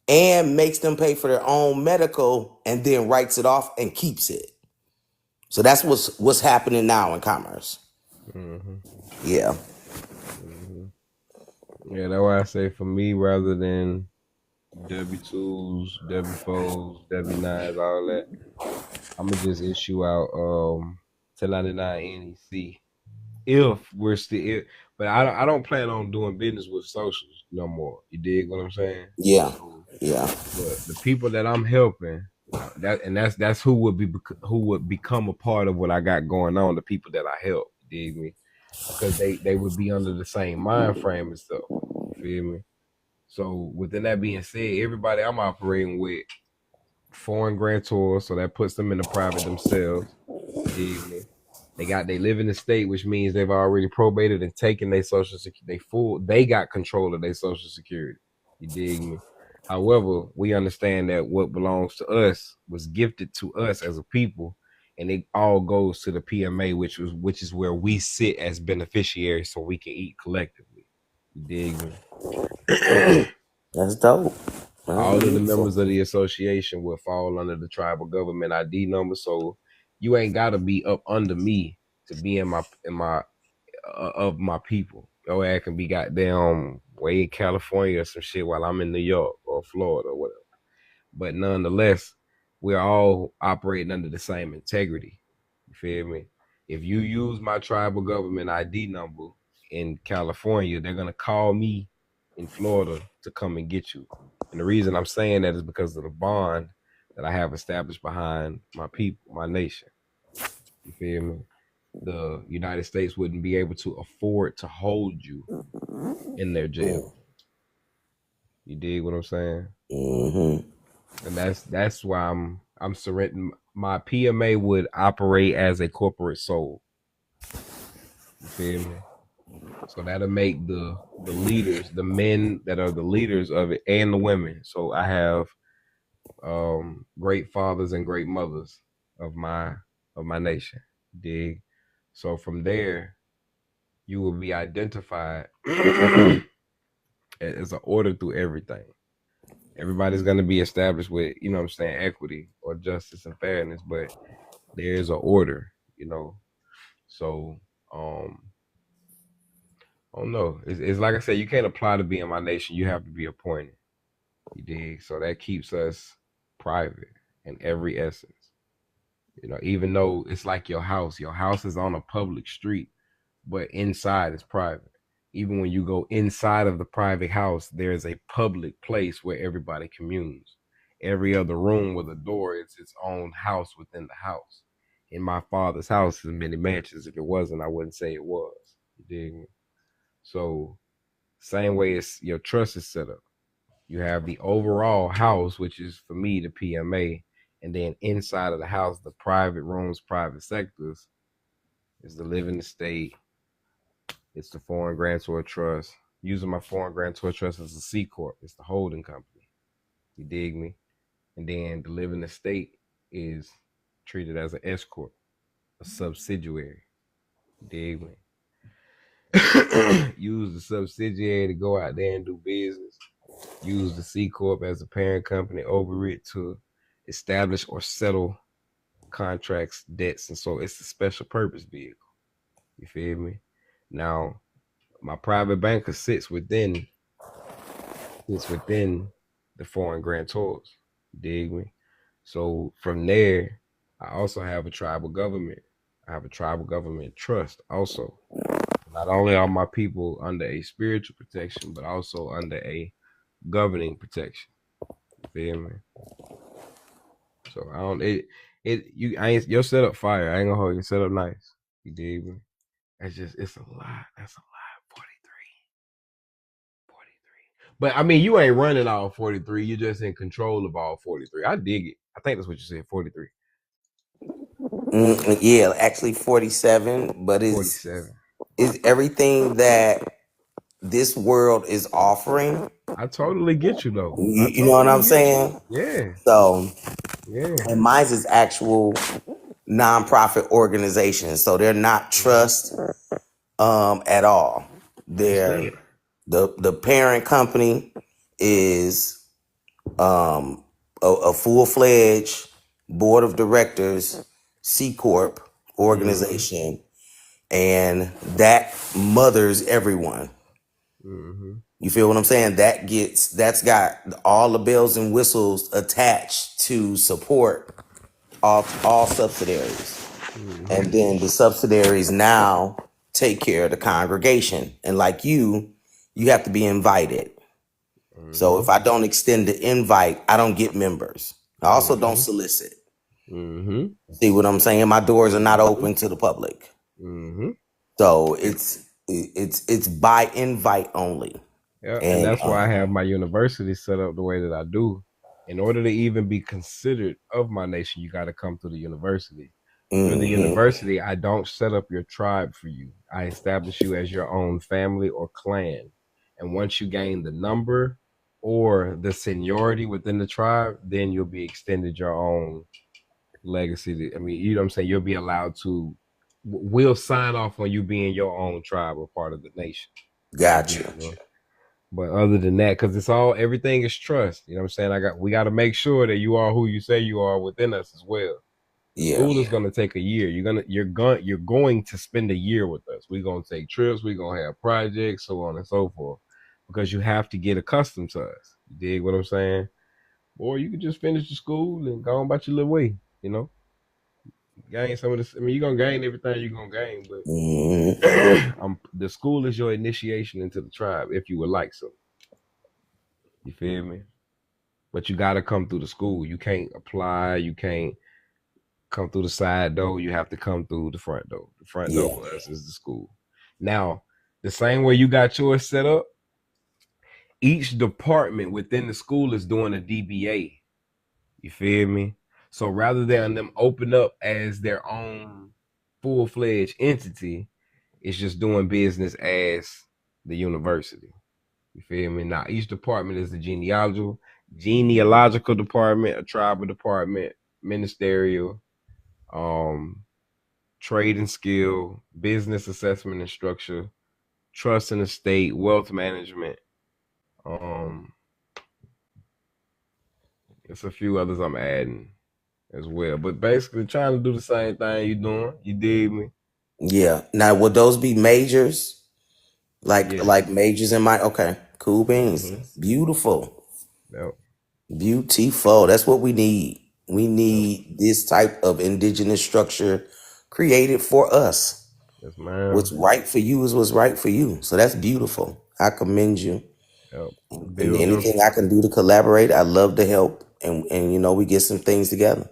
and makes them pay for their own medical and then writes it off and keeps it. So that's what's happening now in commerce. Yeah. Yeah, that's why I say for me, rather than W2s, W4s, W9s, all that, I'm gonna just issue out 1099 NEC if we're still. But I don't plan on doing business with socials no more. You dig what I'm saying? Yeah. So, Yeah. but the people that I'm helping, That's who would become a part of what I got going on. The people that I help, you dig me? Because they would be under the same mind frame and stuff. You feel me? So within that being said, everybody I'm operating with foreign grantors, so that puts them in the private themselves. You dig me? They live in the state, which means they've already probated and taken their social security. They got control of their social security. You dig me? However, we understand that what belongs to us was gifted to us as a people, and it all goes to the PMA, which is where we sit as beneficiaries, so we can eat collectively. You dig me? That's dope. That's All of the beautiful. members of the association will fall under the tribal government ID number. So you ain't gotta be up under me to be in my of my people. Your ass can be goddamn way in California or some shit while I'm in New York or Florida or whatever. But nonetheless, we're all operating under the same integrity. You feel me? If you use my tribal government ID number in California, they're gonna call me in Florida to come and get you. And the reason I'm saying that is because of the bond that I have established behind my people, my nation. You feel me? The United States wouldn't be able to afford to hold you in their jail. You dig what I'm saying? Mm-hmm. And that's why I'm surrendering. My PMA would operate as a corporate soul. You feel me? So that'll make the leaders, the men that are the leaders of it, and the women. So I have great fathers and great mothers of my nation. Dig. So from there, you will be identified as an order through everything. Everybody's gonna be established with, you know what I'm saying, equity or justice and fairness, but there is an order, you know. So I don't know. It's like I said, you can't apply to be in my nation. You have to be appointed. You dig? So that keeps us private in every essence. You know, even though it's like your house is on a public street, but inside is private. Even when you go inside of the private house, there's a public place where everybody communes. Every other room with a door is its own house within the house. In my father's house, there's many mansions. If it wasn't, I wouldn't say it was. You dig me? So, same way as your trust is set up. You have the overall house, which is for me the PMA, and then inside of the house, the private rooms, private sectors, is the living estate. It's the foreign grantor trust. Using my foreign grantor trust as a C corp, it's the holding company. You dig me? And then the living estate is treated as an S corp, a subsidiary. You dig me? Use the subsidiary to go out there and do business. Use the C corp as a parent company over it to establish or settle contracts, debts, and so it's a special purpose vehicle. You feel me? Now, my private banker sits within the foreign grantors. You dig me? So from there, I also have a tribal government. I have a tribal government trust also. Not only are my people under a spiritual protection, but also under a governing protection. You feel me? So I don't your setup fire. I ain't gonna hold your setup nice. You dig me? It's a lot. That's a lot. 43. But I mean, you ain't running all 43. You're just in control of all 43. I dig it. I think that's what you said, 43. Yeah, actually 47, but is 47. everything that this world is offering. I totally get you though. You, I you know what totally I'm get you. saying? Yeah. So, Yeah. and mine is actual nonprofit organizations, so they're not Mm-hmm. trust at all. What's They're that? the parent company is a full-fledged board of directors C corp Mm-hmm. organization, and that mothers everyone. Mm-hmm. You feel what I'm saying? That's got all the bells and whistles attached to support all subsidiaries. Mm-hmm. And then the subsidiaries now take care of the congregation. And like you have to be invited. So Mm-hmm. if I don't extend the invite, I don't get members. I also don't solicit. Mm-hmm. See what I'm saying? My doors are not open to the public. Mm-hmm. So it's by invite only. Yeah, and And that's why I have my university set up the way that I do. In order to even be considered of my nation, you got to come through the university. Through the mhm, university, I don't set up your tribe for you. I establish you as your own family or clan. And once you gain the number or the seniority within the tribe, then you'll be extended your own legacy. I mean, you know what I'm saying? You'll be allowed to, we'll sign off on you being your own tribe or part of the nation. You got you. dig, bro? But other than that, because it's all everything is trust. You know what I'm saying? We got to make sure that you are who you say you are within us as well. The Yeah. school is gonna take a year. You're going to spend a year with us. We're gonna take trips, we're gonna have projects, so on and so forth. Because you have to get accustomed to us. You dig what I'm saying? Or you can just finish the school and go on about your little way, you know? Gain some of this. I mean, you're gonna gain everything you're gonna gain, but Mhm. the school is your initiation into the tribe, if you would like so. You feel me? But you gotta come through the school. You can't apply, you can't come through the side door. You have to come through the front door. The front door Yeah. for us is the school. Now, the same way you got yours set up, each department within the school is doing a DBA. You feel me? So rather than them open up as their own full-fledged entity, it's just doing business as the university. You feel me? Now each department is the genealogical department, a tribal department, ministerial, um, trade and skill, business assessment and structure, trust and estate, wealth management. Um, it's a few others I'm adding as well, but basically trying to do the same thing you doing. You dig me? Yeah. Now, would those be majors? Like Yes. majors in my okay. Cool beans. Mm-hmm. Beautiful. Yep. Beautiful. That's what we need. We Yep. need this type of indigenous structure created for us. Yes, What's ma'am. right for you is what's right for you. So that's beautiful. I commend you. Yep. And Build your anything I can do to collaborate, I love to help. And we get some things together.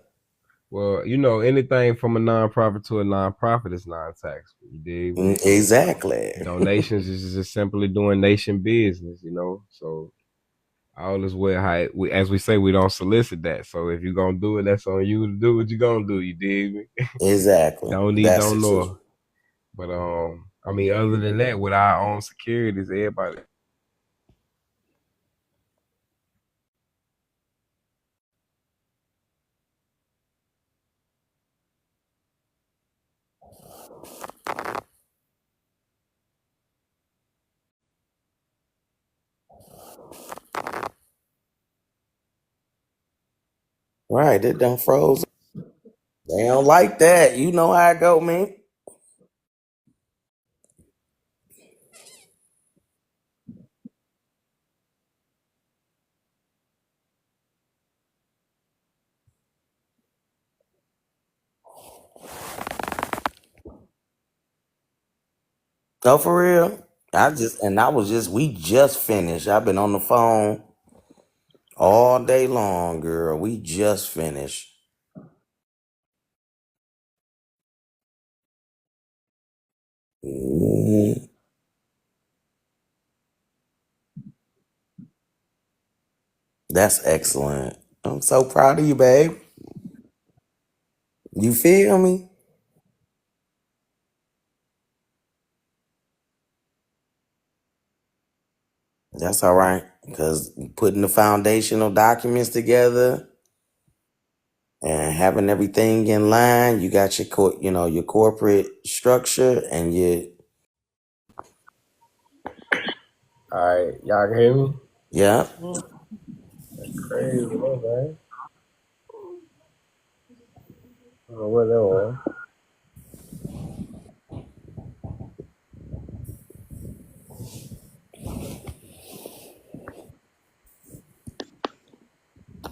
well, anything from a nonprofit to a nonprofit is non-taxable. You dig me? Exactly. Donations is just simply doing nation business. So all is well. As we say, we don't solicit that. So if you're gonna do it, that's on you to do what you're gonna do. You dig me? Exactly. Don't need, That's the don't truth. know. But I mean, other than that, with our own securities, everybody. Right. It done froze. They don't like that. You know how it go, man. No, for real. We just finished. I've been on the phone all day long, girl. We just finished. Mhm. That's excellent. I'm so proud of you, babe. You feel me? That's all right. Because putting the foundational documents together and having everything in line, you got your corporate structure and All right, y'all can hear me? yeah. Crazy, man. I don't know what that was.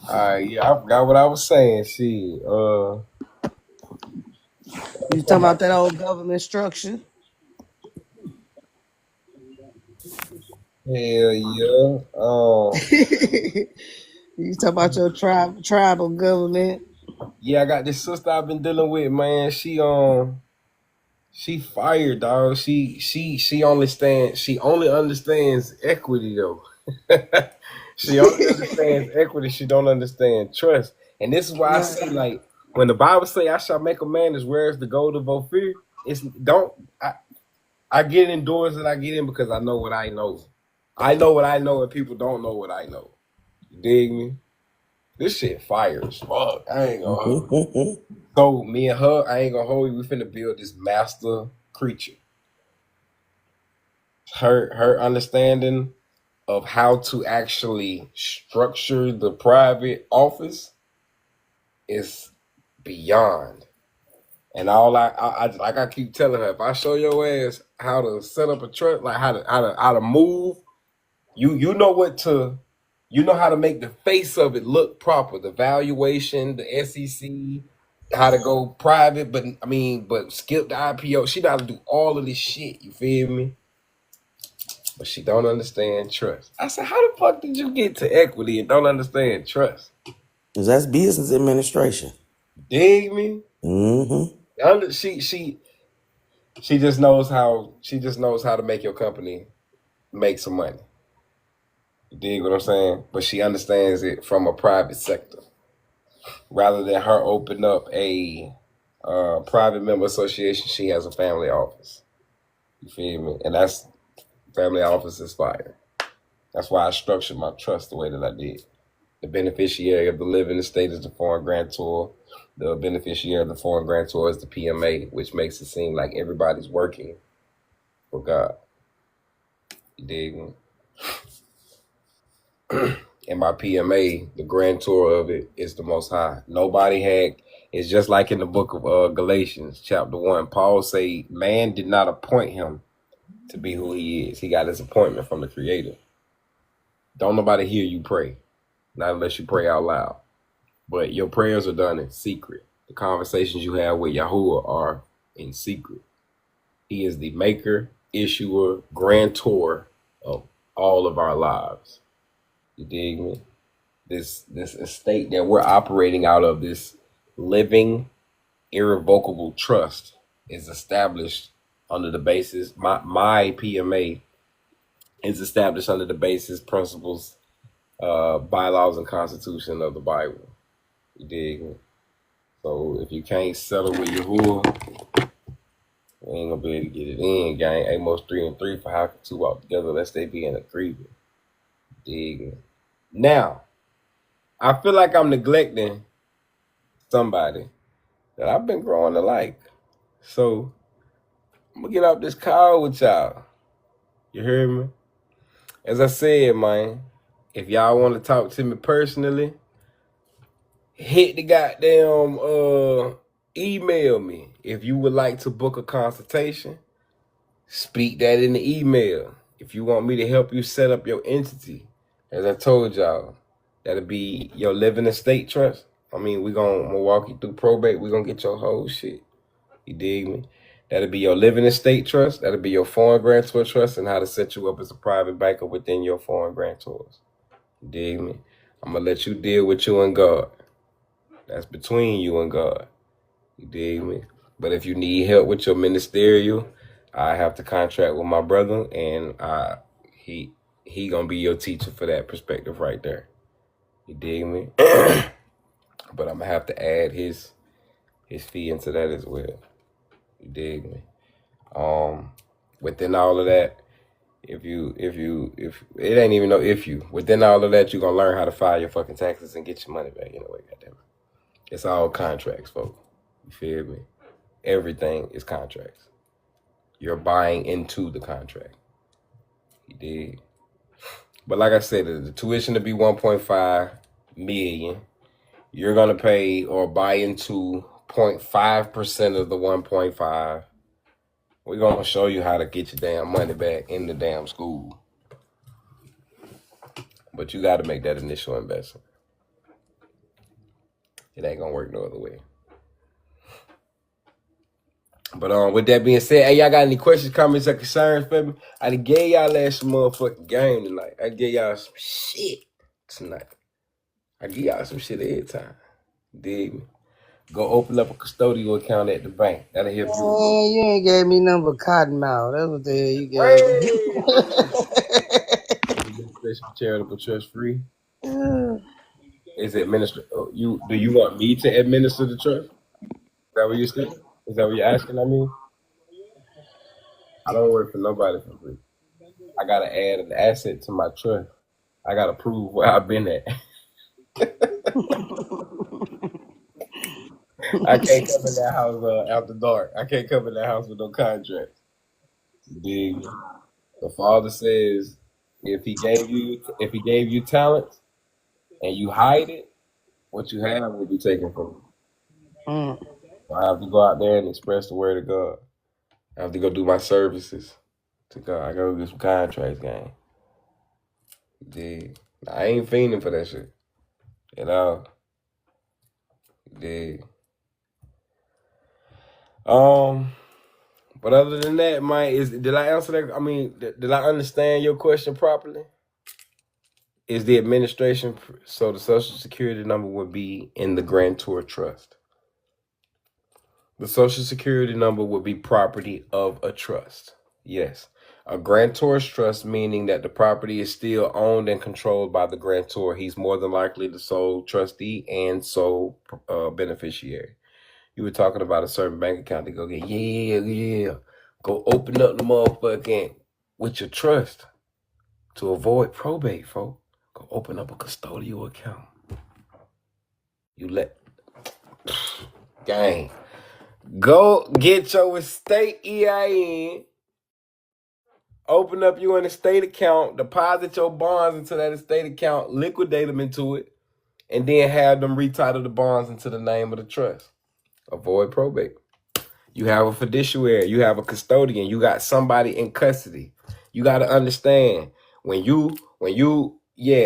All right, yeah, I forgot what I was saying. See, You talking about that old government structure? hell yeah. You talk about your tribal government. Yeah, I got this sister I've been dealing with, man. She fired, dog. She only understands equity though. She only understands equity. She don't understand trust. And this is why I say, like, when the Bible say, "I shall make a man as rare as the gold of Ophir," I get in doors that I get in because I know what I know. I know what I know, and people don't know what I know. You dig me? This shit fire as fuck. I ain't gonna hold you. So me and her, I ain't gonna hold you. We finna build this master creature. Her understanding of how to actually structure the private office is beyond. And all I like I keep telling her, if I show your ass how to set up a trust, like how to move, you know how to make the face of it look proper, the valuation, the SEC, how to go private, but skip the IPO. She got to do all of this shit. You feel me? But she don't understand trust. I said, how the fuck did you get to equity and don't understand trust? Because that's business administration. Dig me? Mm-hmm. She just knows how to make your company make some money. You dig what I'm saying? But she understands it from a private sector. Rather than her open up a private member association, she has a family office. You feel me? And that's family office is fire. That's why I structured my trust the way that I did. The beneficiary of the living estate is the foreign grantor. The beneficiary of the foreign grantor is the PMA, which makes it seem like everybody's working for God. You dig me? In my PMA, the grantor of it is the Most High. It's just like in the book of Galatians, chapter 1. Paul say, man did not appoint him to be who he is. He got his appointment from the Creator. Don't nobody hear you pray, not unless you pray out loud. But your prayers are done in secret. The conversations you have with Yahuwah are in secret. He is the maker, issuer, grantor of all of our lives. You dig me? This estate that we're operating out of, this living, irrevocable trust, is established under the basis. My PMA is established under the basis, principles, bylaws, and constitution of the Bible. You dig me? So if you can't settle with Yahuwah, we ain't gonna be able to get it in, gang. Amos 3:3, for how can two walk together lest they be in agreement. Dig me? Now, I feel like I'm neglecting somebody that I've been growing to like. So I'm gonna get off this call with y'all. You hear me? As I said, man, if y'all want to talk to me personally, hit the goddamn email me. If you would like to book a consultation, speak that in the email. If you want me to help you set up your entity, as I told y'all, that'll be your living estate trust. We're gonna walk you through probate. We're gonna get your whole shit. You dig me? That'll be your living estate trust. That'll be your foreign grantor trust, and how to set you up as a private banker within your foreign grantors. You dig me? I'm gonna let you deal with you and God. That's between you and God. You dig me? But if you need help with your ministerial, I have to contract with my brother, and he gonna be your teacher for that perspective right there. You dig me? But I'm gonna have to add his fee into that as well. You dig me? Within all of that, if it ain't even no if you, within all of that, you're gonna learn how to file your fucking taxes and get your money back anyway, goddamn it. It's all contracts, folks. You feel me? Everything is contracts. You're buying into the contract. You dig? But like I said, the tuition to be 1.5 million. You're gonna pay or buy into 0.5% of the 1.5. We're gonna show you how to get your damn money back in the damn school. But you gotta make that initial investment. It ain't gonna work no other way. But with that being said, hey, y'all got any questions, comments, or concerns for me? I done gave y'all some motherfucking game tonight. I gave y'all some shit tonight. I give y'all some shit every time. Dig me? Go open up a custodial account at the bank. That'll help you. Man, you ain't gave me nothing but Cottonmouth. That's what the hell you gave me. Administration for charitable trust free. Is it administer? You do you want me to administer the trust? Is that what you're saying? Is that what you're asking? I mean, I don't work for nobody for free. I gotta add an asset to my trust. I gotta prove where I've been at. I can't come in that house after dark. I can't come in that house with no contract. Dig. The Father says, if He gave you talent and you hide it, what you have will be taken from you. So I have to go out there and express the word of God. I have to go do my services to God. I gotta get some contracts, gang. Dig. I ain't fiending for that shit at all. Dig. But other than that, Mike, did I answer that? I mean, did I understand your question properly? Is the administration, so the Social Security number would be in the grantor trust. The Social Security number would be property of a trust. Yes. A grantor's trust, meaning that the property is still owned and controlled by the grantor. He's more than likely the sole trustee and sole beneficiary. You were talking about a certain bank account to go get, yeah. Go open up the motherfucking with your trust to avoid probate, folks. Go open up a custodial account. You let, gang, go get your estate EIN, open up you an estate account, deposit your bonds into that estate account, liquidate them into it, and then have them retitle the bonds into the name of the trust. Avoid probate. You have a fiduciary, you have a custodian, you got somebody in custody. You got to understand when you,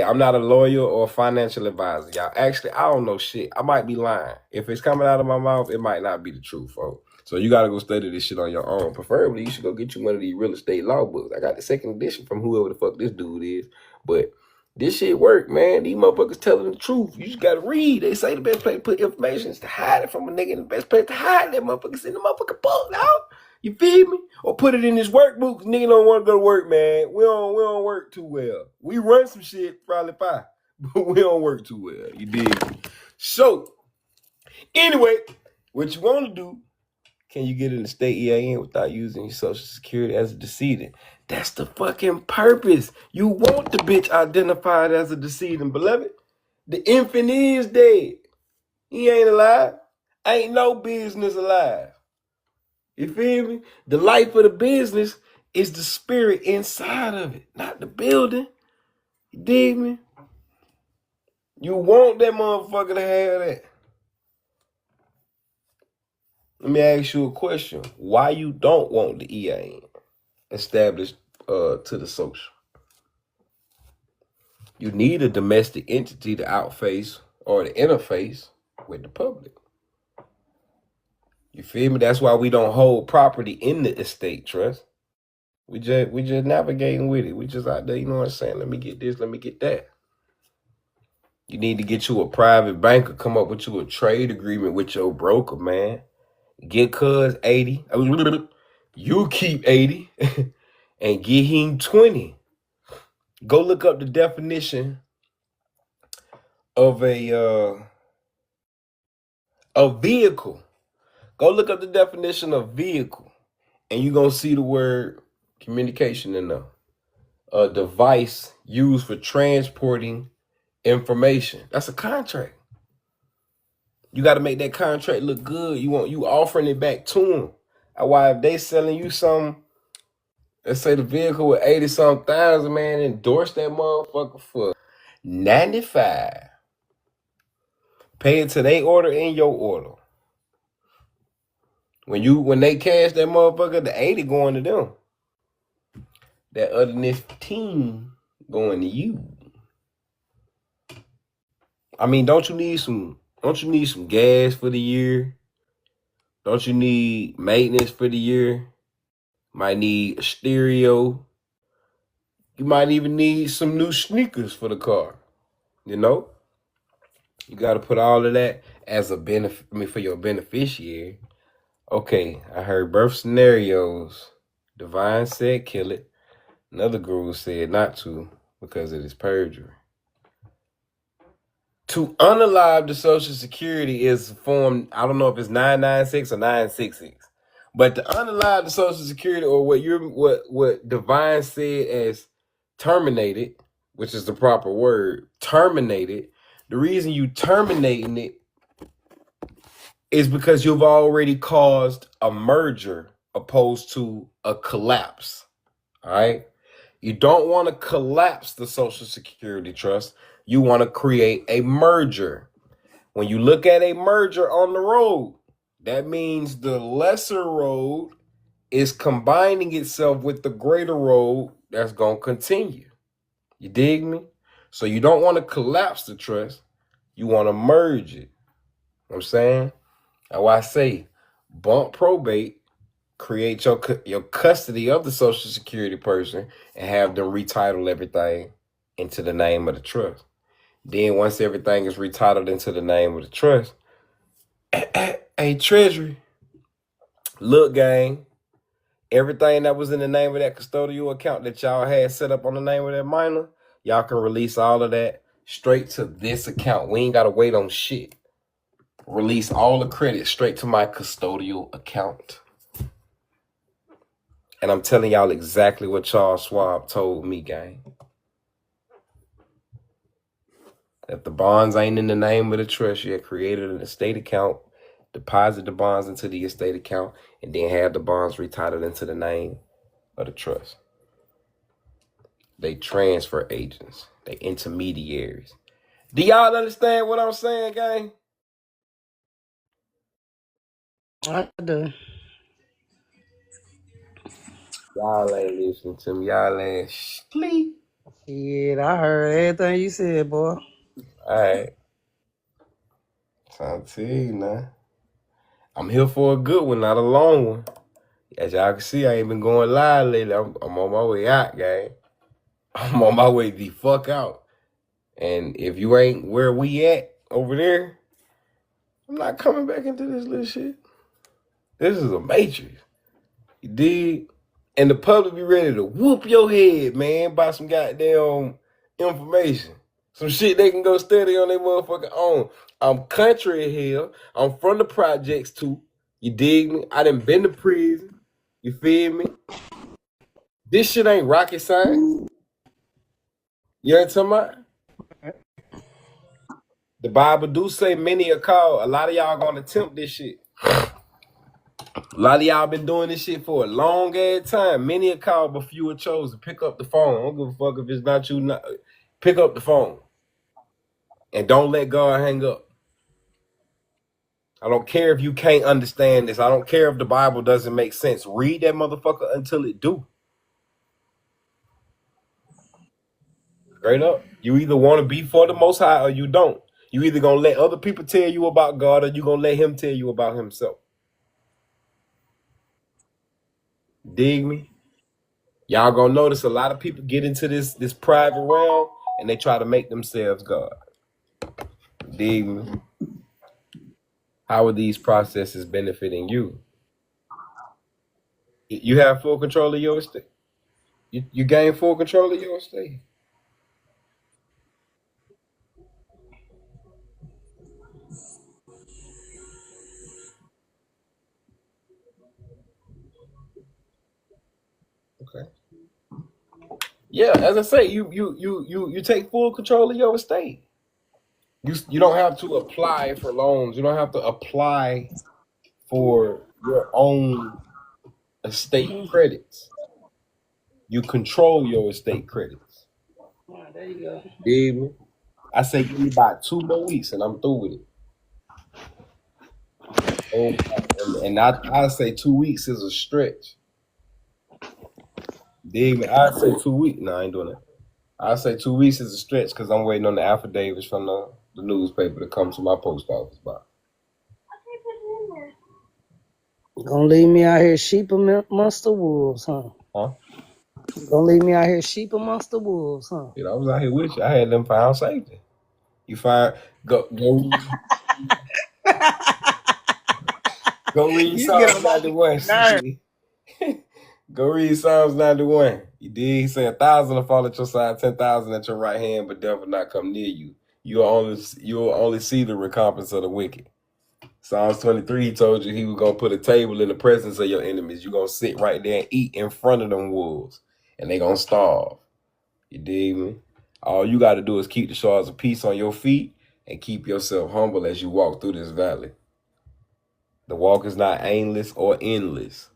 I'm not a lawyer or a financial advisor, y'all. Actually, I don't know shit. I might be lying. If it's coming out of my mouth, it might not be the truth, folks. So you got to go study this shit on your own. Preferably, you should go get you one of these real estate law books. I got the second edition from whoever the fuck this dude is. But this shit work, man. These motherfuckers telling the truth. You just gotta read. They say the best place to put information is to hide it from a nigga. And the best place to hide that motherfuckers in the motherfucking book, dog. You feel me? Or put it in this workbook. Cause nigga don't want to go to work, man. We don't work too well. We run some shit probably fine, but we don't work too well. You dig? So anyway, what you want to do? Can you get an estate EIN without using your Social Security as a decedent? That's the fucking purpose. You want the bitch identified as a decedent, beloved. The infant is dead. He ain't alive. Ain't no business alive. You feel me? The life of the business is the spirit inside of it, not the building. You dig me? You want that motherfucker to have that. Let me ask you a question. Why you don't want the EIN established to the social? You need a domestic entity to outface or to interface with the public. You feel me? That's why we don't hold property in the estate trust. We just navigating with it. We just out there, you know what I'm saying? Let me get this, let me get that. You need to get you a private banker, come up with you a trade agreement with your broker, man. Get cuz 80. You keep 80 and get him 20. Go look up the definition of a vehicle. Go look up the definition of vehicle, and you're going to see the word communication in there. A device used for transporting information. That's a contract. You got to make that contract look good. You offering it back to them. Why if they selling you some, let's say the vehicle with 80-something thousand, man, endorse that motherfucker for 95. Pay it to their order and your order. When they cash that motherfucker, the 80 going to them. That other 15 going to you. I mean, don't you need some gas for the year? Don't you need maintenance for the year? Might need a stereo. You might even need some new sneakers for the car. You know? You got to put all of that as a benefit. I mean, for your beneficiary. Okay, I heard birth scenarios. Divine said kill it. Another guru said not to because it is perjury. To unalive the Social Security is form. I don't know if it's 996 or 966, but to unalive the Social Security, or what Divine said as terminated, which is the proper word, terminated. The reason you terminating it is because you've already caused a merger opposed to a collapse. All right. You don't want to collapse the Social Security Trust. You want to create a merger. When you look at a merger on the road, that means the lesser road is combining itself with the greater road that's going to continue. You dig me? So you don't want to collapse the trust. You want to merge it. You know what I'm saying? That's why I say bump probate, create your custody of the Social Security person, and have them retitle everything into the name of the trust. Then once everything is retitled into the name of the trust, hey, Treasury, look, gang, everything that was in the name of that custodial account that y'all had set up on the name of that minor, y'all can release all of that straight to this account. We ain't got to wait on shit. Release all the credit straight to my custodial account. And I'm telling y'all exactly what Charles Schwab told me, gang. If the bonds ain't in the name of the trust, you have created an estate account, deposit the bonds into the estate account, and then have the bonds retitled into the name of the trust. They transfer agents. They intermediaries. Do y'all understand what I'm saying, gang? I do. Y'all ain't listening to me. Y'all ain't sleep. Yeah, I heard everything you said, boy. All right. Time to tell you now. I'm here for a good one, not a long one. As y'all can see, I ain't been going live lately. I'm on my way out, gang. I'm on my way the fuck out. And if you ain't where we at over there, I'm not coming back into this little shit. This is a matrix. You dig? And the public be ready to whoop your head, man, by some goddamn information. Some shit they can go study on their motherfucking own. I'm country as hell. I'm from the projects too. You dig me? I done been to prison. You feel me? This shit ain't rocket science. You know what I'm talking about? The Bible do say many are called. A lot of y'all gonna attempt this shit. A lot of y'all been doing this shit for a long ass time. Many are called, but few are chosen. Pick up the phone. I don't give a fuck if it's not you. Not. Pick up the phone. And don't let God hang up. I don't care if you can't understand this. I don't care if the Bible doesn't make sense. Read that motherfucker until it do. Straight up. You either want to be for the Most High or you don't. You either gonna let other people tell you about God or you gonna let Him tell you about Himself. Dig me? Y'all gonna notice a lot of people get into this private realm and they try to make themselves God. Dig me? How are these processes benefiting you? You have full control of your estate. You gain full control of your estate. Okay. Yeah, as I say, you take full control of your estate. You don't have to apply for loans. You don't have to apply for your own estate credits. You control your estate credits. There you go. Dig me? I say give me about 2 more weeks and I'm through with it. Oh, and I say 2 weeks is a stretch. Dig me? I say 2 weeks. No, I ain't doing it. I say 2 weeks is a stretch because I'm waiting on the affidavits from the newspaper to come to my post office box. Gonna leave me out here sheep amongst the wolves, huh? Huh? Gonna leave me out here sheep amongst the wolves, huh? Dude, I was out here with you. I had them found safety. You find go read You get Psalms on my 91. nerve. Go read Psalms 91. You did. He said 1,000 will fall at your side, 10,000 at your right hand, but death will not come near you. You'll only see the recompense of the wicked. Psalms 23, he told you he was gonna put a table in the presence of your enemies. You're gonna sit right there and eat in front of them wolves, and they gonna starve. You dig me? All you gotta do is keep the shards of peace on your feet and keep yourself humble as you walk through this valley. The walk is not aimless or endless.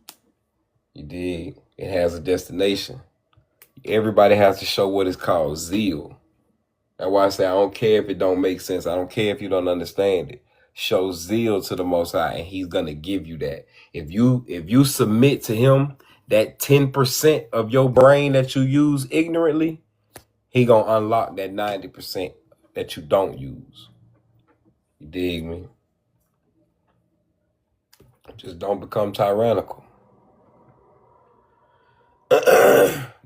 You dig? It has a destination. Everybody has to show what is called zeal. That's why I say I don't care if it don't make sense. I don't care if you don't understand it. Show zeal to the Most High, and He's gonna give you that. If you submit to Him, that 10% of your brain that you use ignorantly, He gonna unlock that 90% that you don't use. You dig me? Just don't become tyrannical.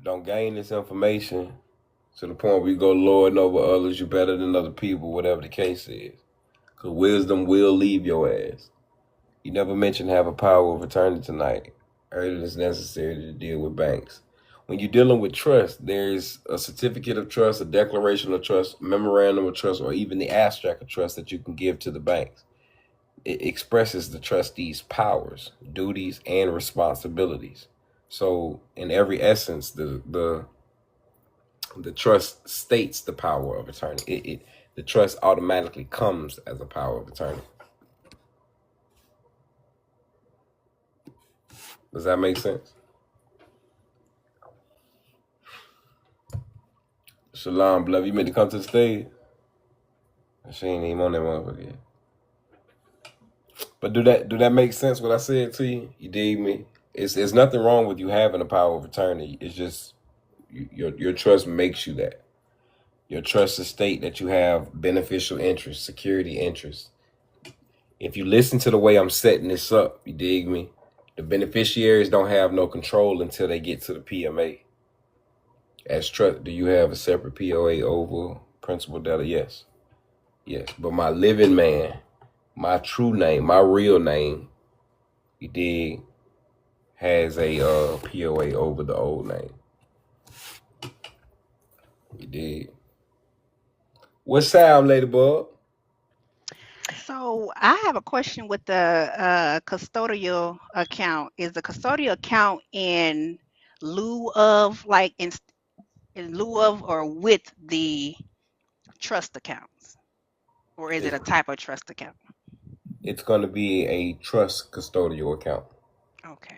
Don't gain this information to the point where you go lording over others. You better than other people, whatever the case is. Because wisdom will leave your ass. You never mentioned have a power of attorney tonight. I heard it is necessary to deal with banks. When you're dealing with trust, there's a certificate of trust, a declaration of trust, memorandum of trust, or even the abstract of trust that you can give to the banks. It expresses the trustee's powers, duties, and responsibilities. So, in every essence, the trust states the power of attorney. The trust automatically comes as a power of attorney. Does that make sense? Shalom, beloved, you meant to come to the stage. She ain't even on that motherfucker yet. But do that make sense what I said to you? You dig me? It's nothing wrong with you having a power of attorney. It's just your trust makes you that. Your trust is state that you have beneficial interest, security interest. If you listen to the way I'm setting this up, you dig me? The beneficiaries don't have no control until they get to the PMA. As trust, do you have a separate POA over principal debtor? Yes. Yes. But my living man, my true name, my real name, you dig, has a POA over the old name. You dig? What's sound, Ladybug? So I have a question with the custodial account. Is the custodial account in lieu of, like in lieu of, or with the trust accounts, or is it a type of trust account? It's going to be a trust custodial account. Okay.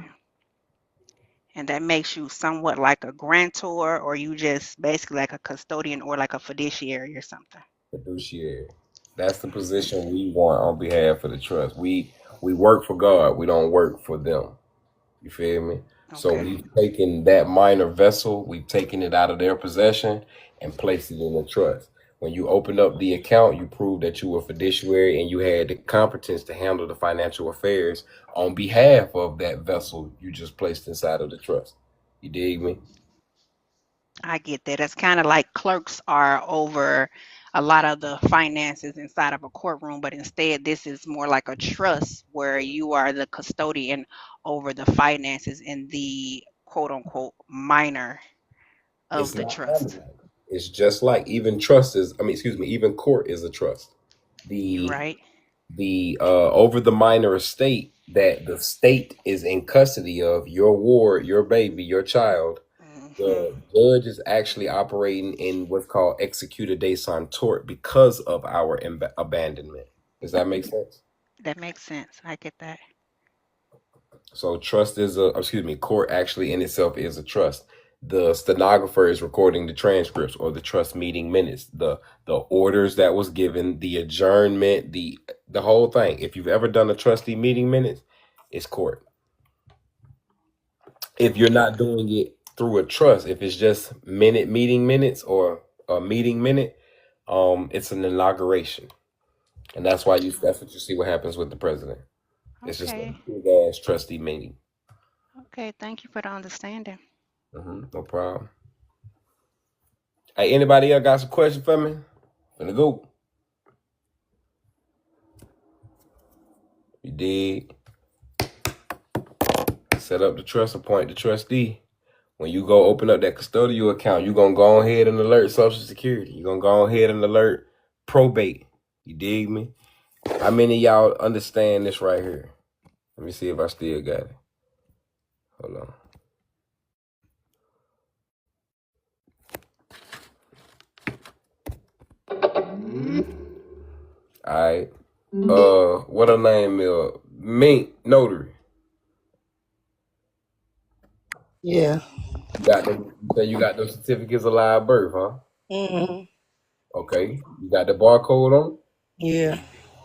And that makes you somewhat like a grantor, or you just basically like a custodian or like a fiduciary or something? Fiduciary. That's the position we want on behalf of the trust. We work for God. We don't work for them. You feel me? So Okay. we've taken that minor vessel, we've taken it out of their possession and placed it in a trust. When you opened up the account, you proved that you were fiduciary and you had the competence to handle the financial affairs on behalf of that vessel you just placed inside of the trust. You dig me? I get that. It's kind of like clerks are over a lot of the finances inside of a courtroom, but instead, this is more like a trust where you are the custodian over the finances in the quote unquote minor of It's the not trust. common. It's just like even trust is, even court is a trust. You're The right. over the minor estate that the state is in custody of, your ward, your baby, your child, Hmm. the judge is actually operating in what's called executor de tort because of our abandonment. Does that make sense? That makes sense. I get that. So trust is court actually in itself is a trust. The stenographer is recording the transcripts or the trust meeting minutes, the orders that was given, the adjournment, the whole thing. If you've ever done a trustee meeting minutes, it's court. If you're Okay. not doing it through a trust, if it's just meeting minutes or a meeting minute, it's an inauguration. And that's why that's what you see what happens with the president. It's just a Okay. big ass trustee meeting. Okay. Thank you for the understanding. No problem. Hey, anybody else got some questions for me? Finna go. dig? Set up the trust, appoint the trustee. When you go open up that custodial account, you're going to go ahead and alert Social Security. You're going to go ahead and alert probate. You dig me? How many of y'all understand this right here? Let me see if I still got it. Hold on. All right. What her name is? Mink Notary. Yeah. You got those certificates of live birth, huh? Mm-hmm. Okay. You got the barcode on it? Yeah.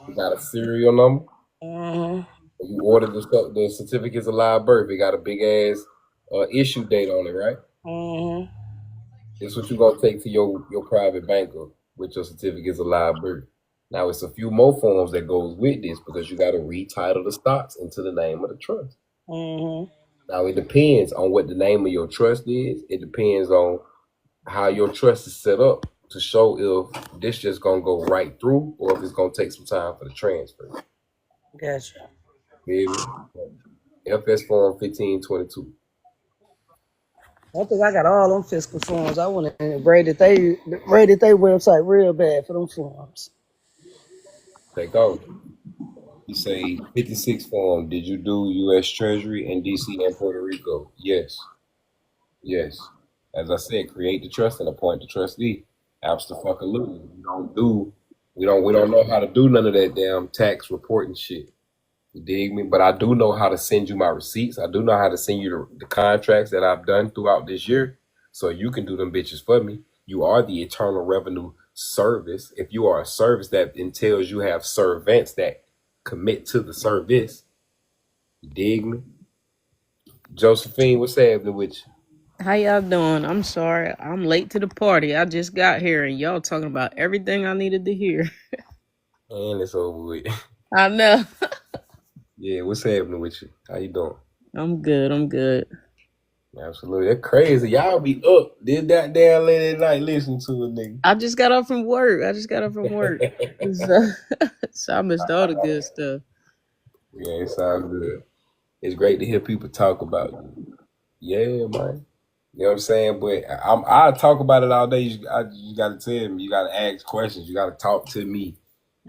You got a serial number? Mm-hmm. You ordered the certificates of live birth. It got a big ass issue date on it, right? Mm-hmm. This is what you're gonna take to your private banker with your certificates of live birth. Now it's a few more forms that goes with this because you got to retitle the stocks into the name of the trust. Mm-hmm. Now it depends on what the name of your trust is. It depends on how your trust is set up to show if this just gonna go right through or if it's gonna take some time for the transfer. Gotcha. Feel me? FS form 1522. I think I got all them fiscal forms. I want to rated they website real bad for them forms. Take off. You say 56 form. Did you do U.S. Treasury in D.C. and Puerto Rico? Yes. Yes. As I said, create the trust and appoint the trustee. Absolutely. We don't know how to do none of that damn tax reporting shit. You dig me? But I do know how to send you my receipts. I do know how to send you the contracts that I've done throughout this year. So you can do them bitches for me. You are the Internal Revenue Service. If you are a service, that entails you have servants that commit to the service. You dig me? Josephine, what's happening with you? How y'all doing? I'm sorry. I'm late to the party. I just got here and y'all talking about everything I needed to hear. And it's over with. I know. Yeah, what's happening with you? How you doing? I'm good. I'm good. Absolutely. That's crazy. Y'all be up. Did that damn late at night listening to a nigga. I just got off from work. So, so I missed all the good stuff. Yeah, it sounds good. It's great to hear people talk about you. Yeah, man. You know what I'm saying? But I talk about it all day. You got to tell me. You got to ask questions. You got to talk to me.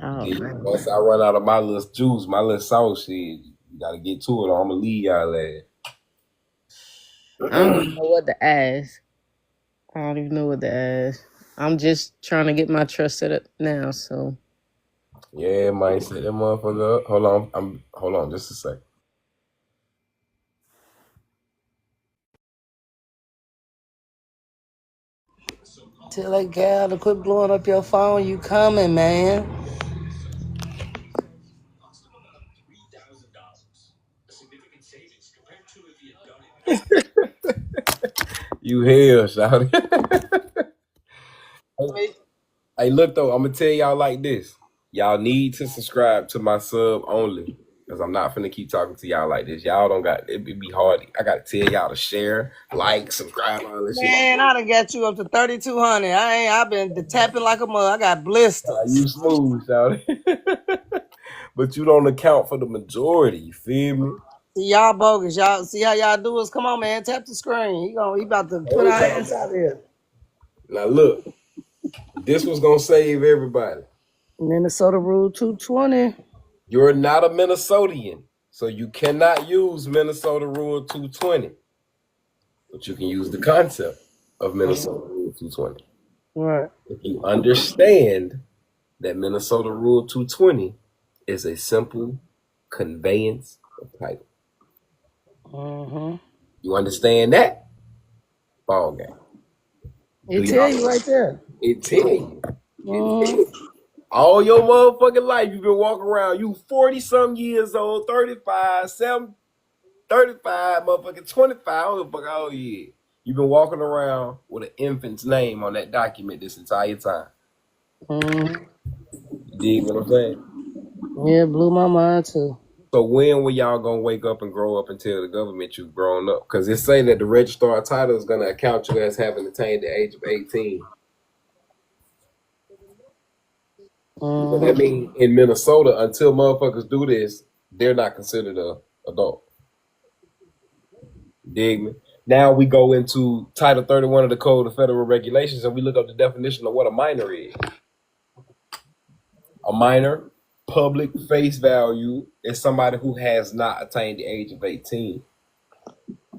Oh, man. Once I run out of my little juice, my little sauce shit, you got to get to it or I'm going to leave y'all at. I don't even know what to ask. I don't even know what to ask. I'm just trying to get my trust set up now. So Yeah, man. Set that motherfucker up. Hold on just a second. Tell that gal to quit blowing up your phone. You coming, man? You hell, shout Hey, look though, I'm gonna tell y'all like this. Y'all need to subscribe to my sub only. Cause I'm not finna keep talking to y'all like this. Y'all don't got it be hard. I gotta tell y'all to share, like, subscribe, all this shit. Man, I done got you up to 3,200. I've been tapping like a mug. I got blisters. You smooth, shout But you don't account for the majority, you feel me? See y'all bogus. Y'all see how y'all do us? Come on, man. Tap the screen. He about to put our ass out there. Now look, this was gonna save everybody. Minnesota Rule 220. You're not a Minnesotian, so you cannot use Minnesota Rule 220. But you can use the concept of Minnesota Rule 220. Right. If you understand that Minnesota Rule 220 is a simple conveyance of title. Mm-hmm. You understand that? Ball game. It tell you right there. It tell you. Mm-hmm. All your motherfucking life, you've been walking around. You 40-some years old, 35, 35, motherfucking 25, I don't know how old you is. You've been walking around with an infant's name on that document this entire time. Mm-hmm. You dig what I'm saying? Yeah, blew my mind too. So when will y'all gonna wake up and grow up and tell the government you've grown up? Because it's saying that the registrar of title is gonna account you as having attained the age of 18. Mm-hmm. But I mean, in Minnesota, until motherfuckers do this, they're not considered a adult. Dig me? Now we go into Title 31 of the Code of Federal Regulations and we look up the definition of what a minor is. A minor, public face value, is somebody who has not attained the age of 18.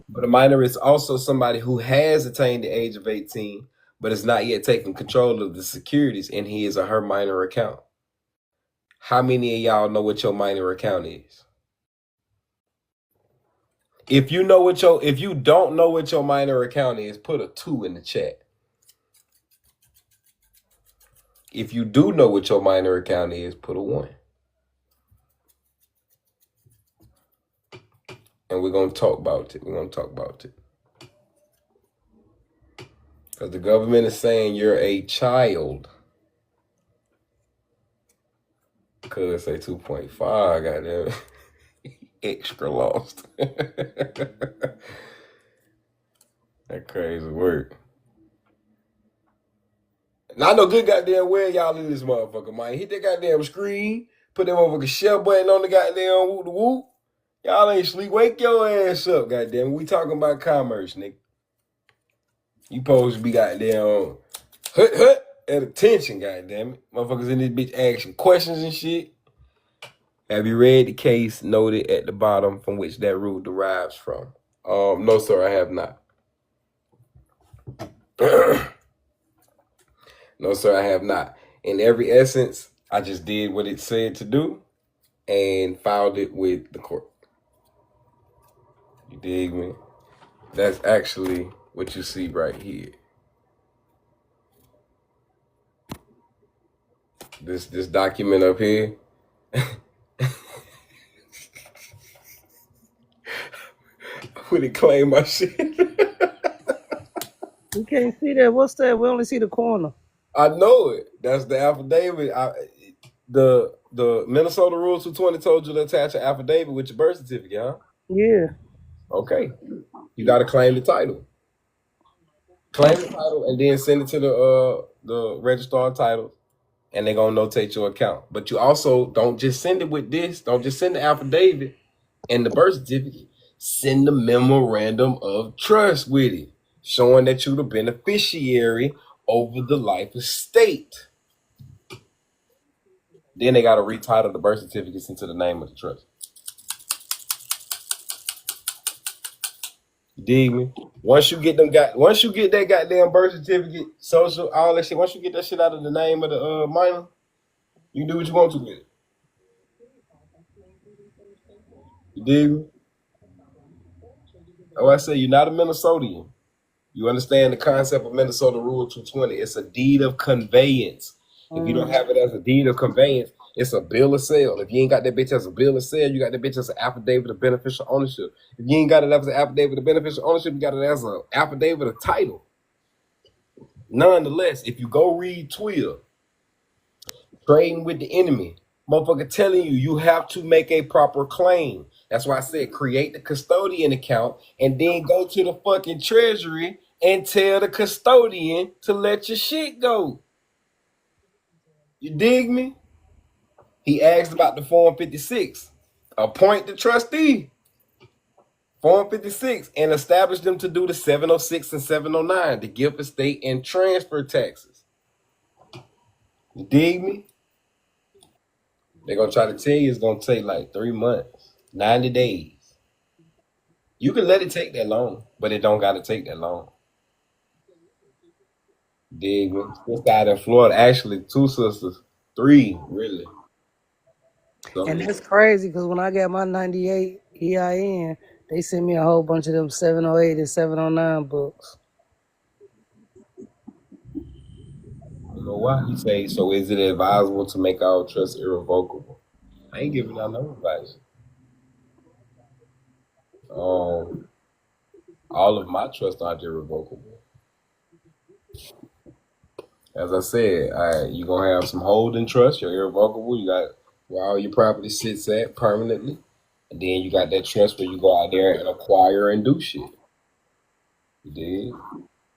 But a minor is also somebody who has attained the age of 18, but is not yet taking control of the securities in his or her minor account. How many of y'all know what your minor account is? If you don't know what your minor account is, put a 2 in the chat. If you do know what your minor account is, put a 1. And we're going to talk about it. Because the government is saying you're a child. Could say 2.5, goddamn. Extra lost. That crazy work. And I know good goddamn well y'all in this motherfucker, man. Hit that goddamn screen. Put that motherfucking share button on the goddamn whoop the whoop. Y'all ain't sleep. Wake your ass up, goddamn. We talking about commerce, nigga. You supposed to be goddamn hut at attention, goddamn it. Motherfuckers in this bitch asking questions and shit. Have you read the case noted at the bottom from which that rule derives from? No, sir, I have not. No, sir, I have not. In every essence, I just did what it said to do and filed it with the court. You dig me? That's actually what you see right here. This document up here. Would it claim my shit? We can't see that. What's that? We only see the corner. I know it. That's the affidavit. The Minnesota Rule 220 told you to attach an affidavit with your birth certificate, huh? Yeah. Okay. You got to claim the title. Claim the title and then send it to the registrar of titles, and they're gonna notate your account. But you also don't just send it with this. Don't just send the affidavit and the birth certificate. Send the memorandum of trust with it, showing that you're the beneficiary over the life estate. Then they gotta retitle the birth certificates into the name of the trust. You dig me? Once you get that goddamn birth certificate, social, all that shit, once you get that shit out of the name of the minor, you can do what you want to with it. You dig me? Oh, I say you're not a Minnesotan. You understand the concept of Minnesota Rule 220. It's a deed of conveyance. If you don't have it as a deed of conveyance, it's a bill of sale. If you ain't got that bitch as a bill of sale, you got that bitch as an affidavit of beneficial ownership. If you ain't got it as an affidavit of beneficial ownership, you got it as an affidavit of title. Nonetheless, if you go read Twitter, trading with the enemy, motherfucker telling you have to make a proper claim. That's why I said create the custodian account and then go to the fucking treasury and tell the custodian to let your shit go. You dig me? He asked about the Form 56. Appoint the trustee. Form 56 and establish them to do the 706 and 709, the gift estate and transfer taxes. You dig me? They're going to try to tell you it's going to take like 3 months, 90 days. You can let it take that long, but it don't got to take that long. Dig me? This guy in Florida, actually 2 sisters, 3 really. So, And that's crazy because when I got my 98 EIN, they sent me a whole bunch of them 708 and 709 books. you know why? He say, so is it advisable to make our trust irrevocable? I ain't giving out no advice. All of my trusts are irrevocable. As I said, you're going to have some holding trust. You're irrevocable. You got where all your property sits at permanently. And then you got that trust where you go out there and acquire and do shit. You did.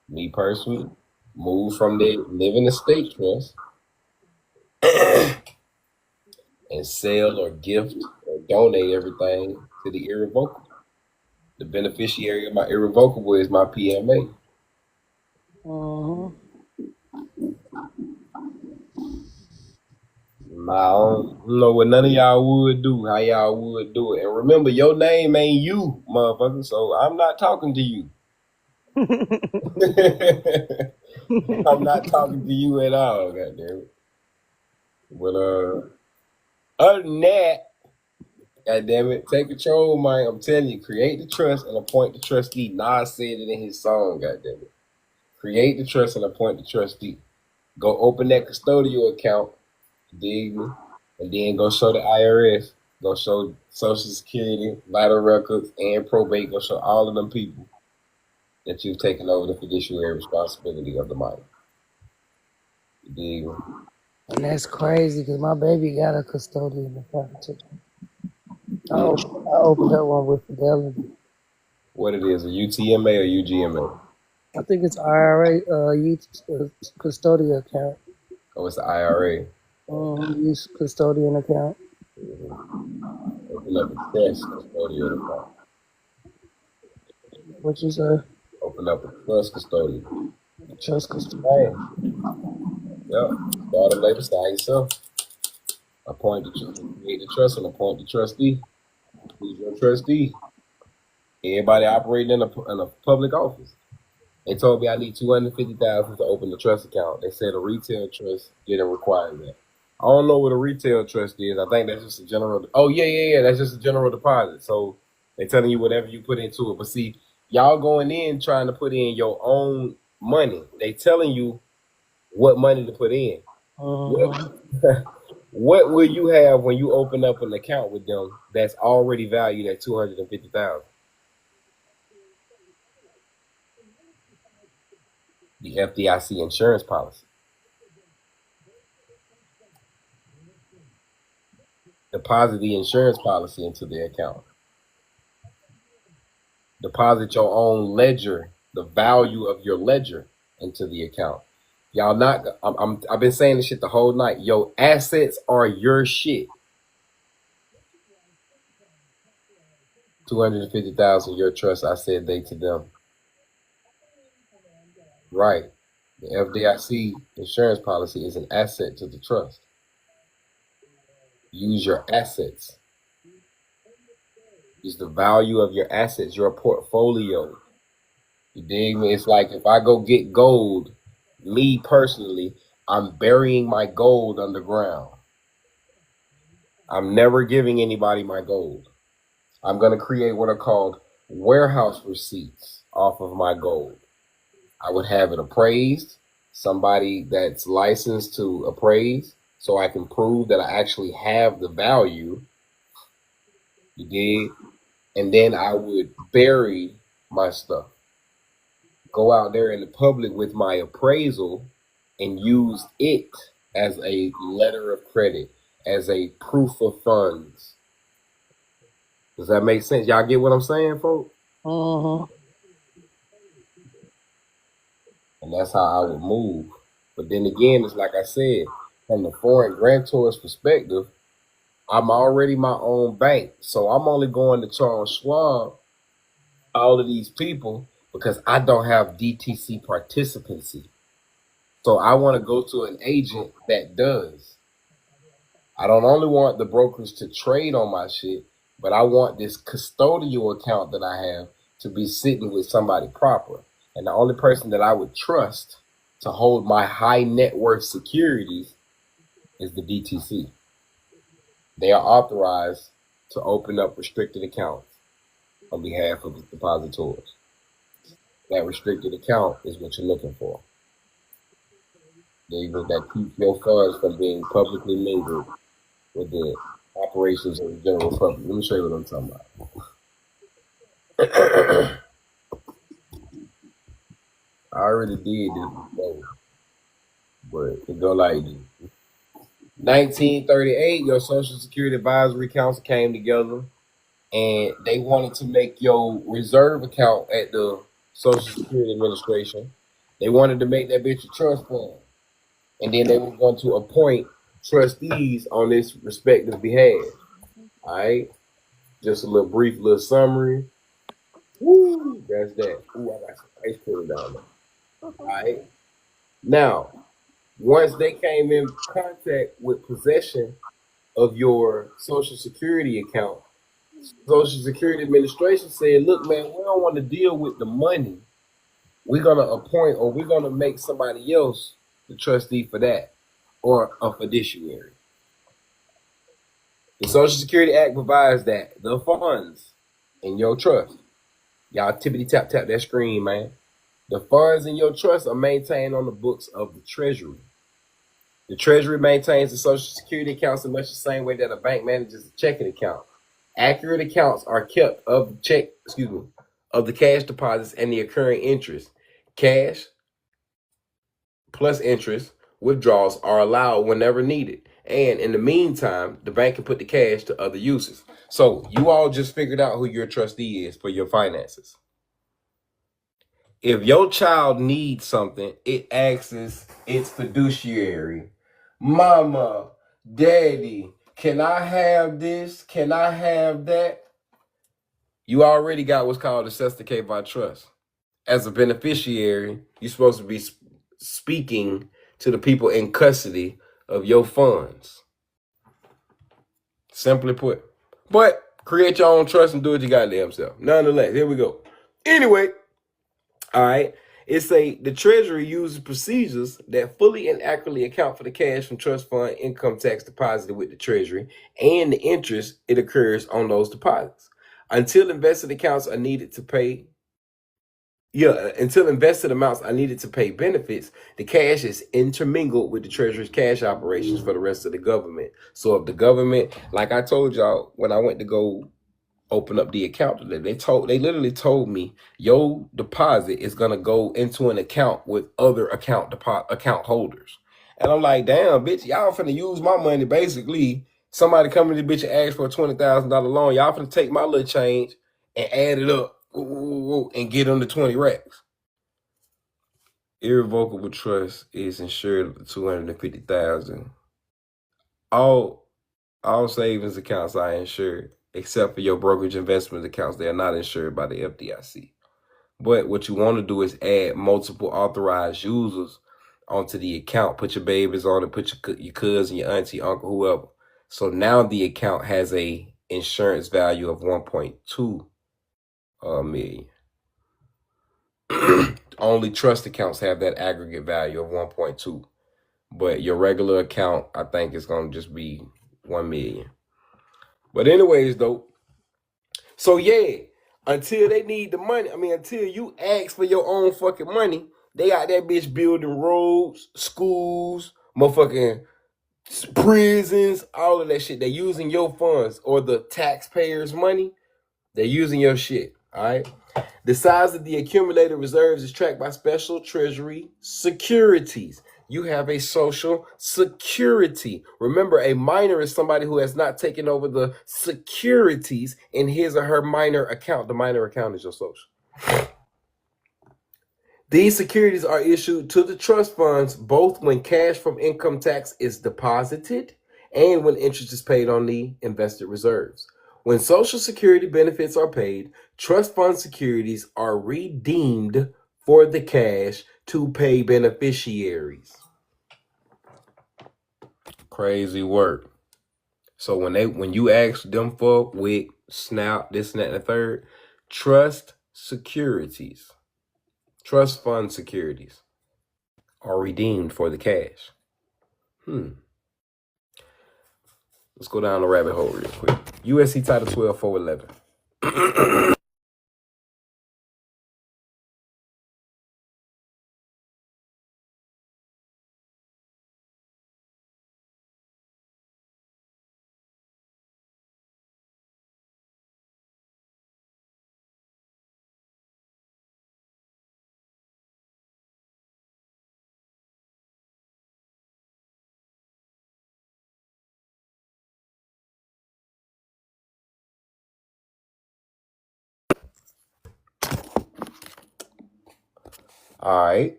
Me personally, move from the living estate trust and sell or gift or donate everything to the irrevocable. The beneficiary of my irrevocable is my PMA. Mm-hmm. I don't know what none of y'all would do, how y'all would do it. And remember, your name ain't you, motherfucker, so I'm not talking to you. I'm not talking to you at all, goddamn it. But other than that, goddamn it, take control, man. I'm telling you, create the trust and appoint the trustee. Nas said it in his song, goddamn it. Create the trust and appoint the trustee. Go open that custodial account, dig me, and then go show the IRS, go show Social Security, vital records, and probate. Go show all of them people that you've taken over the fiduciary responsibility of the money. You dig me? And that's crazy because my baby got a custodian account too. I opened up one with Fidelity. What it is, a UTMA or UGMA? I think it's IRA, youth custodian account. Oh, it's the IRA. Youth custodian account. Open up a trust custodial account. What you say? Open up a trust custodian. Trust custodian. Hey. Yep. Start a labor side yourself. Appoint create the trust and appoint the trustee. Who's your trustee? Everybody operating in a public office. They told me I need $250,000 to open the trust account. They said a retail trust didn't require that. I don't know what a retail trust is. I think that's just a general. Oh yeah. That's just a general deposit. So they're telling you whatever you put into it. But see, y'all going in trying to put in your own money. They telling you what money to put in. What will you have when you open up an account with them that's already valued at $250,000? The FDIC insurance policy. Deposit the insurance policy into the account. Deposit your own ledger, the value of your ledger into the account. Y'all not, I've been saying this shit the whole night. Your assets are your shit. $250,000 your trust, I said they to them. Right. The FDIC insurance policy is an asset to the trust. Use your assets. Use the value of your assets, your portfolio. You dig me? It's like if I go get gold, me personally, I'm burying my gold underground. I'm never giving anybody my gold. I'm going to create what are called warehouse receipts off of my gold. I would have it appraised, somebody that's licensed to appraise, so I can prove that I actually have the value. You dig? And then I would bury my stuff. Go out there in the public with my appraisal and use it as a letter of credit, as a proof of funds. Does that make sense? Y'all get what I'm saying, folks? And that's how I would move. But then again, it's like I said, from the foreign grantor's perspective, I'm already my own bank. So I'm only going to Charles Schwab, all of these people, because I don't have DTC participancy. So I want to go to an agent that does. I don't only want the brokers to trade on my shit, but I want this custodial account that I have to be sitting with somebody proper. And the only person that I would trust to hold my high net worth securities is the DTC. They are authorized to open up restricted accounts on behalf of the depositors. That restricted account is what you're looking for. That keeps your funds from being publicly mingled with the operations of the general public. Let me show you what I'm talking about. I already did this before, but it go like this. 1938, your Social Security Advisory Council came together and they wanted to make your reserve account at the Social Security Administration. They wanted to make that bitch a trust fund. And then they were going to appoint trustees on this respective behalf. All right, just a little brief little summary. Woo, that's that. Ooh, I got some ice cream down there. All right. Now, once they came in contact with possession of your Social Security account, Social Security Administration said, look, man, we don't want to deal with the money. We're going to appoint or we're going to make somebody else the trustee for that or a fiduciary. The Social Security Act provides that the funds in your trust, y'all tippity tap tap that screen, man. The funds in your trust are maintained on the books of the Treasury. The Treasury maintains the Social Security accounts in much the same way that a bank manages a checking account. Accurate accounts are kept of the cash deposits and the occurring interest. Cash plus interest withdrawals are allowed whenever needed. And in the meantime, the bank can put the cash to other uses. So you all just figured out who your trustee is for your finances. If your child needs something, it asks its fiduciary, Mama, Daddy, can I have this? Can I have that? You already got what's called a certificate by trust. As a beneficiary, you're supposed to be speaking to the people in custody of your funds. Simply put. But create your own trust and do it your goddamn self. Nonetheless, here we go. Anyway, all right. The Treasury uses procedures that fully and accurately account for the cash from trust fund income tax deposited with the Treasury and the interest it occurs on those deposits. Until invested amounts are needed to pay benefits, the cash is intermingled with the Treasury's cash operations for the rest of the government. So if the government, like I told y'all when I went to go open up the account today, they literally told me your deposit is gonna go into an account with other account holders. And I'm like, damn, bitch, y'all finna use my money. Basically, somebody coming to the bitch and ask for a $20,000 loan. Y'all finna take my little change and add it up and get them to 20 racks. Irrevocable trust is insured up to $250,000. All savings accounts are insured, except for your brokerage investment accounts. They are not insured by the FDIC. But what you want to do is add multiple authorized users onto the account. Put your babies on it, put your cousin, your auntie, uncle, whoever. So now the account has a insurance value of 1.2 million. Only trust accounts have that aggregate value of 1.2. But your regular account, I think, is going to just be 1 million. But anyways, though, so yeah, until they need the money, until you ask for your own fucking money, they out that bitch building roads, schools, motherfucking prisons, all of that shit. They using your funds or the taxpayers' money. They're using your shit, all right? The size of the accumulated reserves is tracked by special treasury securities. You have a social security. Remember, a minor is somebody who has not taken over the securities in his or her minor account. The minor account is your social. These securities are issued to the trust funds both when cash from income tax is deposited and when interest is paid on the invested reserves. When Social Security benefits are paid, trust fund securities are redeemed for the cash to pay beneficiaries. Crazy work. So when you ask them for WIC, SNAP, this and that and the third, trust fund securities are redeemed for the cash. Let's go down the rabbit hole real quick. USC Title 12 411. All right.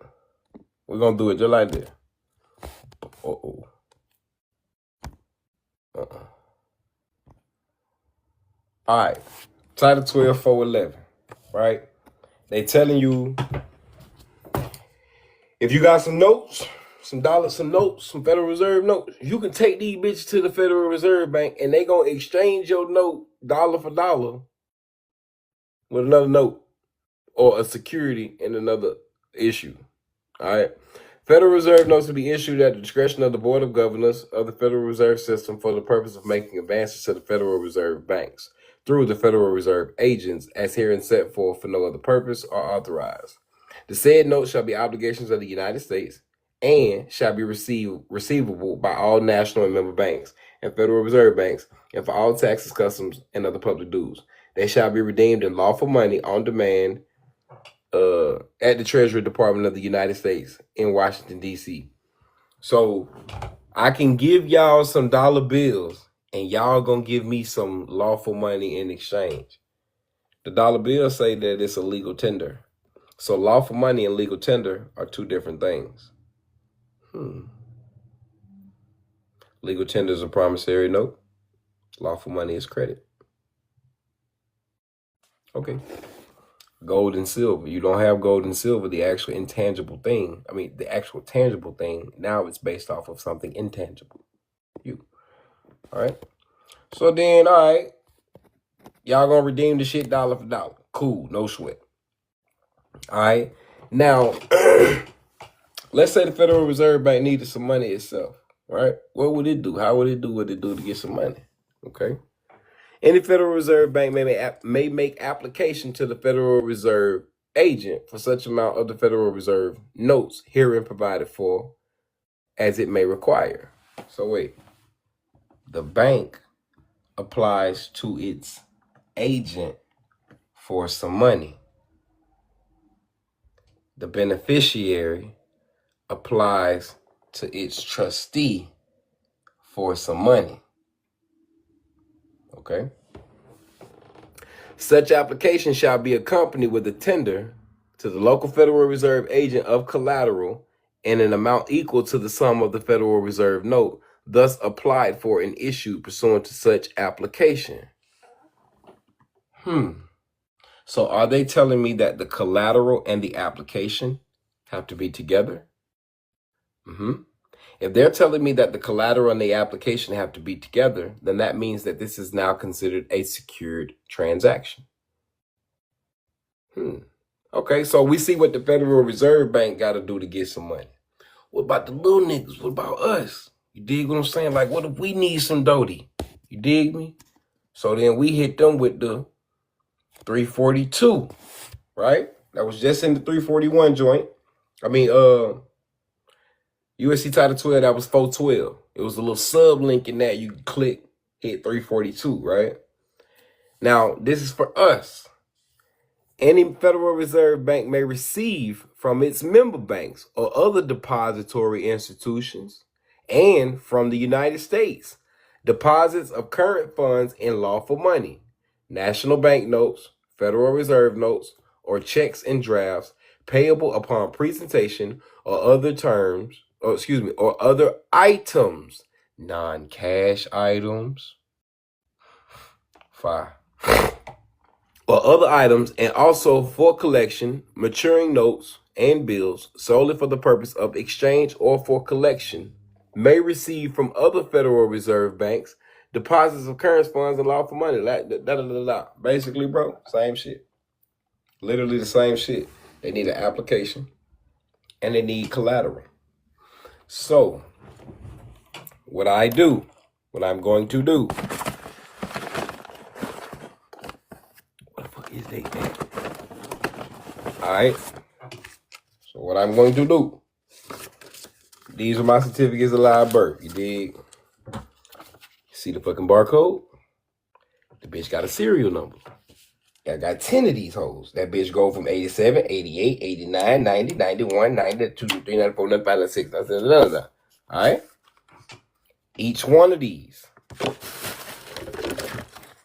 We're going to do it just like this. Uh-oh. All right. Title 12, 411. Right? They telling you if you got some notes, some dollars, some notes, some Federal Reserve notes, you can take these bitches to the Federal Reserve Bank and they gonna exchange your note dollar for dollar with another note or a security in another issue. All right. Federal Reserve notes to be issued at the discretion of the Board of Governors of the Federal Reserve System for the purpose of making advances to the Federal Reserve banks through the Federal Reserve agents as herein set forth for no other purpose or authorized. The said notes shall be obligations of the United States and shall be receivable by all national and member banks and Federal Reserve banks and for all taxes, customs, and other public dues. They shall be redeemed in lawful money on demand at the Treasury Department of the United States in Washington, D.C. So I can give y'all some dollar bills and y'all gonna give me some lawful money in exchange. The dollar bills say that it's a legal tender. So lawful money and legal tender are two different things. Legal tender is a promissory note. Lawful money is credit. Okay. Gold and silver. You don't have gold and silver, the actual intangible thing. I mean, the actual tangible thing. Now it's based off of something intangible. You. All right. So then, all right. Y'all gonna redeem the shit dollar for dollar. Cool. No sweat. All right. Now, let's say the Federal Reserve Bank needed some money itself. Right? What would it do? How would it do what it do to get some money? Okay. Any Federal Reserve Bank may make application to the Federal Reserve agent for such amount of the Federal Reserve notes herein provided for as it may require. So wait, the bank applies to its agent for some money. The beneficiary applies to its trustee for some money. Okay. Such application shall be accompanied with a tender to the local Federal Reserve agent of collateral in an amount equal to the sum of the Federal Reserve note, thus applied for and issued pursuant to such application. So are they telling me that the collateral and the application have to be together? If they're telling me that the collateral and the application have to be together, then that means that this is now considered a secured transaction. Okay, so we see what the Federal Reserve Bank got to do to get some money. What about the little niggas? What about us? You dig what I'm saying? Like, what if we need some doty? You dig me? So then we hit them with the 342, right? That was just in the 341 joint. I mean, USC Title 12, that was 412. It was a little sub link in that you click, hit 342, right? Now, this is for us. Any Federal Reserve Bank may receive from its member banks or other depository institutions and from the United States deposits of current funds in lawful money, national bank notes, Federal Reserve notes, or checks and drafts payable upon presentation or other items, non-cash items. 5. Or other items, and also for collection, maturing notes and bills solely for the purpose of exchange or for collection, may receive from other Federal Reserve banks deposits of current funds and lawful money. Basically, bro, same shit. Literally the same shit. They need an application and they need collateral. So, what I'm going to do, is they at? All right. So what I'm going to do, these are my certificates of live birth. You dig? See the fucking barcode? The bitch got a serial number. I got 10 of these hoes. That bitch go from 87, 88, 89, 90, 91, 92, 93, 94, 95, 96. All right? Each one of these.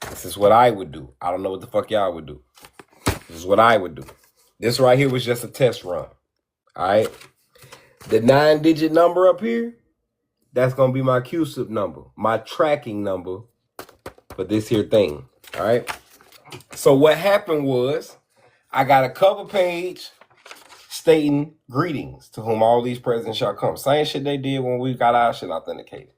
This is what I would do. I don't know what the fuck y'all would do. This is what I would do. This right here was just a test run. All right? The 9-digit number up here, that's going to be my QSIP number, my tracking number for this here thing. All right. So what happened was I got a cover page stating greetings to whom all these presents shall come. Same shit they did when we got our shit authenticated.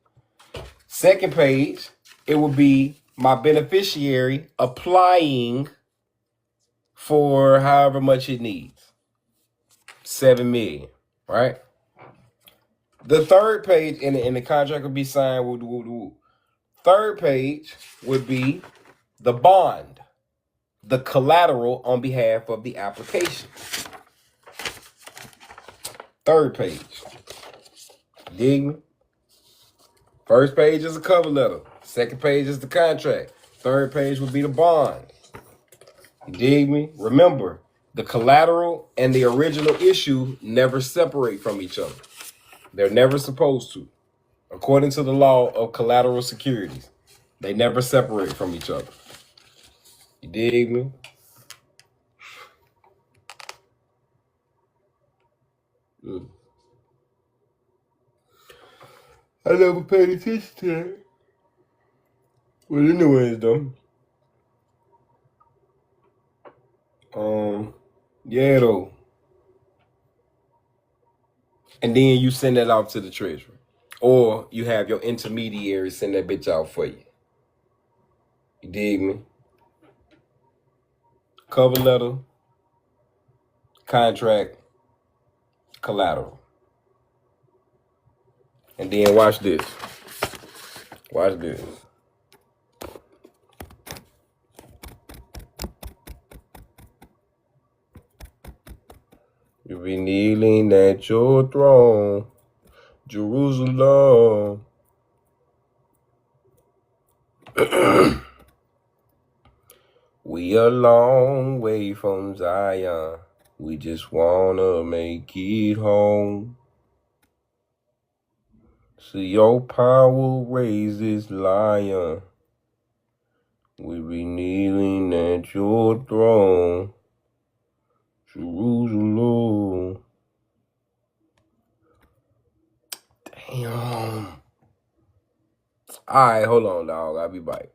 Second page, it would be my beneficiary applying for however much it needs. 7 million, right? The third page, and the contract would be signed. Third page would be the bond, the collateral on behalf of the application. Third page. Dig me? First page is a cover letter. Second page is the contract. Third page would be the bond. You dig me? Remember, the collateral and the original issue never separate from each other. They're never supposed to. According to the law of collateral securities, they never separate from each other. You dig me? I never paid attention to that. Well, anyways, though. Yeah, though. And then you send that off to the treasury. Or you have your intermediary send that bitch out for you. You dig me? Cover letter, contract, collateral. And then watch this. Watch this. You be kneeling at your throne, Jerusalem. We a long way from Zion. We just wanna make it home. See your power raise this lion. We be kneeling at your throne, Jerusalem. Damn. All right, hold on, dog. I'll be back.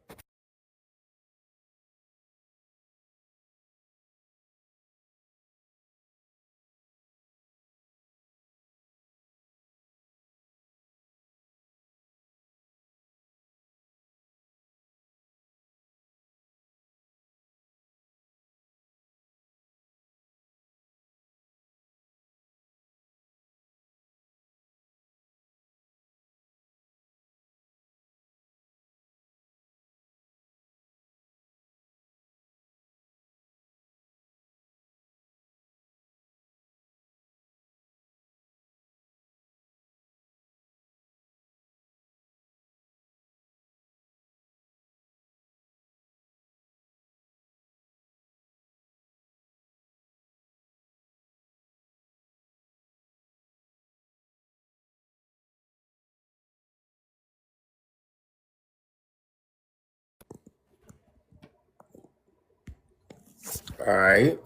All right.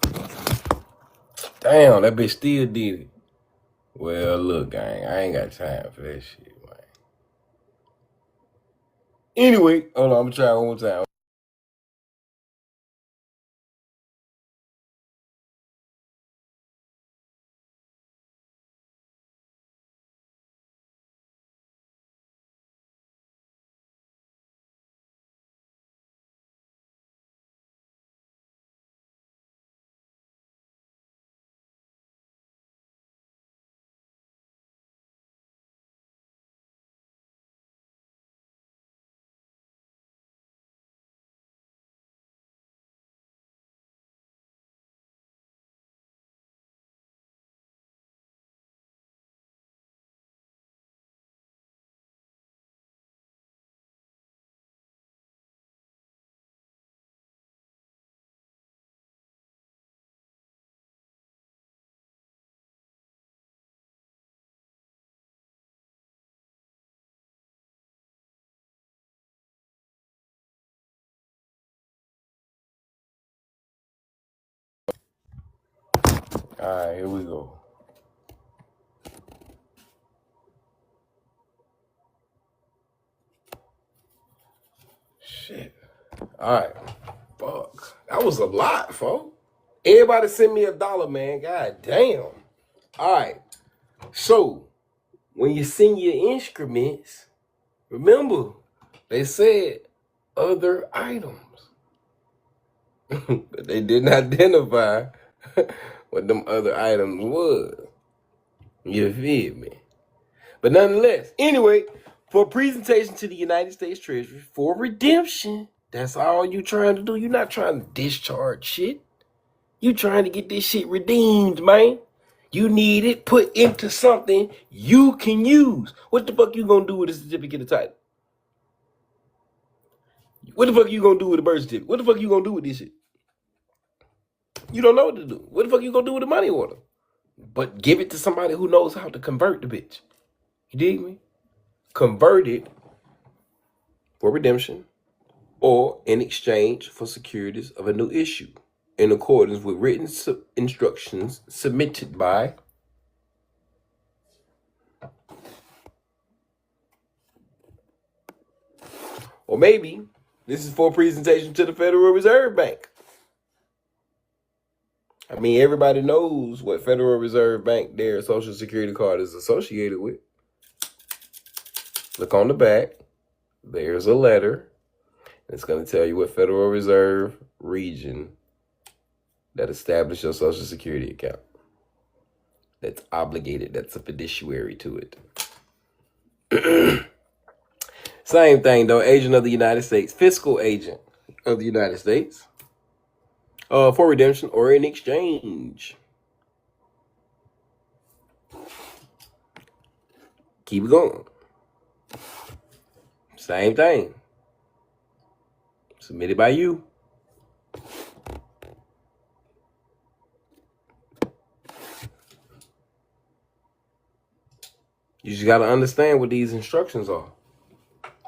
Damn, that bitch still did it. Well, look, gang, I ain't got time for that shit, man. Anyway, hold on, I'm gonna try one more time. All right, here we go. Shit. All right. That was a lot, folks. Everybody send me $1, man. God damn. All right. So, when you send your instruments, remember, they said other items. But they didn't identify what them other items was. You feel me? But nonetheless, anyway, for presentation to the United States Treasury for redemption, that's all you trying to do. You're not trying to discharge shit. You trying to get this shit redeemed, man. You need it put into something you can use. What the fuck you gonna do with a certificate of title? What the fuck you gonna do with a birth certificate? What the fuck you gonna do with this shit? You don't know what to do. What the fuck you gonna do with a money order? But give it to somebody who knows how to convert the bitch. You dig me? Convert it for redemption or in exchange for securities of a new issue in accordance with written instructions submitted by or maybe this is for a presentation to the Federal Reserve Bank. I mean, everybody knows what Federal Reserve Bank their Social Security card is associated with. Look on the back. There's a letter. It's going to tell you what Federal Reserve region that established your Social Security account. That's obligated. That's a fiduciary to it. Same thing, though. Agent of the United States. Fiscal agent of the United States. For redemption or in exchange. Keep it going. Same thing. Submitted by you. You just got to understand what these instructions are.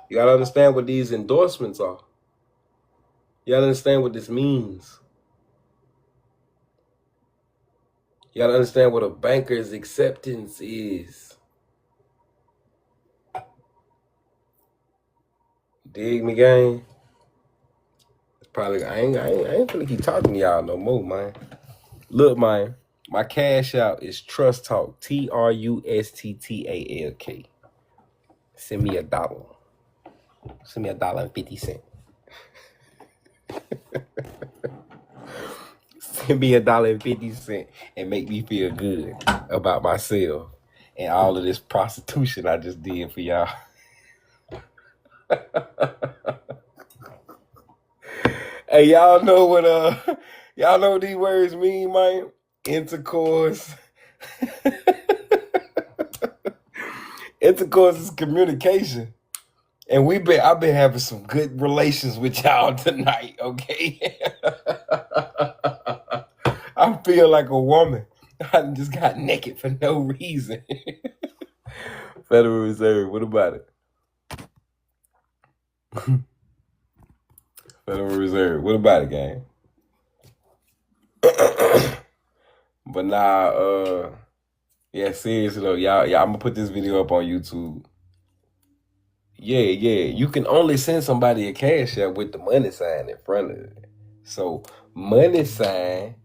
You got to understand what these endorsements are. You got to understand what this means. You got to understand what a banker's acceptance is. Dig me, gang? Probably I ain't gonna keep talking to y'all no more, man. Look, man, my cash out is Trust Talk, TRUSTTALK. Send me $1. Send me $1.50. Send me $1.50 and make me feel good about myself and all of this prostitution I just did for y'all. Hey, y'all know what these words mean, man? Intercourse. Intercourse is communication. And I've been having some good relations with y'all tonight, okay? I feel like a woman. I just got naked for no reason. Federal Reserve, what about it? Federal Reserve, what about it, gang? But nah, yeah, seriously though, y'all, I'm gonna put this video up on YouTube. Yeah, you can only send somebody a cash app with the money sign in front of it. So money sign,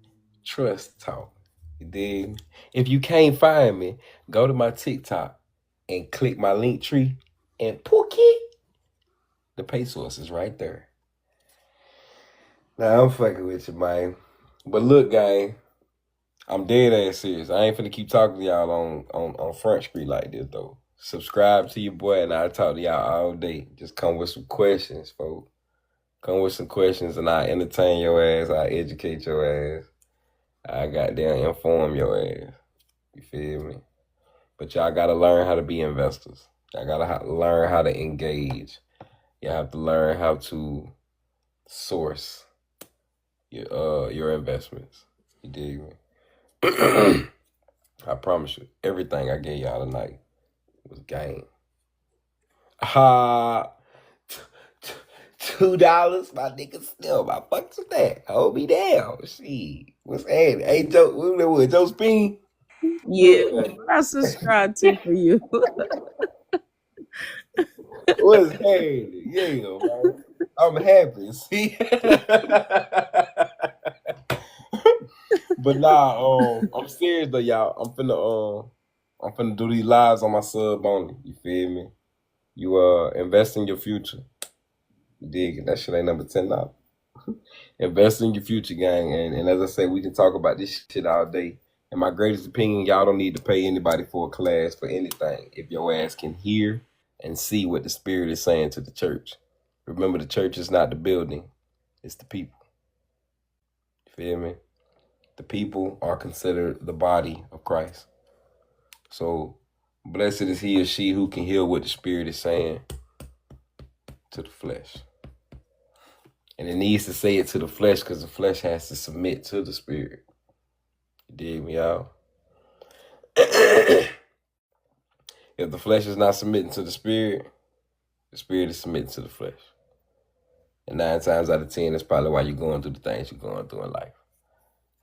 Trust Talk. You dig? If you can't find me, go to my TikTok and click my link tree and pookie. The pay source is right there. Nah, I'm fucking with you, man. But look, gang, I'm dead ass serious. I ain't finna keep talking to y'all on Front Street like this, though. Subscribe to your boy, and I'll talk to y'all all day. Just come with some questions, folks. Come with some questions, and I'll entertain your ass. I'll educate your ass. I goddamn inform your ass. You feel me? But y'all gotta learn how to be investors. Y'all gotta learn how to engage. You have to learn how to source your investments. You dig me? I promise you, everything I gave y'all tonight was game. $2, my nigga, still my fucks with that. Hold me down. Shit. What's happening? Hey, Joe Speen? Yeah, I subscribe to for you. What's happening? Yeah, man. I'm happy. See? But nah, I'm serious though, y'all. I'm finna do these lives on my sub only. You feel me? You invest in your future. You dig it? That shit ain't number $10. Invest in your future, gang. And as I say, we can talk about this shit all day. In my greatest opinion, y'all don't need to pay anybody for a class for anything if your ass can hear and see what the Spirit is saying to the church. Remember, the church is not the building, it's the people. You feel me? The people are considered the body of Christ. So, blessed is he or she who can hear what the Spirit is saying to the flesh. And it needs to say it to the flesh because the flesh has to submit to the Spirit. You dig me, y'all? If the flesh is not submitting to the Spirit is submitting to the flesh. And 9 times out of 10, that's probably why you're going through the things you're going through in life.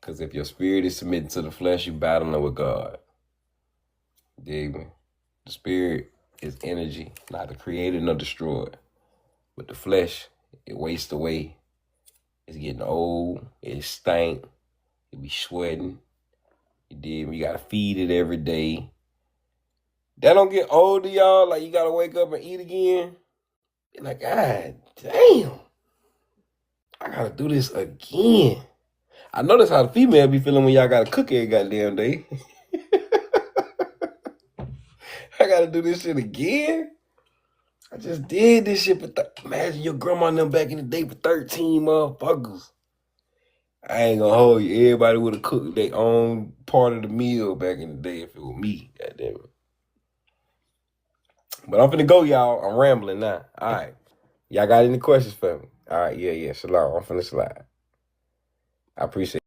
Because if your spirit is submitting to the flesh, you're battling with God. You dig me? The spirit is energy, neither created nor destroyed. But the flesh, it wastes away. It's getting old. It stank. It be sweating. You dig me? You gotta feed it every day. That don't get old to y'all. Like you gotta wake up and eat again. You're like, God damn. I gotta do this again. I know that's how the female be feeling when y'all gotta cook every goddamn day. I gotta do this shit again. I just did this shit for imagine your grandma and them back in the day for 13 motherfuckers. I ain't gonna hold you. Everybody would have cooked their own part of the meal back in the day if it was me. Goddamn it. But I'm finna go, y'all. I'm rambling now. All right. Y'all got any questions for me? All right, yeah. Shalom. I'm finna slide. I appreciate it.